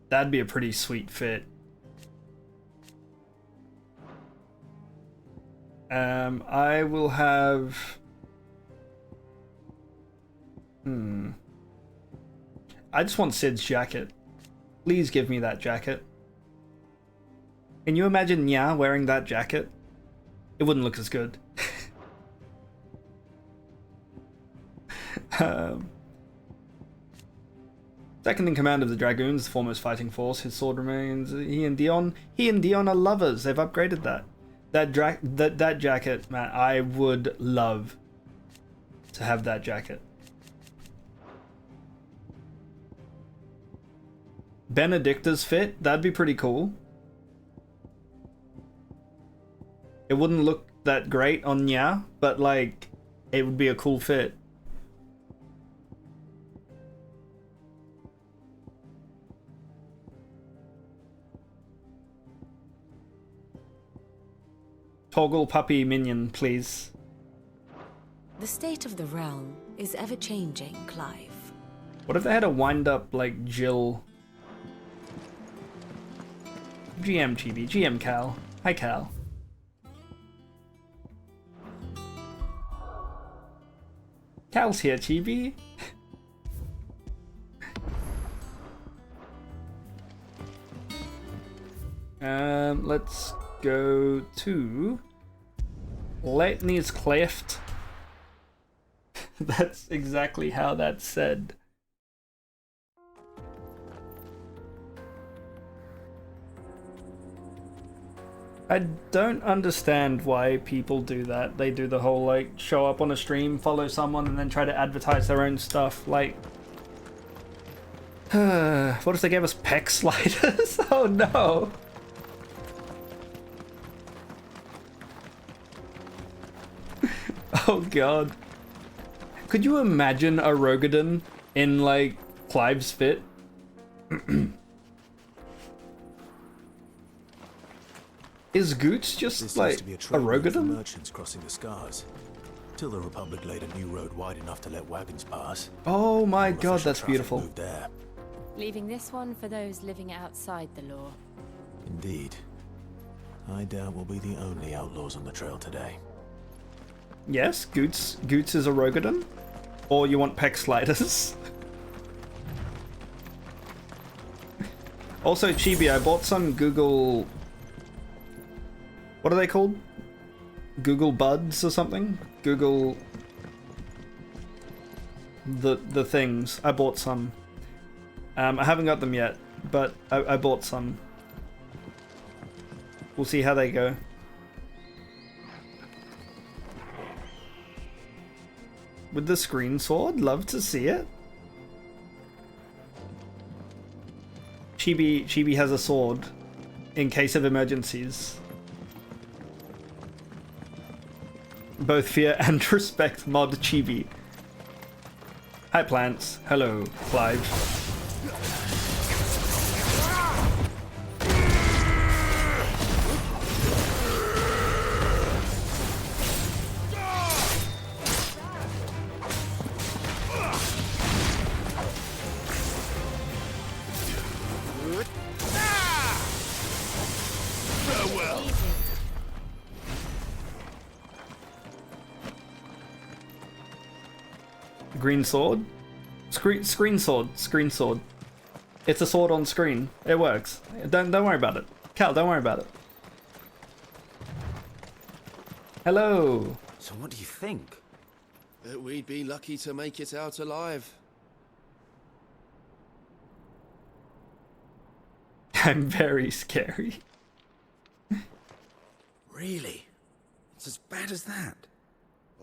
That'd be a pretty sweet fit. I will have... I just want Sid's jacket. Please give me that jacket. Can you imagine Nya wearing that jacket? It wouldn't look as good. Second in command of the Dragoons, the foremost fighting force. His sword remains. He and Dion are lovers. They've upgraded that. That jacket, man. I would love to have that jacket. Benedicta's fit. That'd be pretty cool. It wouldn't look that great on Nya, but like, it would be a cool fit. Toggle puppy minion, please. The state of the realm is ever-changing, Clive. What if they had a wind-up, like, Jill... GM Chibi, GM Cal. Hi, Cal. Cal's here, Chibi. Let's go to Letney's Cleft. That's exactly how that's said. I don't understand why people do that. They do the whole, like, show up on a stream, follow someone, and then try to advertise their own stuff. Like, what if they gave us pec sliders? Oh no! Oh god. Could you imagine a Rogadon in, like, Clive's fit? Is Goots just This like used to be a a trade route for Rogadon? merchants crossing the scars, till the Republic laid a new road wide enough to let wagons pass. Oh my All god, official that's traffic beautiful. moved there. Leaving this one for those living outside the law. Indeed. I doubt we'll be the only outlaws on the trail today. Yes, Goots is a Rogadon? Or you want pec sliders? Also, Chibi, I bought some Google... What are they called? Google Buds or something? Google... The things. I bought some. I haven't got them yet, but I bought some. We'll see how they go. With the screen sword? Love to see it. Chibi has a sword in case of emergencies. Both fear and respect mod Chibi. Hi plants. Hello, Clive. Green sword? Screen sword. It's a sword on screen. It works. Don't worry about it. Cal, don't worry about it. Hello. So what do you think? That we'd be lucky to make it out alive. I'm very scary. Really? It's as bad as that?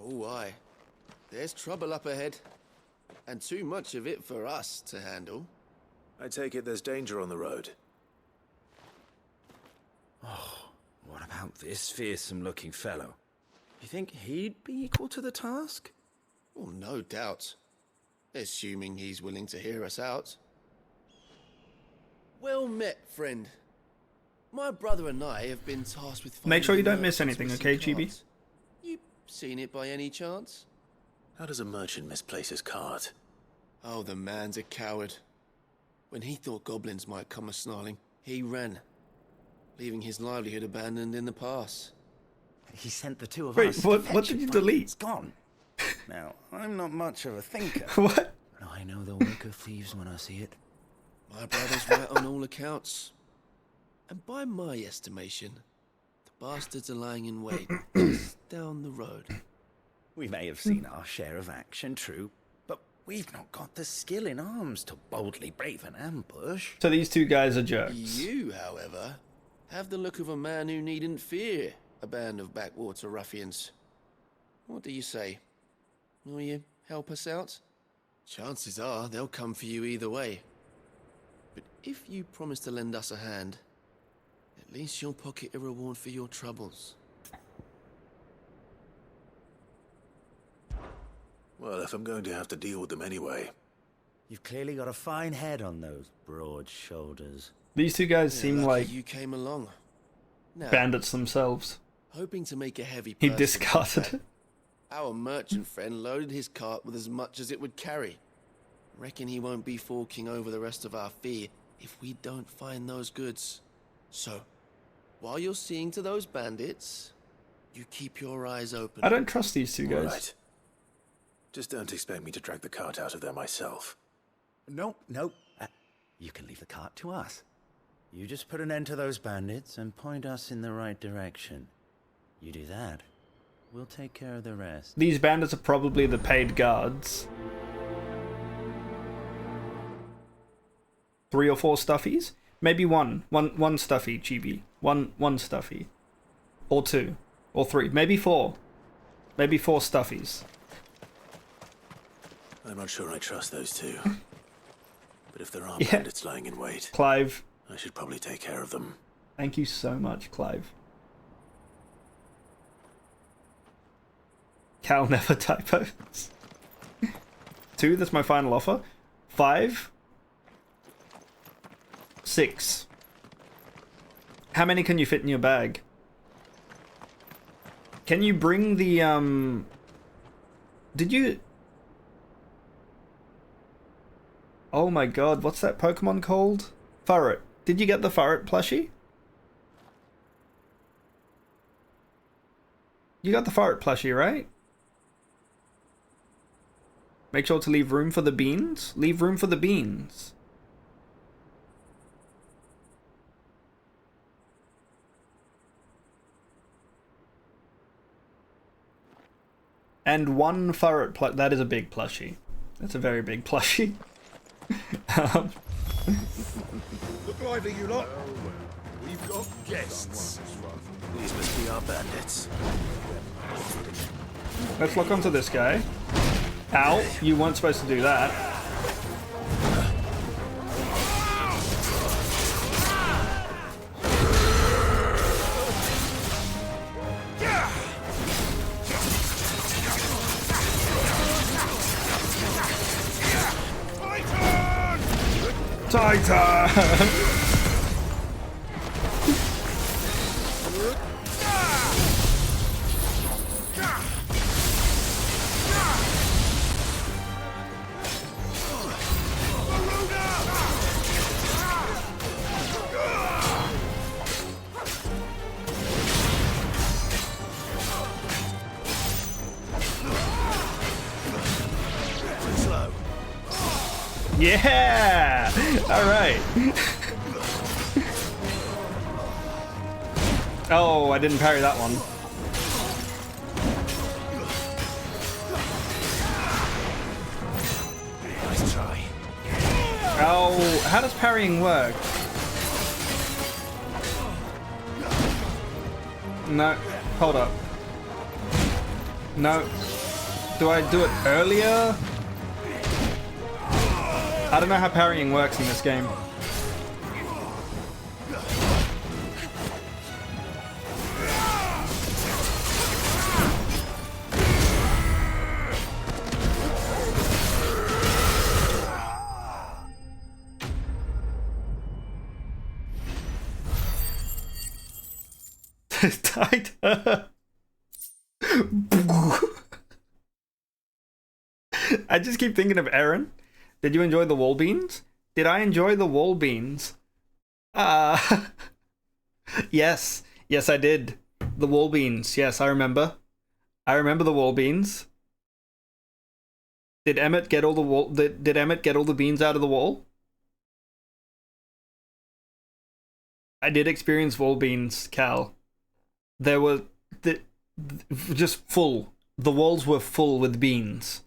Oh, aye. There's trouble up ahead. And too much of it for us to handle. I take it there's danger on the road. Oh, what about this fearsome-looking fellow? You think he'd be equal to the task? Oh, no doubt. Assuming he's willing to hear us out. Well met, friend. My brother and I have been tasked with... Make sure you don't miss anything, okay, Chibi? You seen it by any chance? How does a merchant misplace his cart? Oh, the man's a coward. When he thought goblins might come a-snarling, he ran, leaving his livelihood abandoned in the pass. He sent the two of Wait, us. what did you delete? It's gone. Now, I'm not much of a thinker. What? But I know the work of thieves when I see it. My brother's right on all accounts. And by my estimation, the bastards are lying in wait just down the road. We may have seen our share of action, true, but we've not got the skill in arms to boldly brave an ambush. So these two guys are jerks. You, however, have the look of a man who needn't fear a band of backwater ruffians. What do you say? Will you help us out? Chances are they'll come for you either way. But if you promise to lend us a hand, at least you'll pocket a reward for your troubles. Well, if I'm going to have to deal with them anyway. You've clearly got a fine head on those broad shoulders. These two guys seem like you came along. Now, bandits themselves. hoping to make a heavy He purse discarded it. Our merchant friend loaded his cart with as much as it would carry. Reckon he won't be forking over the rest of our fee if we don't find those goods. So, while you're seeing to those bandits, you keep your eyes open. I don't trust these two guys. Right. Just don't expect me to drag the cart out of there myself. No. You can leave the cart to us. You just put an end to those bandits and point us in the right direction. You do that, we'll take care of the rest. These bandits are probably the paid guards. 3 or 4 stuffies? Maybe one stuffy, Chibi. One stuffy. Or 2. Or 3. Maybe 4. Maybe 4 stuffies. I'm not sure I trust those two. But if there are Yeah. bandits lying in wait, Clive. I should probably take care of them. Thank you so much, Clive. Cal never typos. 2, that's my final offer. 5. 6. How many can you fit in your bag? Can you bring the, Did you... Oh my god, what's that Pokemon called? Furret. Did you get the Furret plushie? You got the Furret plushie, right? Make sure to leave room for the beans. Leave room for the beans. And 1 Furret plushie. That is a big plushie. That's a very big plushie. Look lively, you lot. We've got guests. These must be our bandits. Let's lock onto this guy. Ow, you weren't supposed to do that. Titan! Yeah! Alright. Oh, I didn't parry that one. Nice try. Oh, how does parrying work? No, hold up. No. Do I do it earlier? I don't know how parrying works in this game. Tighter. I just keep thinking of Aaron. Did you enjoy the wall beans? Did I enjoy the wall beans? Yes. Yes, I did. The wall beans. Yes, I remember. I remember the wall beans. Did Emmett get all the wall? Did Emmett get all the beans out of the wall? I did experience wall beans, Cal. There were just full. The walls were full with beans.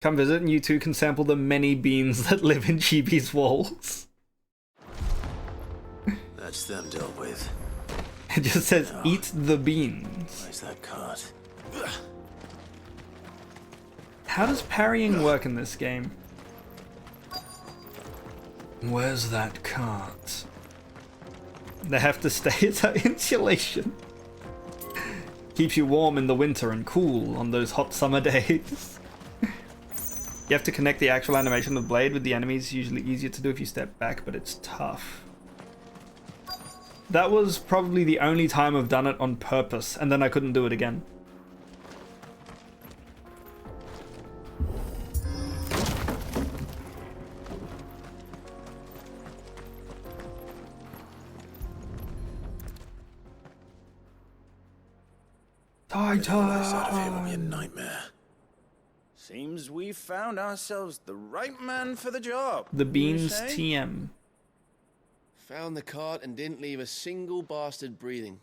Come visit and you too can sample the many beans that live in Chibi's walls. That's them dealt with. It just says, eat the beans. Where's that cart? How does parrying work in this game? Where's that cart? They have to stay at that insulation. Keeps you warm in the winter and cool on those hot summer days. You have to connect the actual animation of the blade with the enemies. Usually easier to do if you step back, but it's tough. That was probably the only time I've done it on purpose, and then I couldn't do it again. Titan! Seems we found ourselves the right man for the job. The Beans you say? TM. Found the cart and didn't leave a single bastard breathing.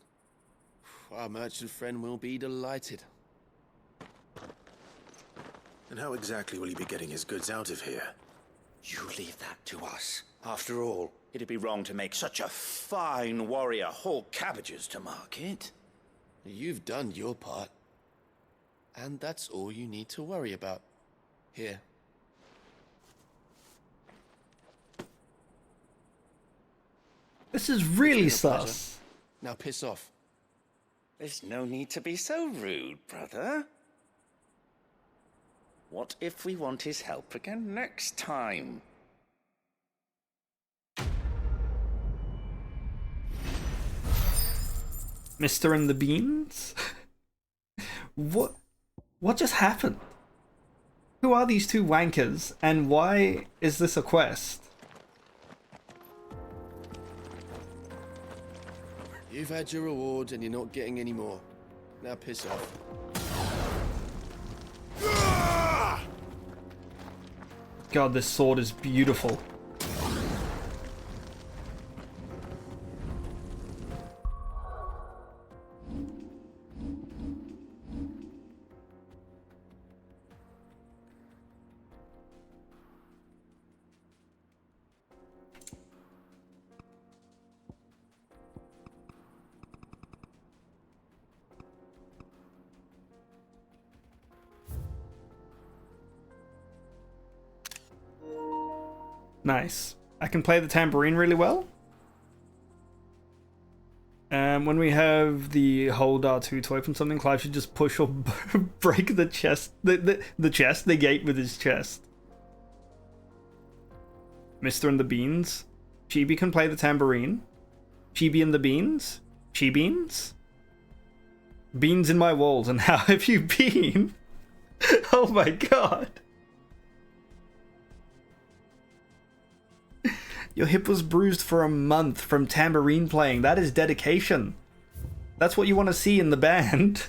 Our merchant friend will be delighted. And how exactly will he be getting his goods out of here? You leave that to us. After all, it'd be wrong to make such a fine warrior haul cabbages to market. You've done your part. And that's all you need to worry about. Here. This is really sus. Now piss off. There's no need to be so rude, brother. What if we want his help again next time? Mr. and the Beans? What just happened? Who are these two wankers, and why is this a quest? You've had your rewards and you're not getting any more. Now piss off. God, this sword is beautiful. Nice. I can play the tambourine really well. When we have the hold R2 to open something, Clive should just push or break the chest, the chest, the gate with his chest. Mr. and the Beans. Chibi can play the tambourine. Chibi and the Beans. Chi-beans. Beans in my walls, and how have you been? Oh my god. Your hip was bruised for a month from tambourine playing. That is dedication. That's what you want to see in the band.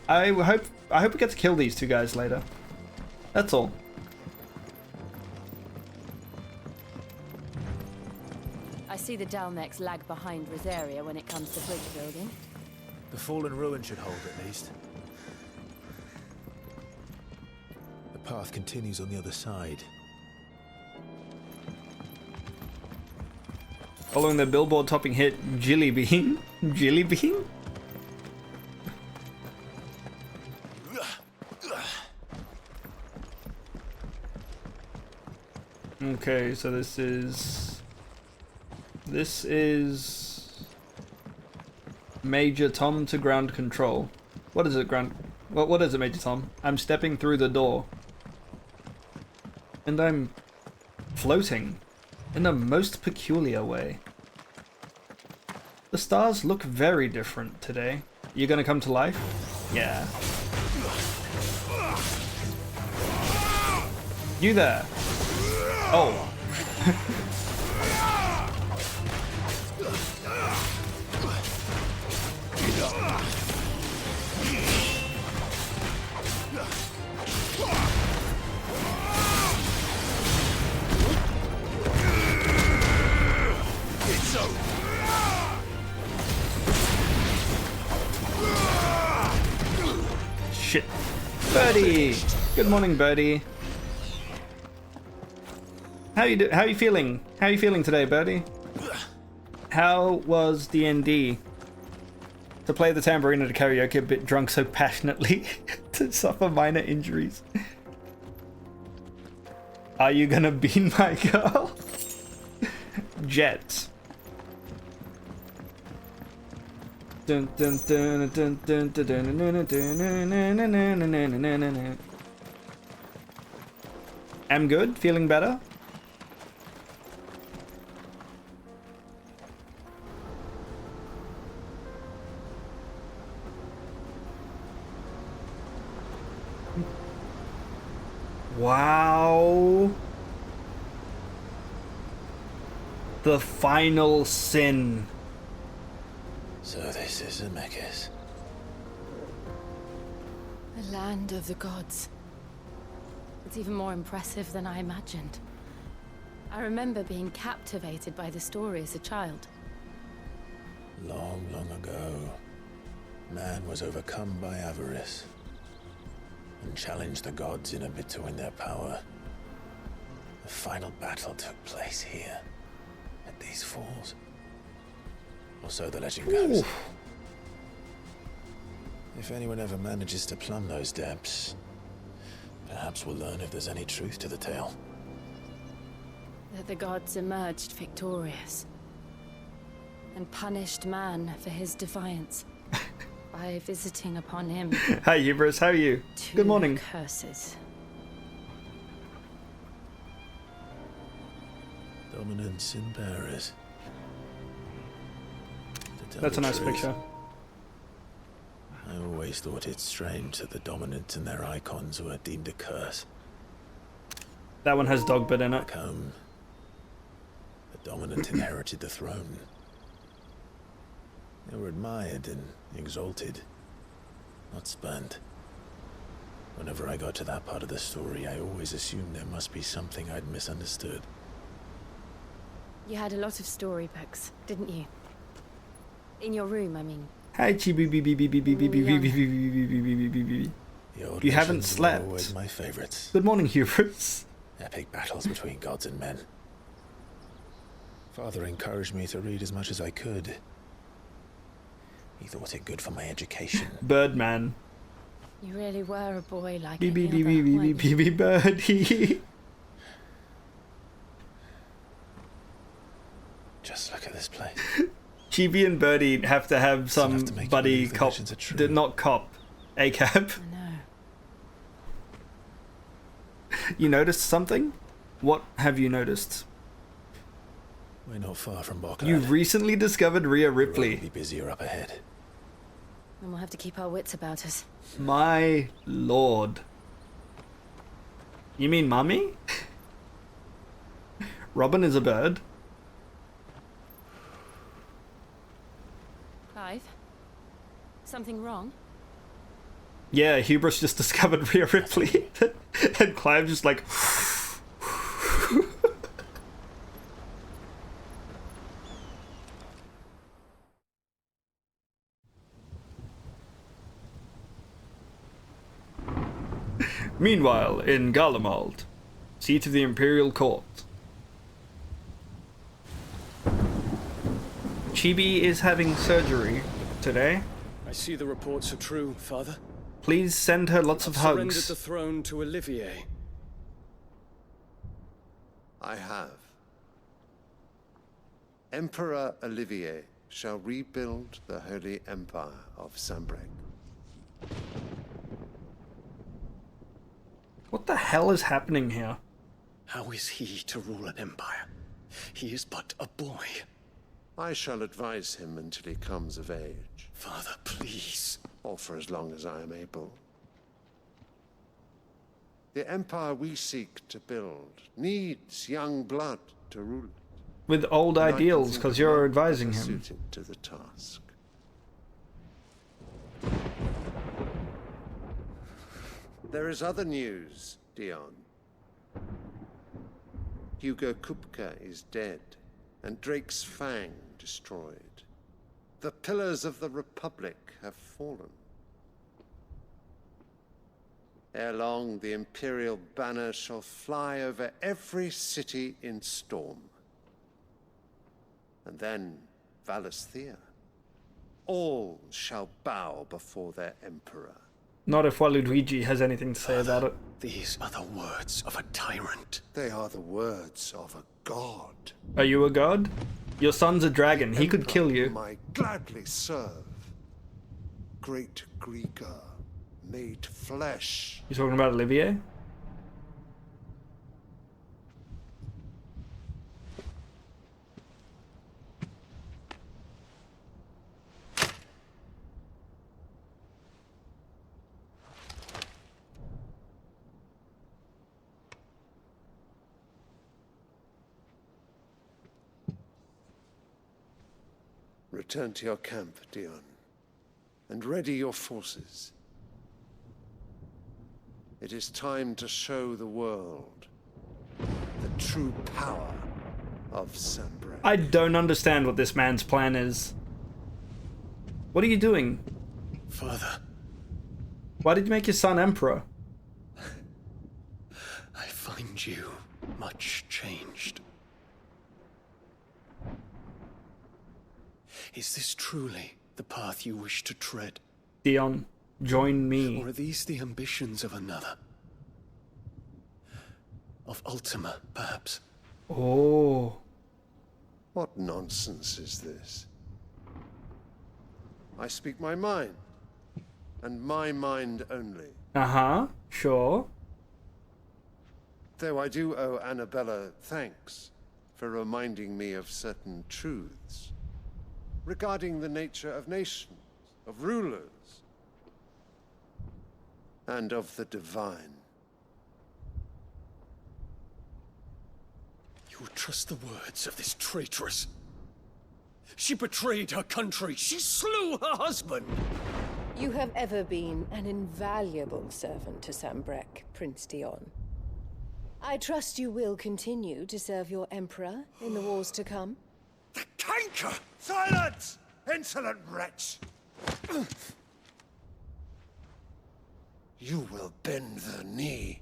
I hope we get to kill these two guys later. That's all. I see the Dalnecs lag behind Rosaria when it comes to bridge building. The fallen ruin should hold at least. The path continues on the other side. Following their billboard-topping hit, Jilly Bean? Jilly Bean? Okay, so this is Major Tom to ground control. What is it, what is it, Major Tom? I'm stepping through the door. And I'm floating in a most peculiar way. The stars look very different today. You gonna come to life? Yeah. You there? Oh. Shit. Birdie! Good morning, Birdie. How you feeling? How are you feeling today, Birdie? How was D&D? To play the tambourine at a karaoke a bit drunk so passionately to suffer minor injuries. Are you gonna bean my girl? Jets. Dun, dun, dun, dun, dun, dun, dun, dun, dun, dun. I'm good, feeling better. Wow. The final sin. So this is Zemeckis. The land of the gods. It's even more impressive than I imagined. I remember being captivated by the story as a child. Long, long ago, man was overcome by avarice and challenged the gods in a bid to win their power. The final battle took place here, at these falls. Or so the legend goes. If anyone ever manages to plumb those depths, perhaps we'll learn if there's any truth to the tale. That the gods emerged victorious and punished man for his defiance by visiting upon him. Hi, Hubris. How are you? Good morning. Curses. Dominance in Paris. That's a nice picture. I always thought it strange that the dominant and their icons were deemed a curse. That one has dog bit in it. Back home, the dominant inherited the throne. They were admired and exalted, not spurned. Whenever I got to that part of the story, I always assumed there must be something I'd misunderstood. You had a lot of storybooks, didn't you? In your room, I mean. Hi, Chibi. You haven't slept. Always my favorites. Good morning, Hubris. Epic battles between gods and men. Father encouraged me to read as much as I could. He thought it good for my education. Birdman. You really were a boy like Birdie. Just look at this place. Chibi and Birdie have to have some buddy cop, not cop, ACAB. You noticed something? What have you noticed? We're not far from Bocklad. You've recently discovered Rhea We'll Ripley. be busier up ahead. And we'll have to keep our wits about us. My lord. You mean mummy? Robin is a bird. Clive? Something wrong? Yeah, Hubris just discovered Rhea Ripley. And Clive just like... Meanwhile, in Garlemald, seat of the Imperial Court. Chibi is having surgery today. I see the reports are true, Father. Please send her lots of Surrendered hugs. the throne to Olivier. I have. Emperor Olivier shall rebuild the Holy Empire of Sanbreque. What the hell is happening here? How is he to rule an empire? He is but a boy. I shall advise him until he comes of age. Father, please. Or for as long as I am able. The empire we seek to build needs young blood to rule it. With old And I can ideals, think because of you're none advising better him. suited to the task. There is other news, Dion. Hugo Kupka is dead, and Drake's Fang destroyed. The pillars of the Republic have fallen. Ere long, the Imperial banner shall fly over every city in Storm. And then Valisthea. All shall bow before their Emperor. Not if Waluigi has anything to say about it. These are the words of a tyrant. They are the words of a god. Are you a god? Your son's a dragon. He could kill you. Whom I gladly serve. Great Greeker, made flesh. You talking about Olivier? Return to your camp, Dion, and ready your forces. It is time to show the world the true power of Sanbreque. I don't understand what this man's plan is. What are you doing? Father. Why did you make your son emperor? I find you much changed. Is this truly the path you wish to tread? Dion, join me. Or are these the ambitions of another? Of Ultima, perhaps? Oh. What nonsense is this? I speak my mind, and my mind only. Uh-huh, sure. Though I do owe Annabella thanks for reminding me of certain truths regarding the nature of nations, of rulers, and of the divine. You would trust the words of this traitress? She betrayed her country. She slew her husband. You have ever been an invaluable servant to Sanbreque, Prince Dion. I trust you will continue to serve your Emperor in the wars to come. Canker! Silence! Insolent wretch! You will bend the knee.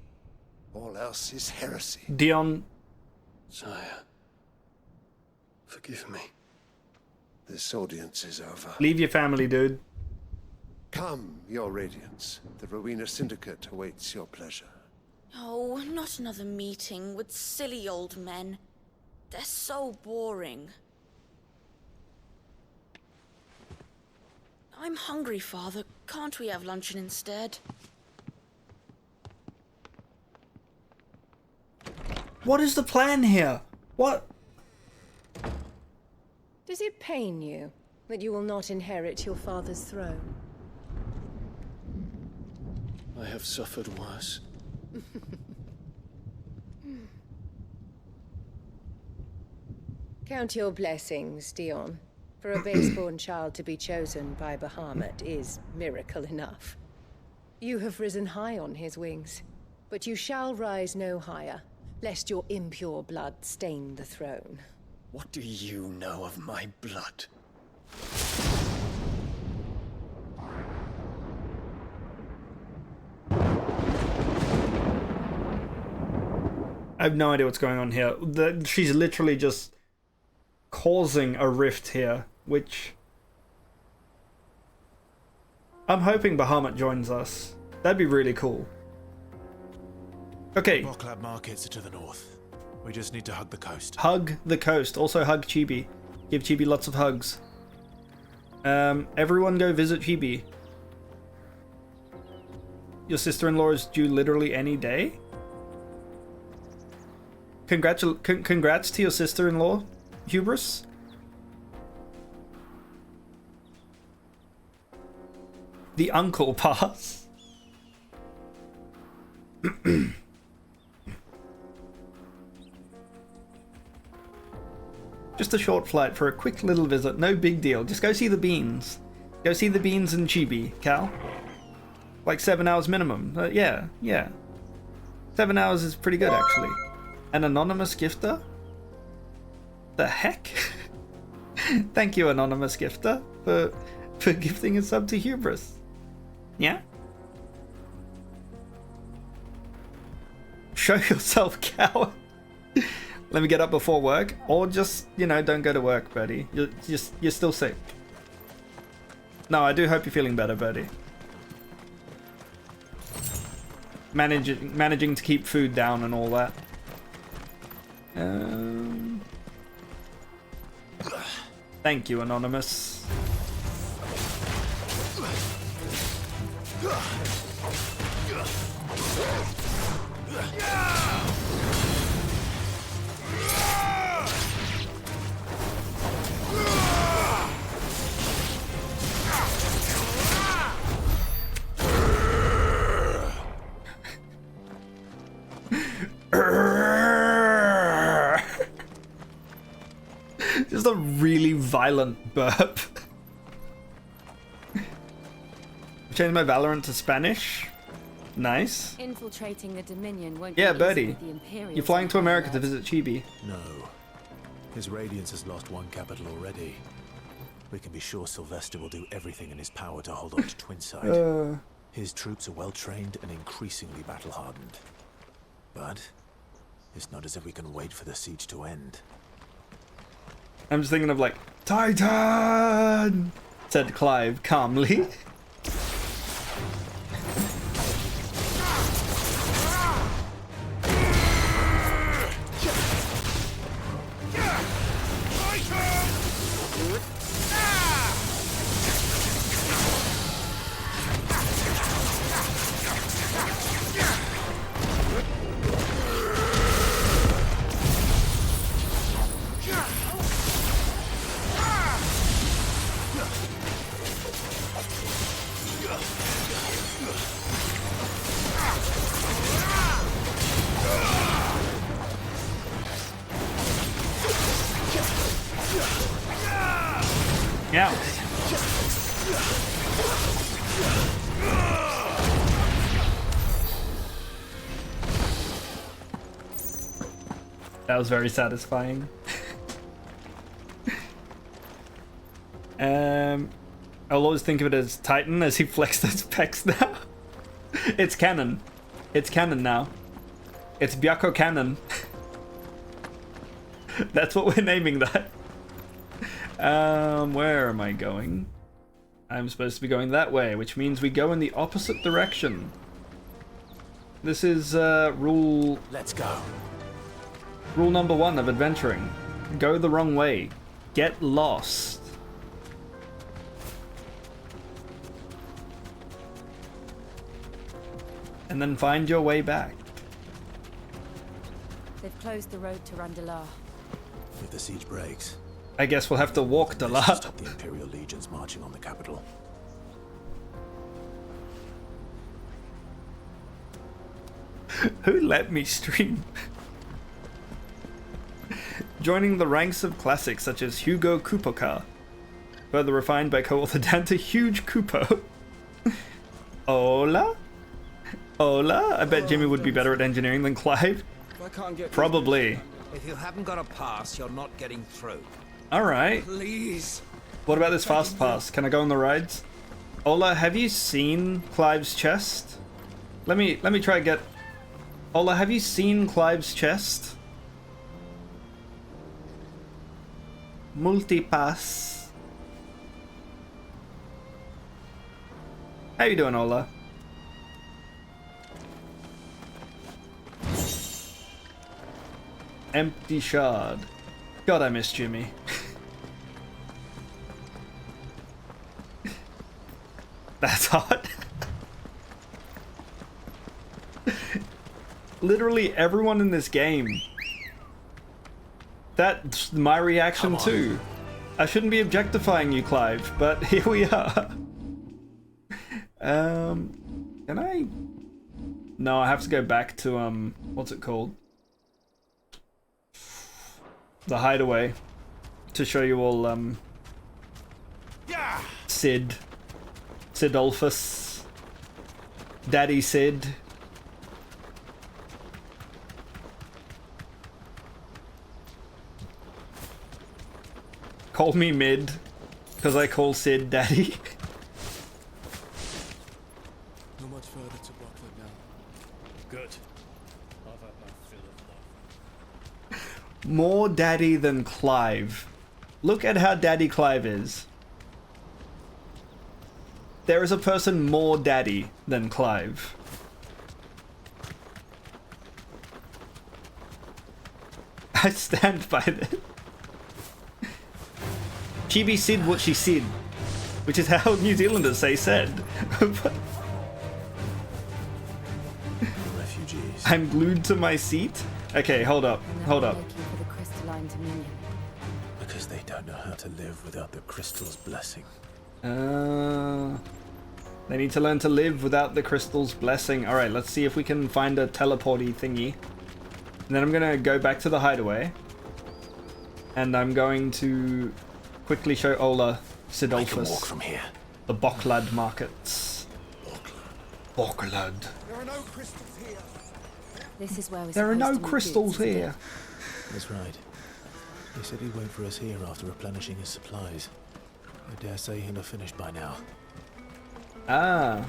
All else is heresy. Dion. Sire, forgive me. This audience is over. Leave your family, dude. Come, your radiance. The Rowena Syndicate awaits your pleasure. Oh, not another meeting with silly old men. They're so boring. I'm hungry, Father. Can't we have luncheon instead? What is the plan here? What? Does it pain you that you will not inherit your father's throne? I have suffered worse. Count your blessings, Dion. For a base-born child to be chosen by Bahamut is miracle enough. You have risen high on his wings, but you shall rise no higher, lest your impure blood stain the throne. What do you know of my blood? I have no idea what's going on here. She's literally just causing a rift here, which I'm hoping Bahamut joins us. That'd be really cool. Okay. Boklab markets are to the north. We just need to hug the coast. Hug the coast. Also hug Chibi. Give Chibi lots of hugs. Everyone go visit Chibi. Your sister-in-law is due literally any day? Congrats to your sister-in-law, Hubris. The uncle pass. Just a short flight for a quick little visit. No big deal. Just go see the beans. Go see the beans in Chibi, Cal. Like 7 hours minimum. Yeah. 7 hours is pretty good, actually. An anonymous gifter? The heck? Thank you, anonymous gifter, for gifting a sub to Hubris. Yeah? Show yourself, coward. Let me get up before work, or just, you know, don't go to work, Birdie. You're still sick. No, I do hope you're feeling better, Birdie. Managing to keep food down and all that. Thank you, Anonymous. Just a really violent burp. Changed my Valorant to Spanish. Nice. Infiltrating the Dominion won't Yeah, be Birdie. easy with the Imperials You're flying to on America to alert. visit Chibi. No. His Radiance has lost one capital already. We can be sure Sylvester will do everything in his power to hold on to Twinside. His troops are well trained and increasingly battle hardened. But it's not as if we can wait for the siege to end. I'm just thinking of like, Titan! Said Clive calmly. Yeah. That was very satisfying. I'll always think of it as Titan as he flexed those pecs now. It's canon. It's canon now. It's Byakko canon. That's what we're naming that. Where am I going? I'm supposed to be going that way, which means we go in the opposite direction. This is rule... Let's go. Rule number 1 of adventuring. Go the wrong way. Get lost. And then find your way back. They've closed the road to Randalar. If the siege breaks, I guess we'll have to walk the lot. stop the Imperial legions marching on the capital. Who let me stream? Joining the ranks of classics such as Hugo Kupoka, further refined by co-author Dante Huge Kupo. Hola? Hola? I bet Jimmy would be better at engineering than Clive. Probably. If you haven't got a pass, you're not getting through. Alright. Please. What about this fast pass? Can I go on the rides? Ola, have you seen Clive's chest? Let me try to get... Ola, have you seen Clive's chest? Multipass. How you doing, Ola? Empty shard. God, I miss Jimmy. That's hot. Literally everyone in this game. That's my reaction too. I shouldn't be objectifying you, Clive, but here we are. Can I? No, I have to go back to what's it called? The hideaway to show you all Sidolphus, Daddy Sid. Call me Mid, because I call Sid Daddy. Not much further to Buckler now. Good. I've had my fill of love. More daddy than Clive. Look at how daddy Clive is. There is a person more daddy than Clive. I stand by this. She be Sid what she said, which is how New Zealanders say said. Refugees. I'm glued to my seat. Okay, hold up, hold up. For the crystalline dominion. Because they don't know how to live without the crystal's blessing. They need to learn to live without the crystal's blessing. Alright, let's see if we can find a teleporty thingy. And then I'm gonna go back to the hideaway. And I'm going to quickly show Ola Sidolphus. I can walk from here. The Boklad markets. Boklad. There are no crystals here. This is where we're There are no supposed to meet crystals Boots, isn't here. it? That's right. He said he'd wait for us here after replenishing his supplies. I dare say he'll have finished by now. Ah.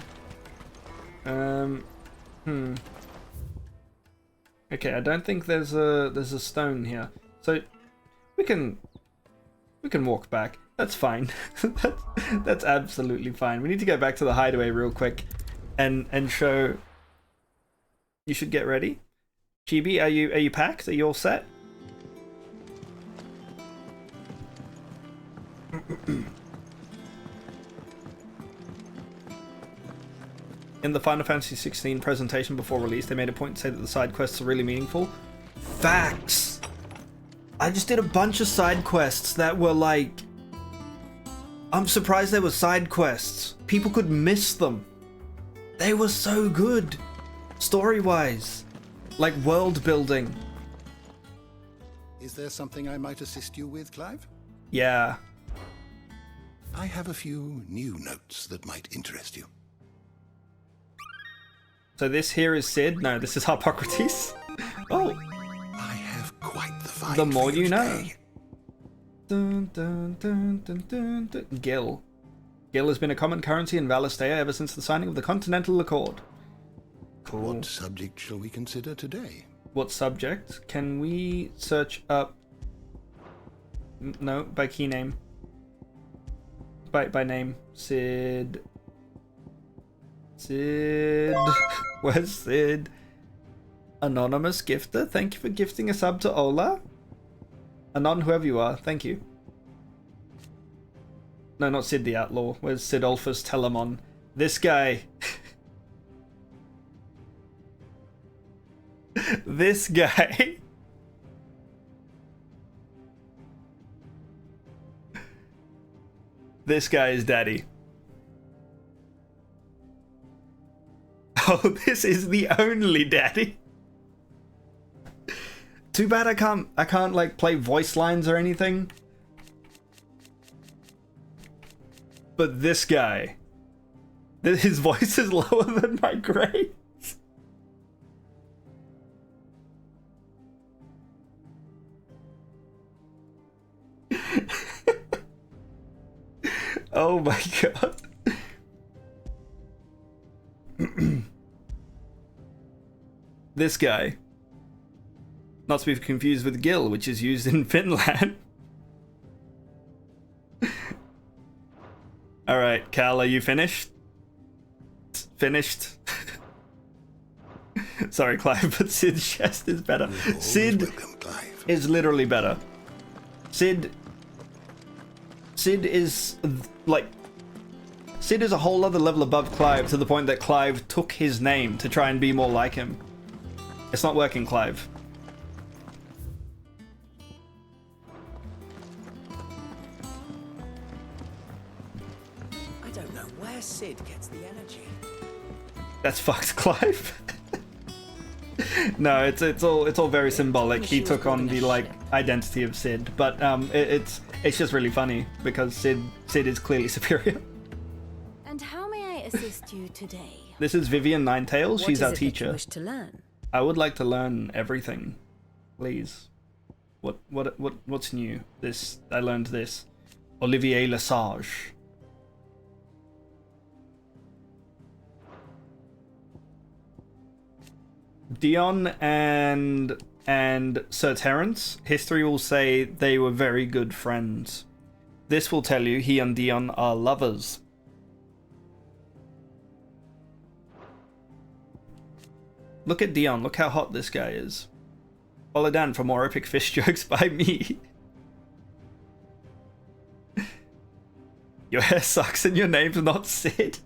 Okay, I don't think there's a stone here. So we can walk back. That's fine. that's absolutely fine. We need to go back to the hideaway real quick and show. You should get ready. Chibi, are you packed? Are you all set? In the Final Fantasy XVI presentation before release, they made a point to say that the side quests are really meaningful. Facts! I just did a bunch of side quests that were like... I'm surprised they were side quests. People could miss them. They were so good. Story-wise. Like world building. Is there something I might assist you with, Clive? Yeah. I have a few new notes that might interest you. So this here is Sid. No, this is Harpocrates. Oh. I have quite the find. The more for you know. today. Dun, dun, dun, dun, dun, dun. Gil. Gil has been a common currency in Valistea ever since the signing of the Continental Accord. Cool. What subject shall we consider today? What subject? Can we search up... No, by key name. By name. Sid... Where's Sid? Anonymous gifter, thank you for gifting a sub to Ola. Anon, whoever you are, thank you. No, not Sid the Outlaw. Where's Sidolphus Telemon? This guy. This guy. This guy is daddy. Oh, this is the only daddy. Too bad I can't like play voice lines or anything. But this guy, his voice is lower than my grades. Oh my god. This guy. Not to be confused with Gil, which is used in Finland. Alright, Cal, are you finished? Finished? Sorry, Clive, but Sid's chest is better. Sid is literally better. Sid is like... Sid is a whole other level above Clive, to the point that Clive took his name to try and be more like him. It's not working, Clive. I don't know where Sid gets the energy. That's fucked, Clive. No, it's all very symbolic. He took on the like identity of Sid, but it's just really funny because Sid is clearly superior. And how may I assist you today? This is Vivian Ninetails. She's our What is it that you teacher. wish to learn? I would like to learn everything, please. What's new? I learned this. Olivier Lesage. Dion and Sir Terence, history will say they were very good friends. This will tell you he and Dion are lovers. Look at Dion, look how hot this guy is. Follow Dan for more epic fish jokes by me. Your hair sucks and your name's not Sid.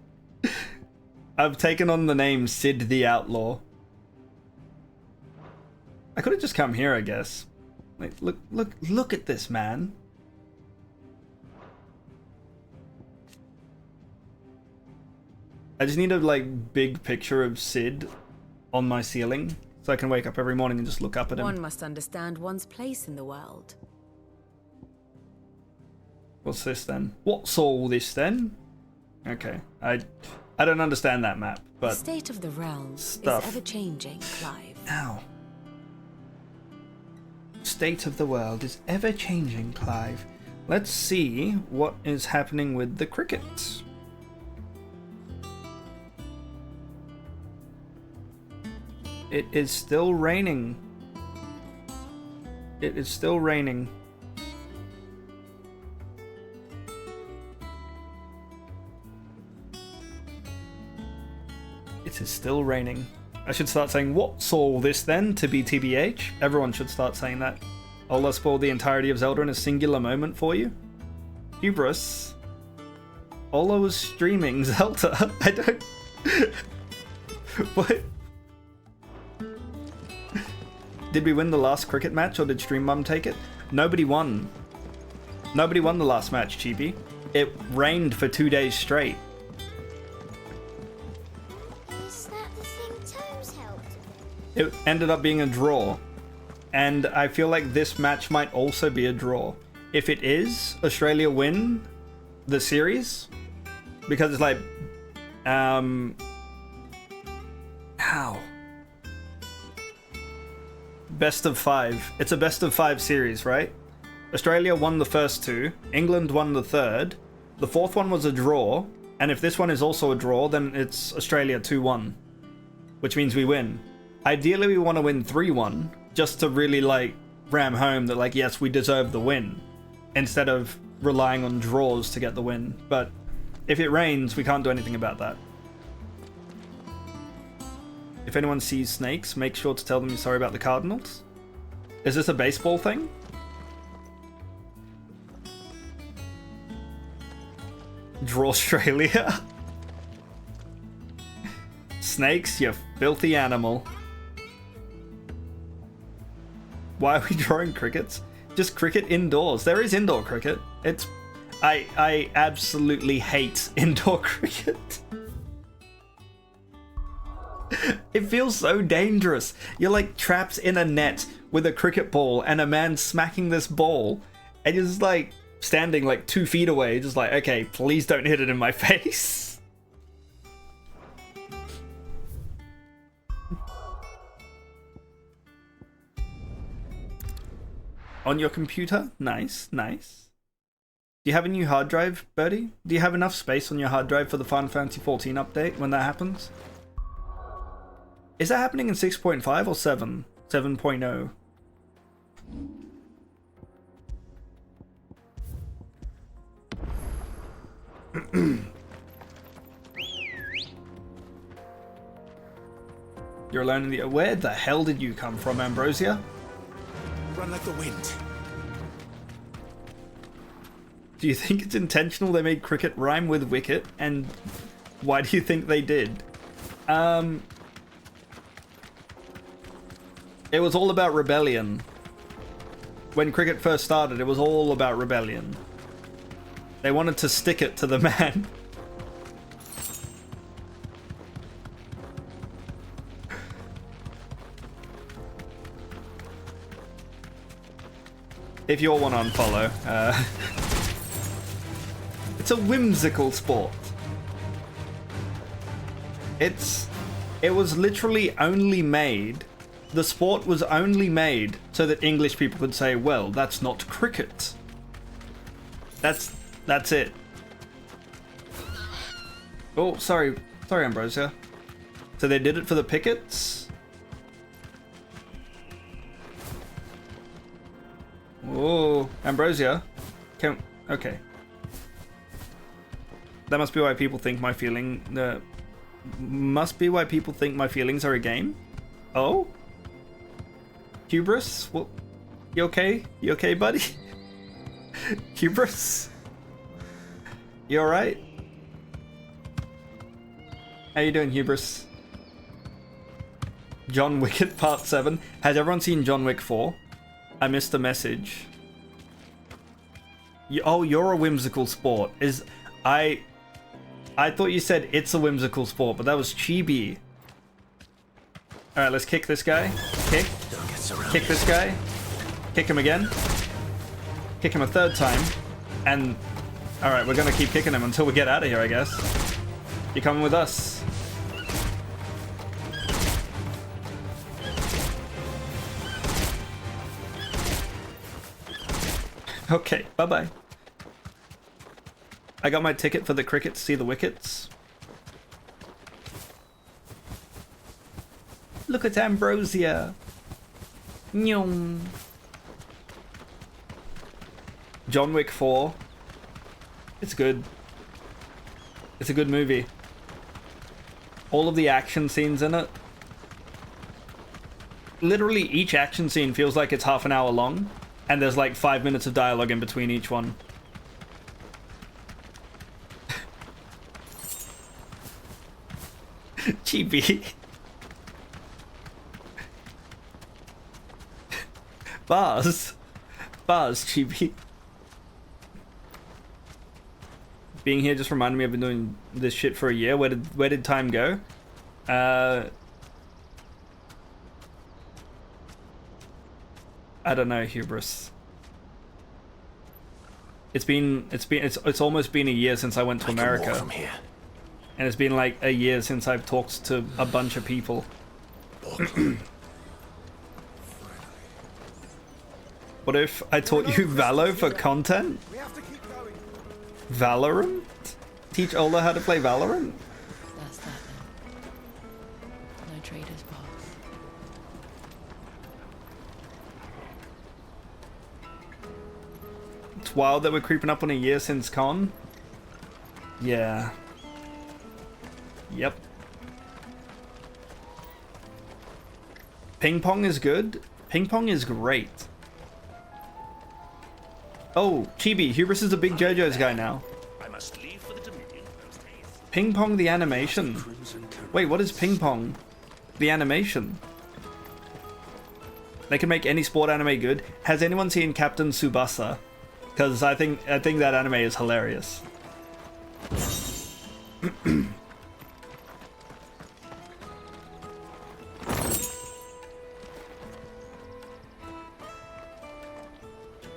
I've taken on the name Sid the Outlaw. I could have just come here, I guess. Like, look at this, man. I just need a like big picture of Sid on my ceiling so I can wake up every morning and just look up at him. One must understand one's place in the world. What's this then? What's all this then? Okay, I don't understand that map, but The state of the realms stuff. is ever-changing, Clive. Ow. State of the world is ever changing, Clive. Let's see what is happening with the crickets. It is still raining. It is still raining. It is still raining. I should start saying, what's all this then, to be TBH? Everyone should start saying that. Ola spoiled the entirety of Zelda in a singular moment for you? Hubris. Ola was streaming Zelda. I don't... What? Did we win the last cricket match, or did Stream Mum take it? Nobody won. Nobody won the last match, Chibi. It rained for 2 days straight. Is that the thing Tomes helped? It ended up being a draw. And I feel like this match might also be a draw. If it is, Australia win the series. Because it's like... How? Best of 5. It's a best of 5 series, right? Australia won the first 2. England won the third. The fourth one was a draw. And if this one is also a draw, then it's Australia 2-1. Which means we win. Ideally, we want to win 3-1. Just to really, like, ram home that, like, yes, we deserve the win. Instead of relying on draws to get the win. But if it rains, we can't do anything about that. If anyone sees snakes, make sure to tell them you're sorry about the Cardinals. Is this a baseball thing? Draw Australia. Snakes, you filthy animal. Why are we drawing crickets? Just cricket indoors. There is indoor cricket. I absolutely hate indoor cricket. It feels so dangerous. You're like trapped in a net with a cricket ball and a man smacking this ball, and you're just like standing like 2 feet away, just like, okay, please don't hit it in my face. On your computer? Nice, nice. Do you have a new hard drive, Birdie? Do you have enough space on your hard drive for the Final Fantasy XIV update when that happens? Is that happening in 6.5 or 7? 7.0? You're alone in the... Where the hell did you come from, Ambrosia? Run like the wind. Do you think it's intentional they made cricket rhyme with wicket? And why do you think they did? It was all about rebellion. When cricket first started, it was all about rebellion. They wanted to stick it to the man. If you all want to unfollow, it's a whimsical sport. It was literally only made... The sport was only made so that English people could say, well, that's not cricket. That's it. Oh, sorry, Ambrosia. So they did it for the pickets? Oh, Ambrosia. Okay. That must be why people think my must be why people think my feelings are a game? Oh? Hubris? Well, you okay? You okay, buddy? Hubris? You alright? How you doing, Hubris? John Wick Part 7. Has everyone seen John Wick 4? I missed the message. You're a whimsical sport. I thought you said it's a whimsical sport, but that was chibi. Alright, let's kick this guy. Kick. Kick this guy. Kick him again. Kick him a third time. And... Alright, we're gonna keep kicking him until we get out of here, I guess. You coming with us? Okay, bye-bye. I got my ticket for the cricket to see the wickets. Look at Ambrosia. Nyong. John Wick 4. It's good. It's a good movie. All of the action scenes in it. Literally each action scene feels like it's half an hour long. And there's like 5 minutes of dialogue in between each one. Chibi. Bars, Chibi. Being here just reminded me I've been doing this shit for a year. Where did time go? I don't know, Hubris. It's almost been a year since I went to America. From here. And it's been like a year since I've talked to a bunch of people. What if I taught you Valo for content? Valorant? Teach Ola how to play Valorant? That's that then. No traders, boss. It's wild that we're creeping up on a year since con. Yeah. Yep. Ping pong is good. Ping pong is great. Oh, Chibi, Hubris is a big JoJo's guy now. Ping pong the animation. Wait, what is ping pong? The animation. They can make any sport anime good. Has anyone seen Captain Tsubasa? because I think that anime is hilarious.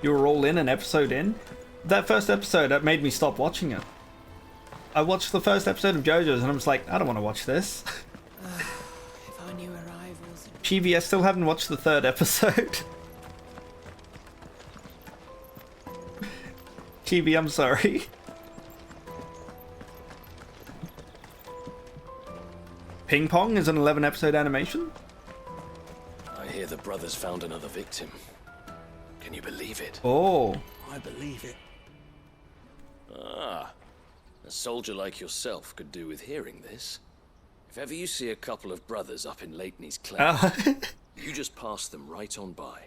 You were all in an episode in? That first episode, that made me stop watching it. I watched the first episode of JoJo's and I was like, I don't want to watch this. If I knew her rivals. Chibi, I still haven't watched the third episode. Chibi, I'm sorry. Ping Pong is an 11-episode animation? I hear the brothers found another victim. Can you believe it? Oh. I believe it. Ah. A soldier like yourself could do with hearing this. If ever you see a couple of brothers up in Leitney's clan, you just pass them right on by.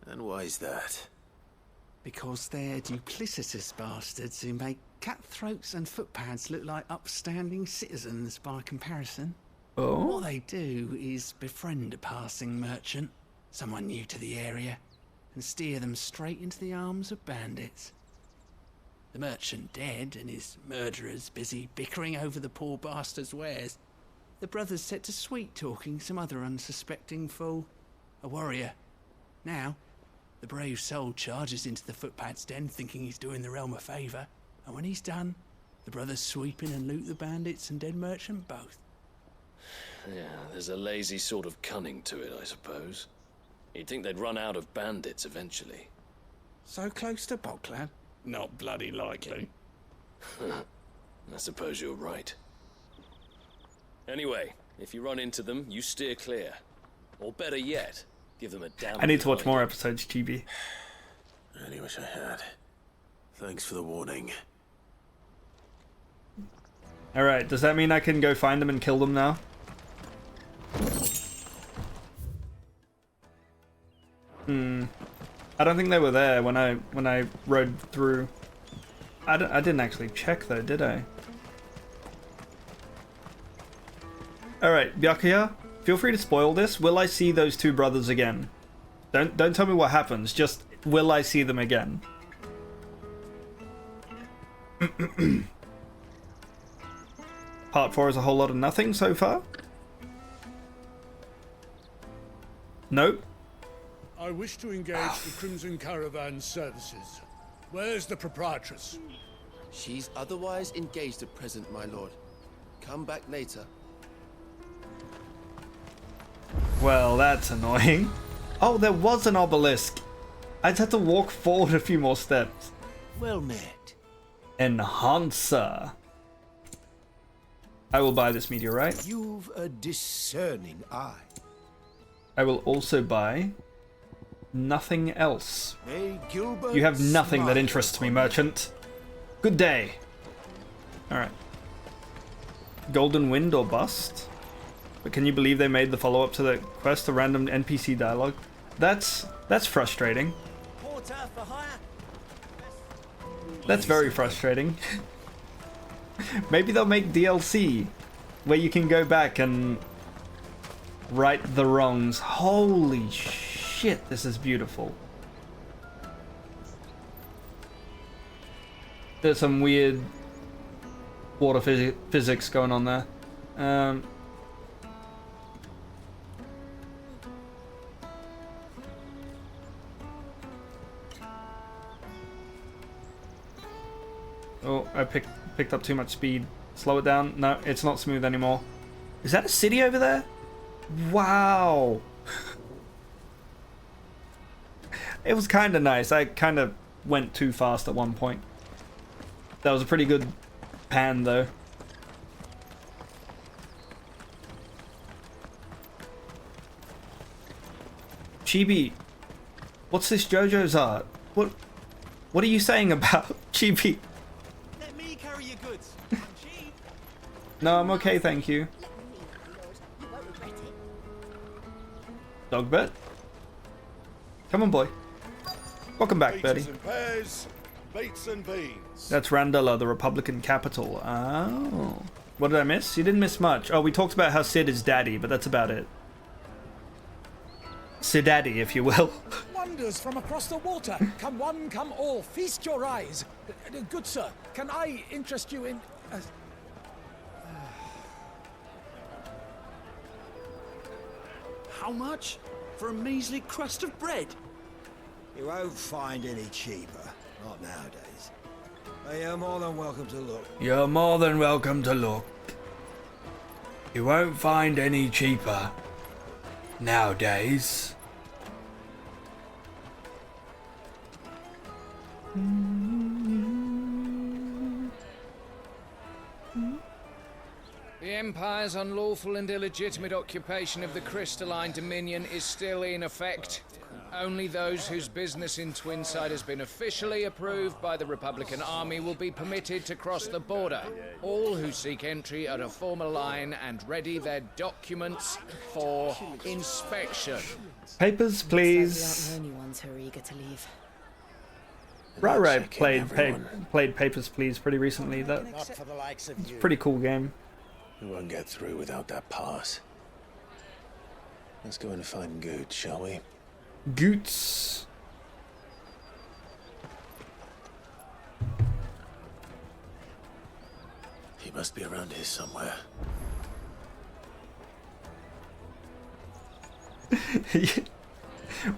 And why is that? Because they're duplicitous bastards who make cutthroats and footpads look like upstanding citizens by comparison. Oh? What they do is befriend a passing merchant, someone new to the area, and steer them straight into the arms of bandits. The merchant dead and his murderers busy bickering over the poor bastard's wares. The brothers set to sweet-talking some other unsuspecting fool, a warrior. Now, the brave soul charges into the footpad's den thinking he's doing the realm a favour, and when he's done, the brothers sweep in and loot the bandits and dead merchant both. Yeah, there's a lazy sort of cunning to it, I suppose. You'd think they'd run out of bandits eventually. So close to Boklad? Not bloody likely. I suppose you're right. Anyway, if you run into them, you steer clear. Or better yet, give them a damn... I need to watch more episodes, Chibi. I really wish I had. Thanks for the warning. Alright, does that mean I can go find them and kill them now? I don't think they were there when I rode through. I didn't actually check though, did I? Alright, Byakuya, feel free to spoil this. Will I see those two brothers again? Don't tell me what happens, just will I see them again? Part 4 is a whole lot of nothing so far? Nope. I wish to engage the Crimson Caravan services. Where's the proprietress? She's otherwise engaged at present, my lord. Come back later. Well, that's annoying. Oh, there was an obelisk. I just had to walk forward a few more steps. Well met. Enhancer. I will buy this meteorite. You've a discerning eye. I will also buy nothing else. May Gilbert You have nothing that smile interests me, merchant. Good day. Alright. Golden Wind or Bust? But can you believe they made the follow-up to the quest, a random NPC dialogue? That's frustrating. Porter for hire. That's very frustrating. Maybe they'll make DLC where you can go back and right the wrongs. Holy shit, this is beautiful. There's some weird water physics going on there. Oh, I picked up too much speed. Slow it down. No, it's not smooth anymore. Is that a city over there? Wow. It was kind of nice. I kind of went too fast at one point. That was a pretty good pan, though. Chibi, what's this JoJo's art? What are you saying about Chibi? Let me carry your goods. Cheap. No, I'm okay, thank you. Dogbert? Come on, boy. Welcome back, Bertie. And pears, baits and beans. That's Randala, the Republican capital. Oh. What did I miss? You didn't miss much. Oh, we talked about how Sid is daddy, but that's about it. Sid daddy, if you will. One wonders from across the water. Come one, come all, feast your eyes. Good sir, can I interest you in... How much? For a measly crust of bread? You won't find any cheaper. Not nowadays. But you're more than welcome to look. You're more than welcome to look. You won't find any cheaper nowadays. The Empire's unlawful and illegitimate occupation of the Crystalline Dominion is still in effect. Only those whose business in Twinside has been officially approved by the Republican Army will be permitted to cross the border. All who seek entry are to form a line and ready their documents for inspection. Papers, please. We aren't the only ones who are eager to leave. Right, played Papers, Please pretty recently. That's a pretty cool game. We won't get through without that pass. Let's go and find Goot, shall we? Goots. He must be around here somewhere.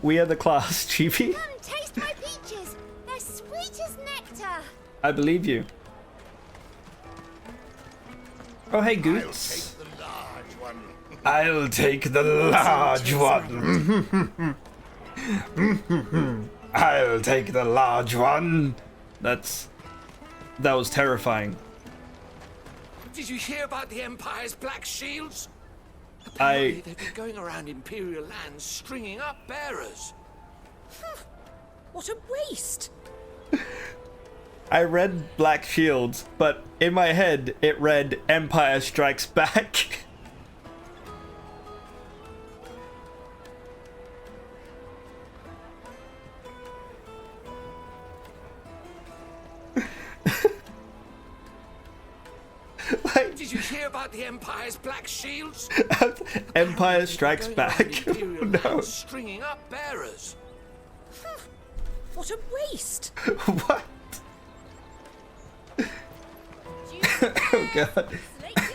We are the class, Chiefy. Come taste my peaches. They're sweet as nectar. I believe you. Oh, hey, Goots. I'll take the large one. I'll take the large one. That was terrifying. Did you hear about the Empire's black shields? Apparently they've been going around Imperial lands stringing up bearers. What a waste! I read Black Shields, but in my head it read Empire Strikes Back. Did you hear about the Empire's black shields? Empire Strikes Back. No. Stringing up bearers. What a waste! What? Oh god.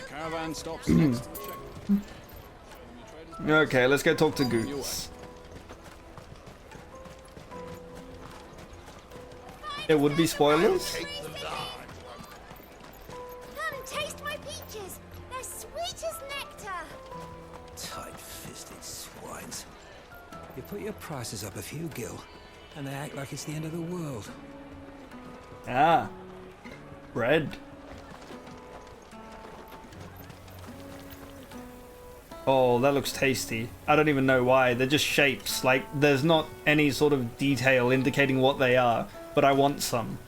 Caravan stops next to the check. Okay, let's go talk to Goots. It would be spoilers? Come taste my peaches. They're sweet as nectar. Tight-fisted swines. You put your prices up a few gil, and they act like it's the end of the world. Ah. Bread. Oh, that looks tasty. I don't even know why. They're just shapes. Like, there's not any sort of detail indicating what they are, but I want some.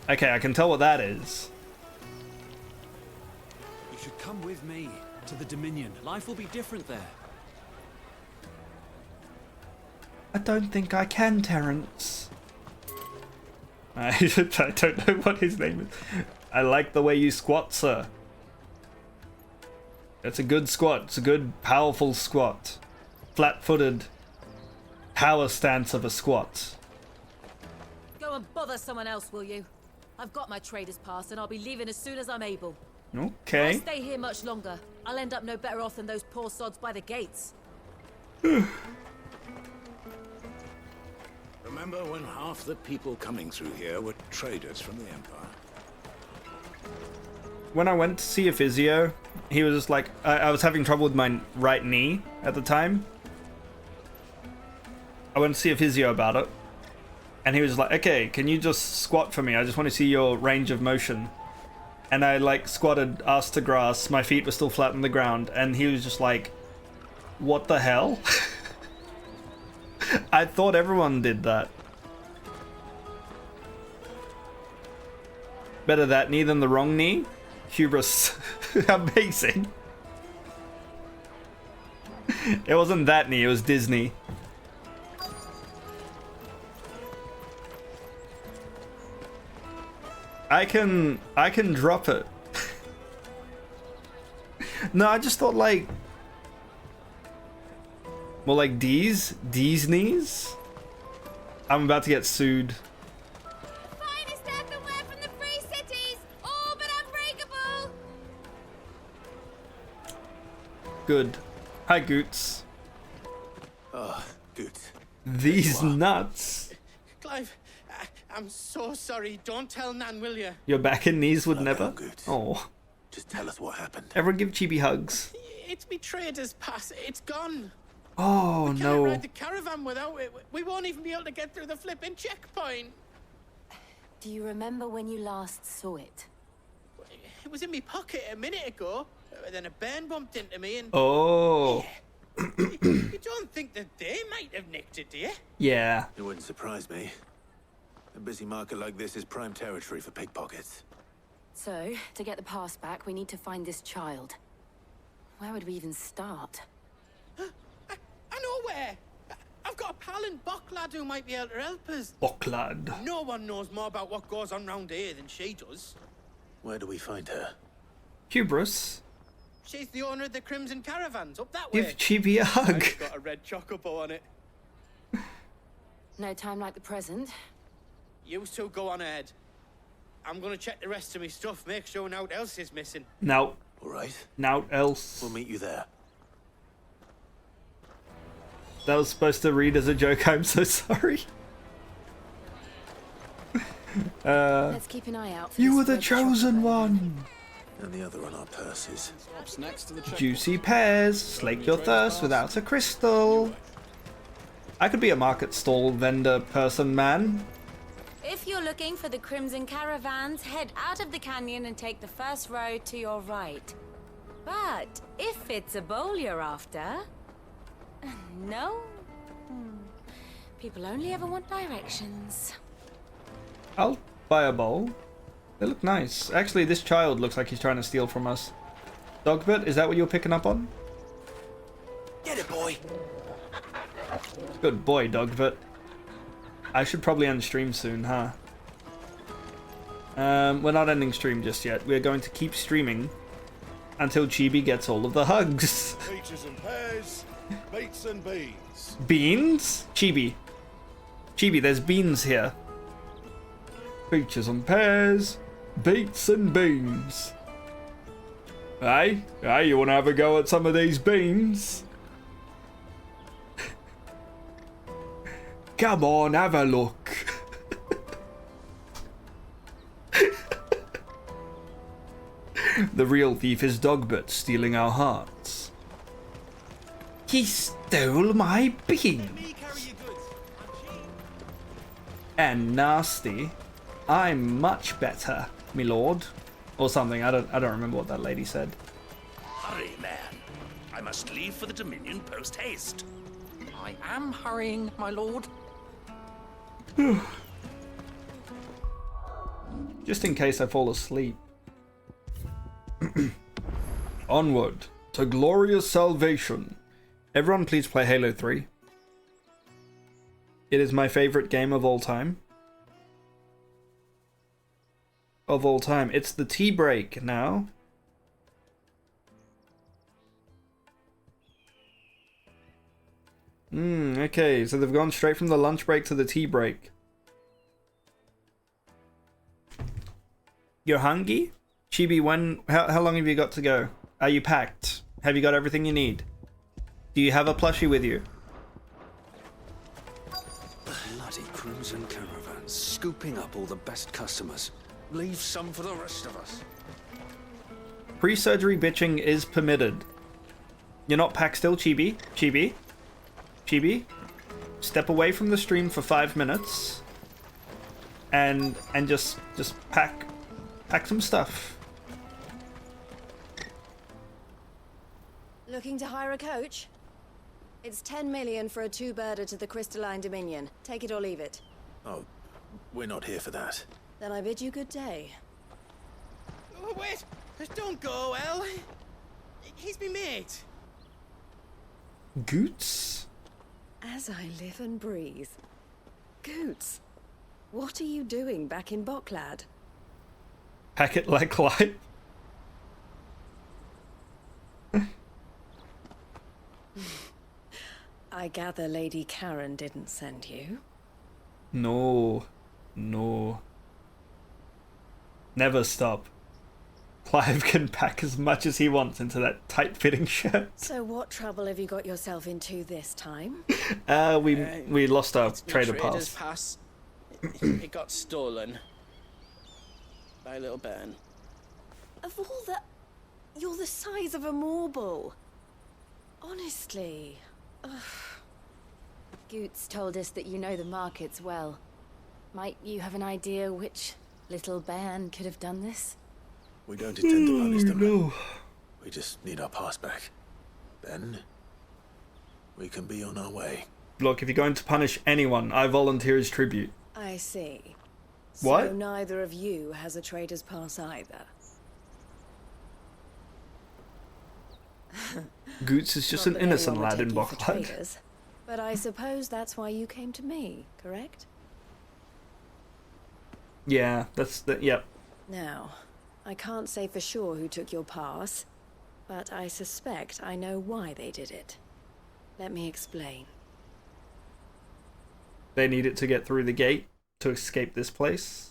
Okay, I can tell what that is. You should come with me to the Dominion. Life will be different there. I don't think I can, Terrence. I don't know what his name is. I like the way you squat, sir. It's a good squat. It's a good, powerful squat. Flat-footed power stance of a squat. Go and bother someone else, will you? I've got my trader's pass and I'll be leaving as soon as I'm able. Okay. If I stay here much longer, I'll end up no better off than those poor sods by the gates. Remember when half the people coming through here were traders from the Empire? When I went to see a physio, he was just like, I was having trouble with my right knee at the time. I went to see a physio about it. And he was like, okay, can you just squat for me? I just want to see your range of motion. And I like squatted ass to grass. My feet were still flat on the ground. And he was just like, what the hell? I thought everyone did that. Better that knee than the wrong knee. Hubris. Amazing. It wasn't that knee, it was Disney. I can drop it. No, I just thought like more like D's knees. I'm about to get sued. Finest earthenware from the free cities, all but unbreakable. Good. Hi, Goots. Oh, good. These nuts. Clive, I'm so sorry. Don't tell Nan, will you? Your back and knees would never. Oh. Just tell us what happened. Everyone give Chibi hugs. It's me trader's pass. It's gone. Oh, We can't no. ride the caravan without it. We won't even be able to get through the flipping checkpoint. Do you remember when you last saw it? It was in my pocket a minute ago. Then a burn bumped into me and... Oh. You don't think that they might have nicked it, do you? Yeah. It wouldn't surprise me. A busy market like this is prime territory for pickpockets. So, to get the pass back, we need to find this child. Where would we even start? I know where. I've got a pal in Bocklad who might be able to help us. Bocklad. No one knows more about what goes on round here than she does. Where do we find her? Hubris. She's the owner of the Crimson Caravans, up that way. Give Chibi a hug. It's got a red chocobo on it. No time like the present. You two go on ahead. I'm gonna check the rest of my stuff, make sure nothing else is missing. Now. All right. Now else. We'll meet you there. That was supposed to read as a joke. I'm so sorry. Let's keep an eye out for You this were the red chosen chocobo. one. And the other on our purses. Stops next to the check. Juicy pears. Slake your thirst without a crystal. I could be a market stall vendor person, man. If you're looking for the Crimson Caravans, head out of the canyon and take the first road to your right. But if it's a bowl you're after... No? People only ever want directions. I'll buy a bowl. They look nice. Actually, this child looks like he's trying to steal from us. Dogbert, is that what you're picking up on? Get it, boy. Good boy, Dogbert. I should probably end stream soon, huh? We're not ending stream just yet. We're going to keep streaming until Chibi gets all of the hugs. Peaches and pears, beets and beans. Beans? Chibi. Chibi, there's beans here. Peaches and pears, beets and beans. Hey, you want to have a go at some of these beans? Come on, have a look. The real thief is Dogbert, stealing our hearts. He stole my beans. And nasty. I'm much better, me lord. Or something. I don't remember what that lady said. Hurry, man. I must leave for the Dominion post haste. I am hurrying, my lord. Just in case I fall asleep. Onward to glorious salvation. Everyone please play Halo 3. It is my favorite game of all time. It's the tea break now. Okay, so they've gone straight from the lunch break to the tea break. You're hungry? Chibi, how long have you got to go? Are you packed? Have you got everything you need? Do you have a plushie with you? Bloody Crimson Caravans, scooping up all the best customers. Leave some for the rest of us. Pre-surgery bitching is permitted. You're not packed still, Chibi? Chibi? Step away from the stream for 5 minutes. And just pack some stuff. Looking to hire a coach? It's 10 million for a two-birder to the Crystalline Dominion. Take it or leave it. Oh, we're not here for that. Then I bid you good day. Oh, wait! Don't go, El. He's me mate. Goots? As I live and breathe. Goots, what are you doing back in Bocklad? Pack it like Clive. I gather Lady Karen didn't send you. No. No. Never stop. Clive can pack as much as he wants into that tight-fitting shirt. So what trouble have you got yourself into this time? We lost our It's my trader trader's pass. It got stolen by little Ben. Of all the... You're the size of a marble. Honestly. Ugh. Goots told us that you know the markets well. Might you have an idea which little bairn could have done this? We don't intend to punish them. No. We just need our pass back. Then we can be on our way. Look, if you're going to punish anyone, I volunteer as tribute. I see. What? So neither of you has a trader's pass either. Goots is just Not an that innocent anyone would lad in take you for Bockland. traders, but I suppose that's why you came to me, correct? Yeah, yep. Now, I can't say for sure who took your pass, but I suspect I know why they did it. Let me explain. They need it to get through the gate to escape this place.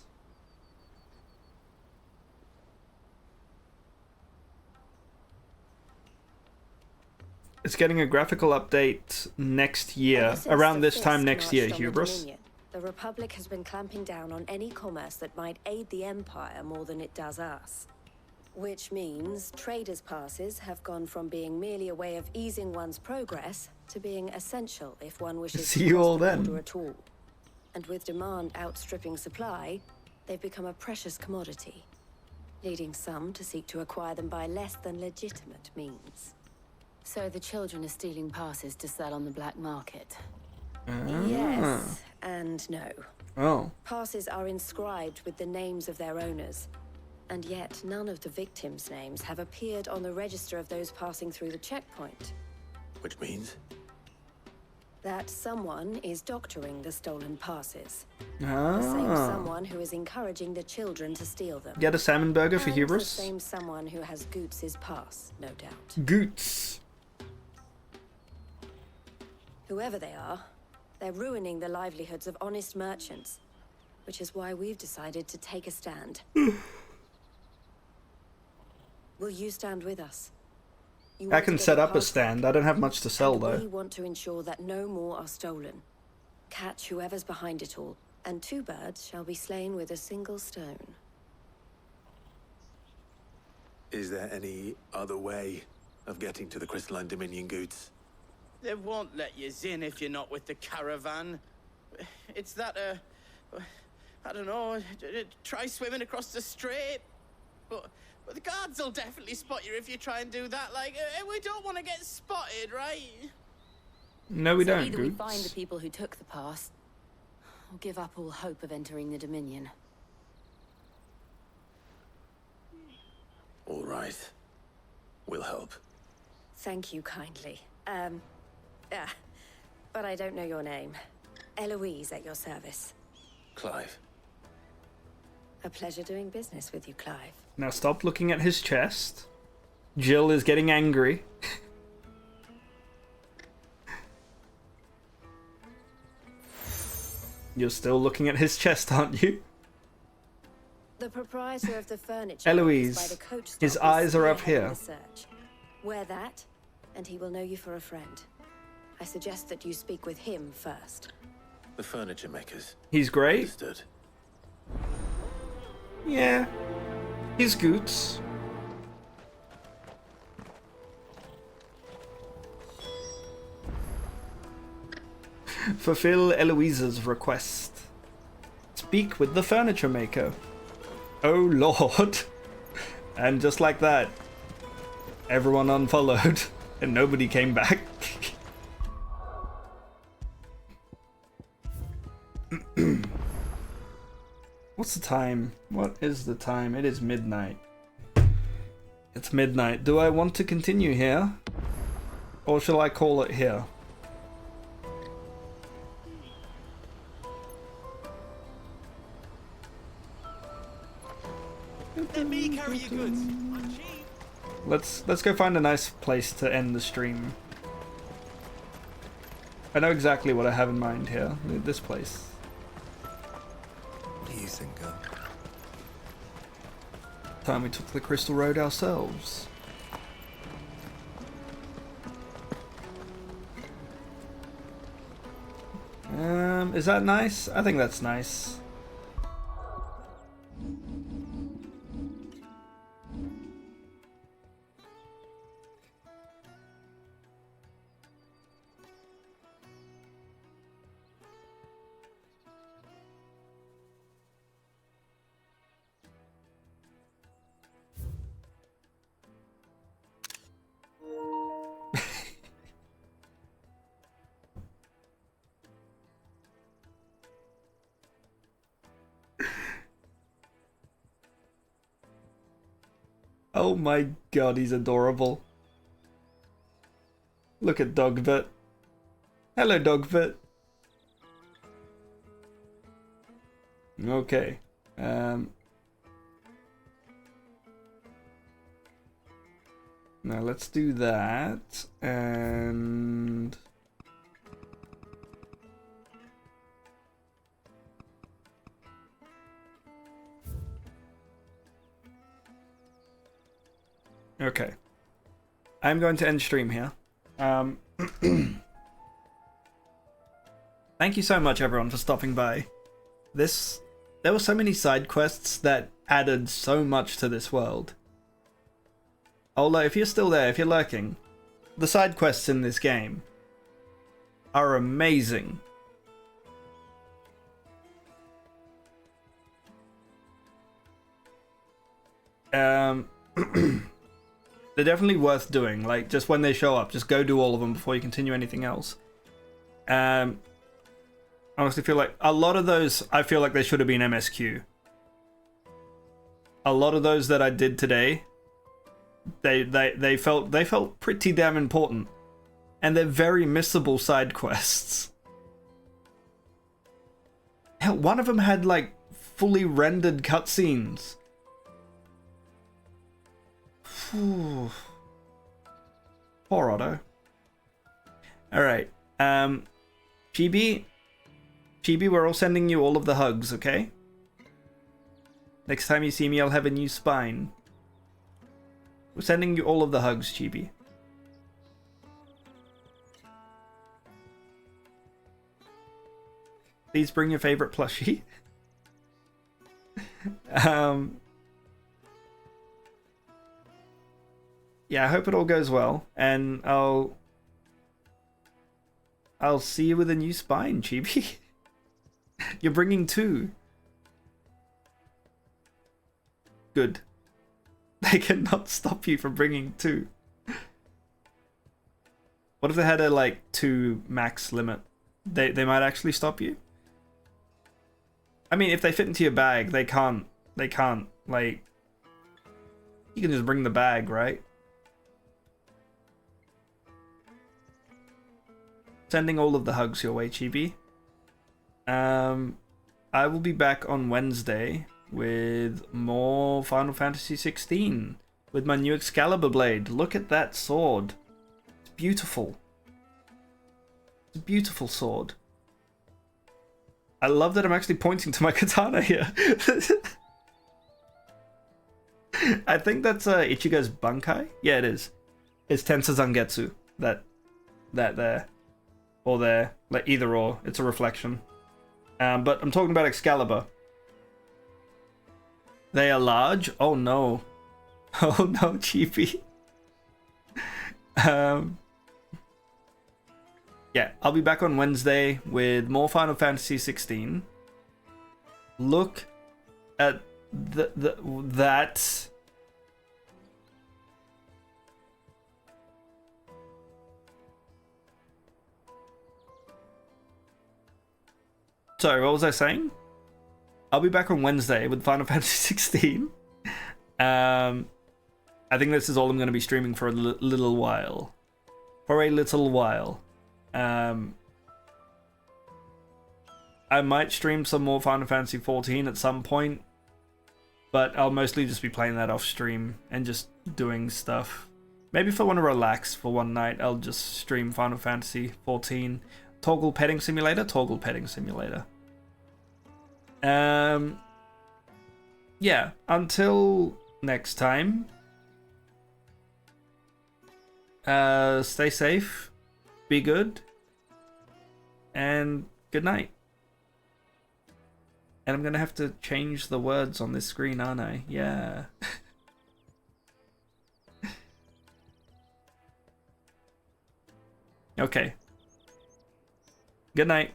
It's getting a graphical update next year, around this time next year, Hubris. The Republic has been clamping down on any commerce that might aid the Empire more than it does us. Which means traders' passes have gone from being merely a way of easing one's progress to being essential if one wishes See to you cross all the then. border at all. And with demand outstripping supply, they've become a precious commodity, leading some to seek to acquire them by less than legitimate means. So the children are stealing passes to sell on the black market. Yes, and no. Oh. Passes are inscribed with the names of their owners, and yet none of the victims' names have appeared on the register of those passing through the checkpoint. Which means? That someone is doctoring the stolen passes. Ah. The same someone who is encouraging the children to steal them. Get a salmon burger for And Hubris? the same someone who has Goots' pass, no doubt. Goots. Whoever they are, they're ruining the livelihoods of honest merchants, which is why we've decided to take a stand. Will you stand with us? You I want to can get set your up a pass stand. back, I don't have much to sell and though. we want to ensure that no more are stolen. Catch whoever's behind it all, and two birds shall be slain with a single stone. Is there any other way of getting to the Crystalline Dominion, Goots? They won't let you in if you're not with the caravan. It's that, I don't know, try swimming across the strait. But the guards will definitely spot you if you try and do that. Like, we don't want to get spotted, right? No, we So don't, either we Goots. find the people who took the pass, or give up all hope of entering the Dominion. All right. We'll help. Thank you kindly. But I don't know your name. Eloise at your service. Clive. A pleasure doing business with you, Clive. Now stop looking at his chest. Jill is getting angry. You're still looking at his chest, aren't you? The proprietor of the furniture Eloise, by the coach stop his is eyes are up spearheading here. the search. Wear that, and he will know you for a friend. I suggest that you speak with him first. The furniture makers. He's great. Understood. Yeah. He's Goots. Fulfill Eloise's request. Speak with the furniture maker. Oh lord. And just like that, everyone unfollowed and nobody came back. What's the time? What is the time? It is midnight. It's midnight. Do I want to continue here? Or shall I call it here? Let me carry your goods. I'm cheap. Let's go find a nice place to end the stream. I know exactly what I have in mind here. This place. decent girl. Time we took the Crystal Road ourselves. Is that nice? I think that's nice. Oh my god, he's adorable. Look at Dogvit. Hello, Dogvit. Okay. Now let's do that, and... Okay. I'm going to end stream here. Thank you so much, everyone, for stopping by. There were so many side quests that added so much to this world. Although, if you're still there, if you're lurking, the side quests in this game are amazing. They're definitely worth doing. Like, just when they show up, just go do all of them before you continue anything else. Honestly feel like a lot of those, I feel like they should have been MSQ. A lot of those that I did today, they felt pretty damn important. And they're very missable side quests. Hell, one of them had like fully rendered cutscenes. Poor Otto. Alright. Chibi, we're all sending you all of the hugs, okay? Next time you see me, I'll have a new spine. We're sending you all of the hugs, Chibi. Please bring your favorite plushie. Yeah, I hope it all goes well, and I'll see you with a new spine, Chibi. You're bringing 2. Good. They cannot stop you from bringing 2. What if they had a, like, 2 max limit? They might actually stop you? I mean, if they fit into your bag, they can't, like... You can just bring the bag, right? Sending all of the hugs your way, Chibi. I will be back on Wednesday with more Final Fantasy 16 with my new Excalibur blade. Look at that sword. It's beautiful. It's a beautiful sword. I love that I'm actually pointing to my katana here. I think that's Ichigo's Bankai. Yeah, it is. It's Tensa Zangetsu. That there. Or there. Like, either or. It's a reflection. But I'm talking about Excalibur. They are large? Oh no. Oh no, Chibi. Yeah, I'll be back on Wednesday with more Final Fantasy 16. Look at that. Sorry, what was I saying? I'll be back on Wednesday with Final Fantasy 16. I think this is all I'm going to be streaming for a little while. For a little while. I might stream some more Final Fantasy 14 at some point. But I'll mostly just be playing that off stream and just doing stuff. Maybe if I want to relax for one night, I'll just stream Final Fantasy 14. Toggle Petting Simulator? Toggle Petting Simulator. yeah, until next time, stay safe, be good, and good night. And I'm gonna have to change the words on this screen, aren't I? Yeah. Okay. Good night.